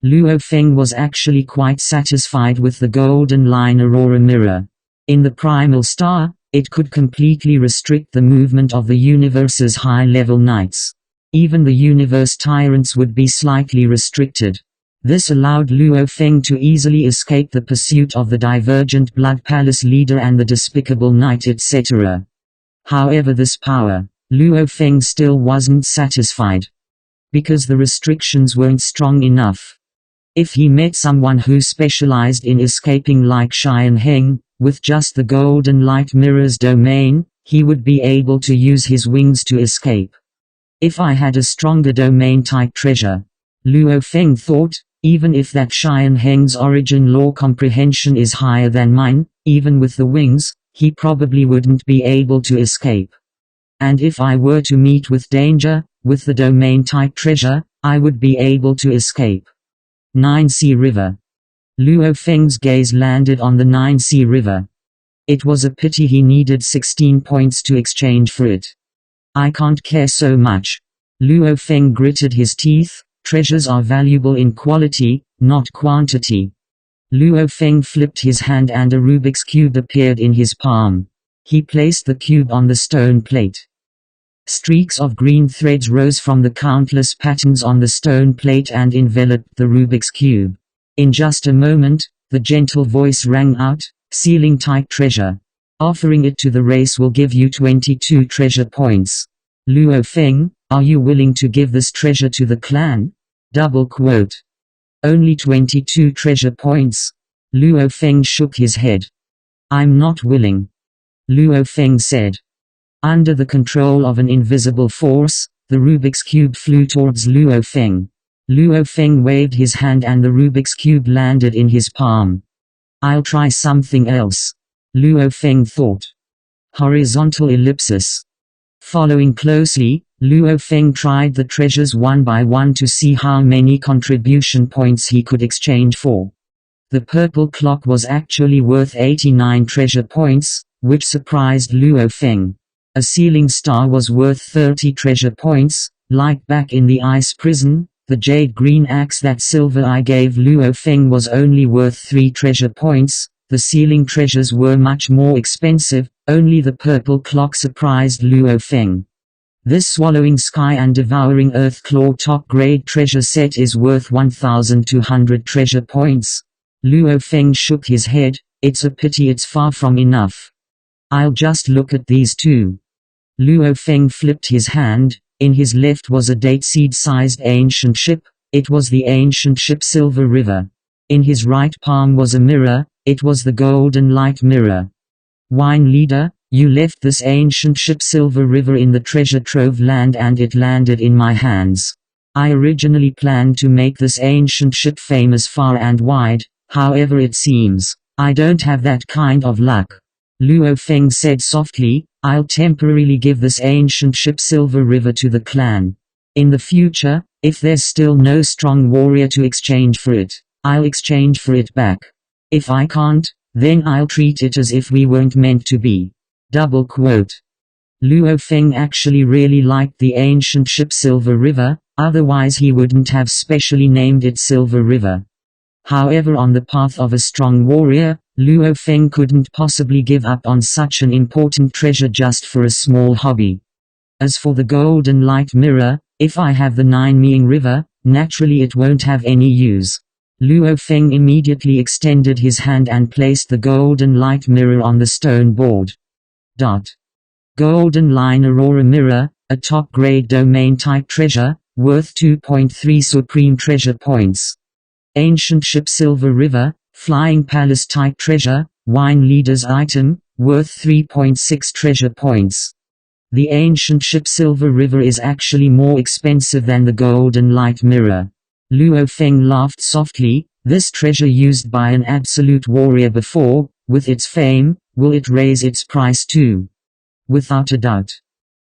Luo Feng was actually quite satisfied with the Golden Line Aurora Mirror. In the Primal Star, it could completely restrict the movement of the universe's high-level knights. Even the universe tyrants would be slightly restricted. This allowed Luo Feng to easily escape the pursuit of the Divergent Blood Palace leader and the Despicable Knight etc. However, this power, Luo Feng still wasn't satisfied. Because the restrictions weren't strong enough. If he met someone who specialized in escaping like Xian Heng, with just the Golden Light Mirror's domain, he would be able to use his wings to escape. If I had a stronger domain-type treasure, Luo Feng thought, even if that Xian Heng's origin law comprehension is higher than mine, even with the wings, he probably wouldn't be able to escape. And if I were to meet with danger, with the domain-type treasure, I would be able to escape. 9C River. Luo Feng's gaze landed on the 9C River. It was a pity he needed 16 points to exchange for it. I can't care so much. Luo Feng gritted his teeth. Treasures are valuable in quality, not quantity. Luo Feng flipped his hand and a Rubik's Cube appeared in his palm. He placed the cube on the stone plate. Streaks of green threads rose from the countless patterns on the stone plate and enveloped the Rubik's Cube. In just a moment, the gentle voice rang out, ceiling-type treasure. Offering it to the race will give you 22 treasure points. Luo Feng, are you willing to give this treasure to the clan? Only 22 treasure points. Luo Feng shook his head. I'm not willing. Luo Feng said. Under the control of an invisible force, the Rubik's Cube flew towards Luo Feng. Luo Feng waved his hand and the Rubik's Cube landed in his palm. I'll try something else. Luo Feng thought. Horizontal ellipsis. Following closely, Luo Feng tried the treasures one by one to see how many contribution points he could exchange for. The purple clock was actually worth 89 treasure points, which surprised Luo Feng. A ceiling star was worth 30 treasure points, like back in the ice prison. The jade green axe that Silver Eye gave Luo Feng was only worth 3 treasure points. The ceiling treasures were much more expensive. Only the purple clock surprised Luo Feng. This Swallowing Sky and Devouring Earth Claw top grade treasure set is worth 1,200 treasure points. Luo Feng shook his head. It's a pity it's far from enough. I'll just look at these two. Luo Feng flipped his hand. In his left was a date-seed-sized ancient ship. It was the ancient ship Silver River. In his right palm was a mirror. It was the Golden Light Mirror. Wine leader, you left this ancient ship Silver River in the treasure trove land and it landed in my hands. I originally planned to make this ancient ship famous far and wide, however it seems, I don't have that kind of luck. Luo Feng said softly, I'll temporarily give this ancient ship Silver River to the clan. In the future, if there's still no strong warrior to exchange for it, I'll exchange for it back. If I can't, then I'll treat it as if we weren't meant to be. Double quote. Luo Feng actually really liked the ancient ship Silver River, otherwise he wouldn't have specially named it Silver River. However, on the path of a strong warrior, Luo Feng couldn't possibly give up on such an important treasure just for a small hobby. As for the golden light mirror, if I have the Nine-Meing River, naturally it won't have any use. Luo Feng immediately extended his hand and placed the golden light mirror on the stone board. Golden Line Aurora Mirror, a top-grade domain-type treasure, worth 2.3 Supreme Treasure Points. Ancient Ship Silver River, Flying Palace-type treasure, Wine Leader's item, worth 3.6 treasure points. The ancient ship Silver River is actually more expensive than the golden light mirror. Luo Feng laughed softly. This treasure used by an absolute warrior before, with its fame, will it raise its price too? Without a doubt.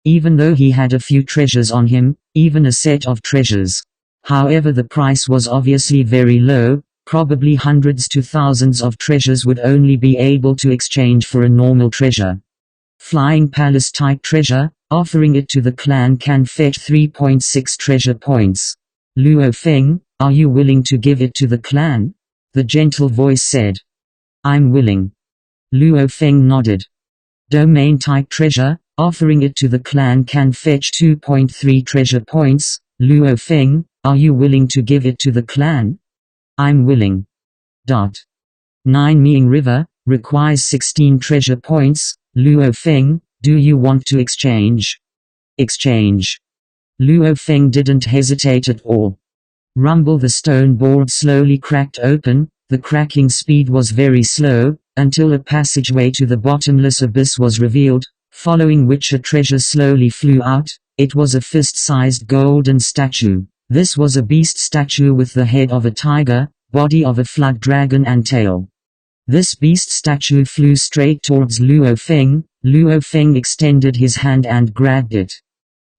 Even though he had a few treasures on him, even a set of treasures. However, the price was obviously very low, probably hundreds to thousands of treasures would only be able to exchange for a normal treasure. Flying Palace type treasure, offering it to the clan can fetch 3.6 treasure points. Luo Feng, are you willing to give it to the clan? The gentle voice said. I'm willing. Luo Feng nodded. Domain type treasure, offering it to the clan can fetch 2.3 treasure points. Luo Feng, are you willing to give it to the clan? I'm willing. Nine-Meing River, requires 16 treasure points. Luo Feng, do you want to exchange? Exchange. Luo Feng didn't hesitate at all. Rumble. The stone board slowly cracked open. The cracking speed was very slow, until a passageway to the bottomless abyss was revealed, following which a treasure slowly flew out. It was a fist-sized golden statue. This was a beast statue with the head of a tiger, body of a flood dragon and tail. This beast statue flew straight towards Luo Feng. Luo Feng extended his hand and grabbed it.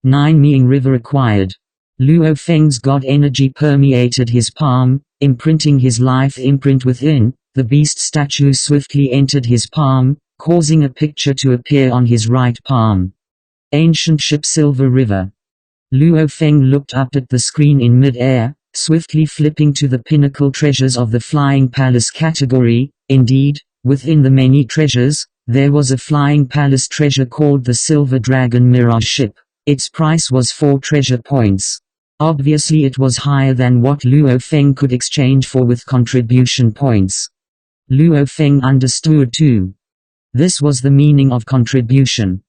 Nine-Meing River acquired. Luo Feng's god energy permeated his palm, imprinting his life imprint within. The beast statue swiftly entered his palm, causing a picture to appear on his right palm. Ancient Ship Silver River. Luo Feng looked up at the screen in mid-air, swiftly flipping to the pinnacle treasures of the Flying Palace category. Indeed, within the many treasures, there was a Flying Palace treasure called the Silver Dragon Mirage Ship. Its price was 4 treasure points. Obviously it was higher than what Luo Feng could exchange for with contribution points. Luo Feng understood too. This was the meaning of contribution.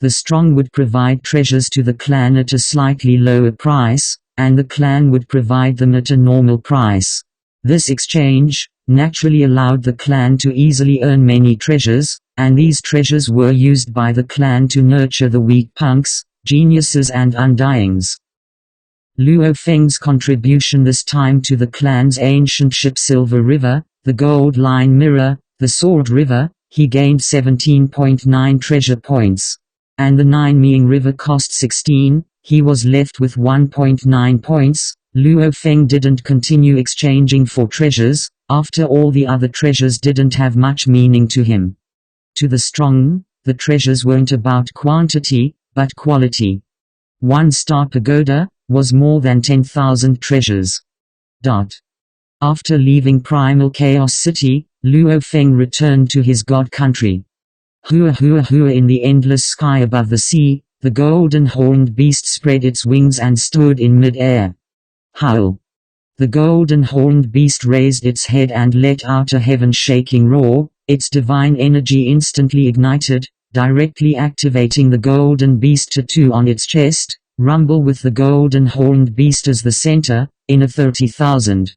The strong would provide treasures to the clan at a slightly lower price, and the clan would provide them at a normal price. This exchange naturally allowed the clan to easily earn many treasures, and these treasures were used by the clan to nurture the weak punks, geniuses and undyings. Luo Feng's contribution this time to the clan's ancient ship Silver River, the Gold Line Mirror, the Sword River, he gained 17.9 treasure points. And the Nine-Meing River cost 16, he was left with 1.9 points. Luo Feng didn't continue exchanging for treasures. After all, the other treasures didn't have much meaning to him. To the strong, the treasures weren't about quantity, but quality. 1-star pagoda was more than 10,000 treasures. After leaving Primal Chaos City, Luo Feng returned to his god country. Hua hua hua. In the endless sky above the sea, the golden horned beast spread its wings and stood in mid-air. Howl. The golden horned beast raised its head and let out a heaven-shaking roar. Its divine energy instantly ignited, directly activating the golden beast tattoo on its chest. Rumble. With the golden horned beast as the center, in a 30,000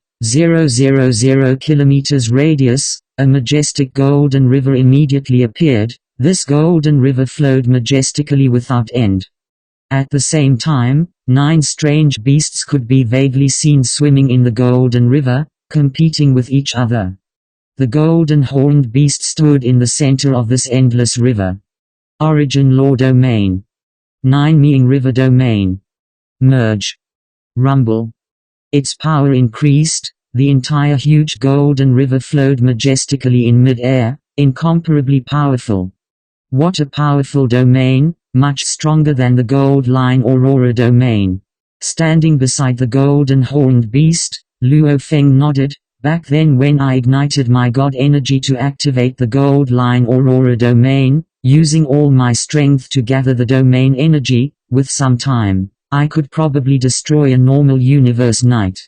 kilometers radius, a majestic golden river immediately appeared. This golden river flowed majestically without end. At the same time, 9 strange beasts could be vaguely seen swimming in the golden river, competing with each other. The golden horned beast stood in the center of this endless river. Origin Law Domain. 9 Meing River Domain. Merge. Rumble. Its power increased. The entire huge golden river flowed majestically in mid-air, incomparably powerful. What a powerful domain, much stronger than the Gold Line Aurora domain. Standing beside the golden horned beast, Luo Feng nodded. Back then when I ignited my God energy to activate the Gold Line Aurora domain, using all my strength to gather the domain energy, with some time, I could probably destroy a normal universe knight.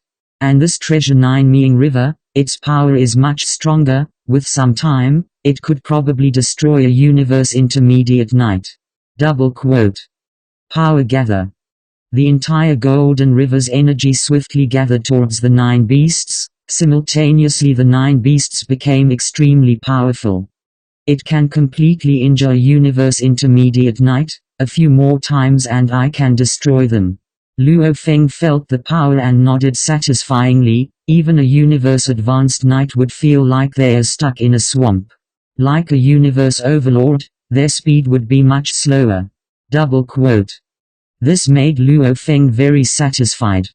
And this treasure 9 Meing River, its power is much stronger. With some time, it could probably destroy a universe intermediate knight. Double quote. Power gather. The entire golden river's energy swiftly gathered towards the 9 beasts. Simultaneously the 9 beasts became extremely powerful. It can completely injure a universe intermediate knight. A few more times and I can destroy them. Luo Feng felt the power and nodded satisfyingly. Even a universe advanced knight would feel like they are stuck in a swamp. Like a universe overlord, their speed would be much slower. Double quote. This made Luo Feng very satisfied.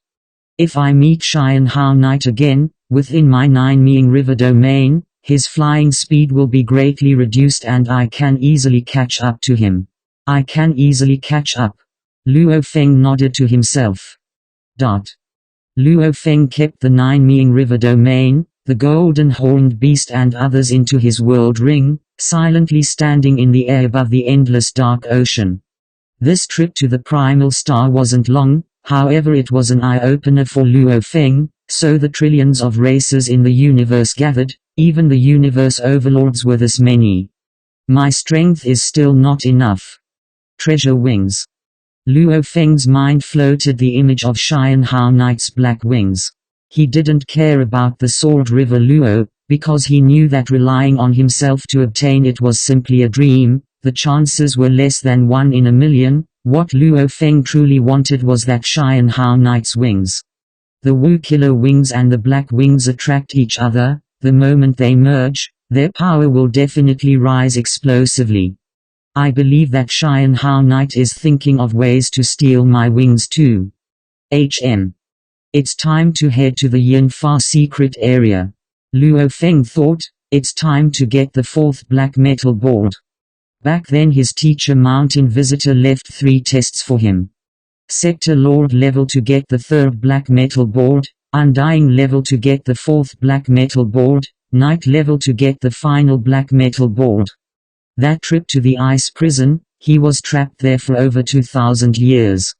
If I meet Xian Hao Knight again, within my 9 Meing River domain, his flying speed will be greatly reduced and I can easily catch up to him. I can easily catch up. Luo Feng nodded to himself. Luo Feng kept the 9 Meing River domain, the golden horned beast and others into his world ring, silently standing in the air above the endless dark ocean. This trip to the primal star wasn't long, however it was an eye-opener for Luo Feng. So the trillions of races in the universe gathered, even the universe overlords were this many. My strength is still not enough. Treasure wings. Luo Feng's mind floated the image of Xian Hao Knight's black wings. He didn't care about the Sword River Luo, because he knew that relying on himself to obtain it was simply a dream. The chances were less than 1 in a million. What Luo Feng truly wanted was that Xian Hao Knight's wings. The Wu Killer wings and the black wings attract each other. The moment they merge, their power will definitely rise explosively. I believe that Xian Hao Knight is thinking of ways to steal my wings too. It's time to head to the Yanfa secret area. Luo Feng thought, it's time to get the 4th black metal board. Back then his teacher Mountain Visitor left 3 tests for him. Sector Lord level to get the 3rd black metal board, Undying level to get the 4th black metal board, Night level to get the final black metal board. That trip to the ice prison, he was trapped there for over 2,000 years.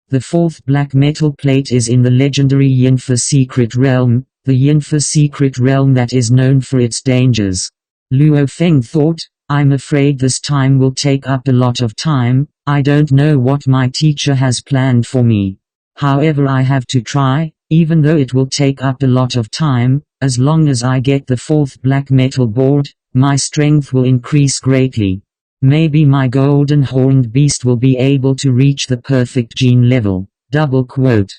The 4th black metal plate is in the legendary Yanfa secret realm, the Yanfa secret realm that is known for its dangers. Luo Feng thought, I'm afraid this time will take up a lot of time. I don't know what my teacher has planned for me. However, I have to try, even though it will take up a lot of time. As long as I get the 4th black metal board, my strength will increase greatly. Maybe my golden horned beast will be able to reach the perfect gene level. Double quote.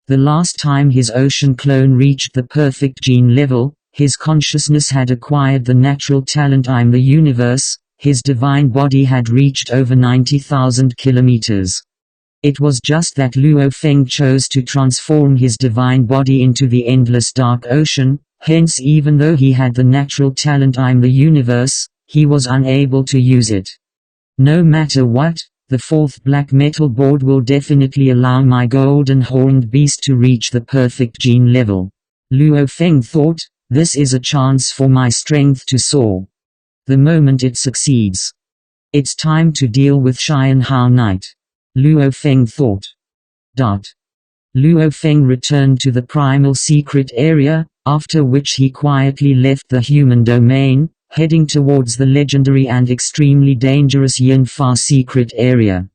The last time his ocean clone reached the perfect gene level, his consciousness had acquired the natural talent I'm the universe. His divine body had reached over 90,000 kilometers. It was just that Luo Feng chose to transform his divine body into the endless dark ocean. Hence, even though he had the natural talent I'm the universe, he was unable to use it. No matter what, the 4th black metal board will definitely allow my golden horned beast to reach the perfect gene level. Luo Feng thought, this is a chance for my strength to soar. The moment it succeeds, it's time to deal with Xian Hao Knight. Luo Feng thought. Luo Feng returned to the primal secret area, after which he quietly left the human domain, heading towards the legendary and extremely dangerous Yanfa secret area.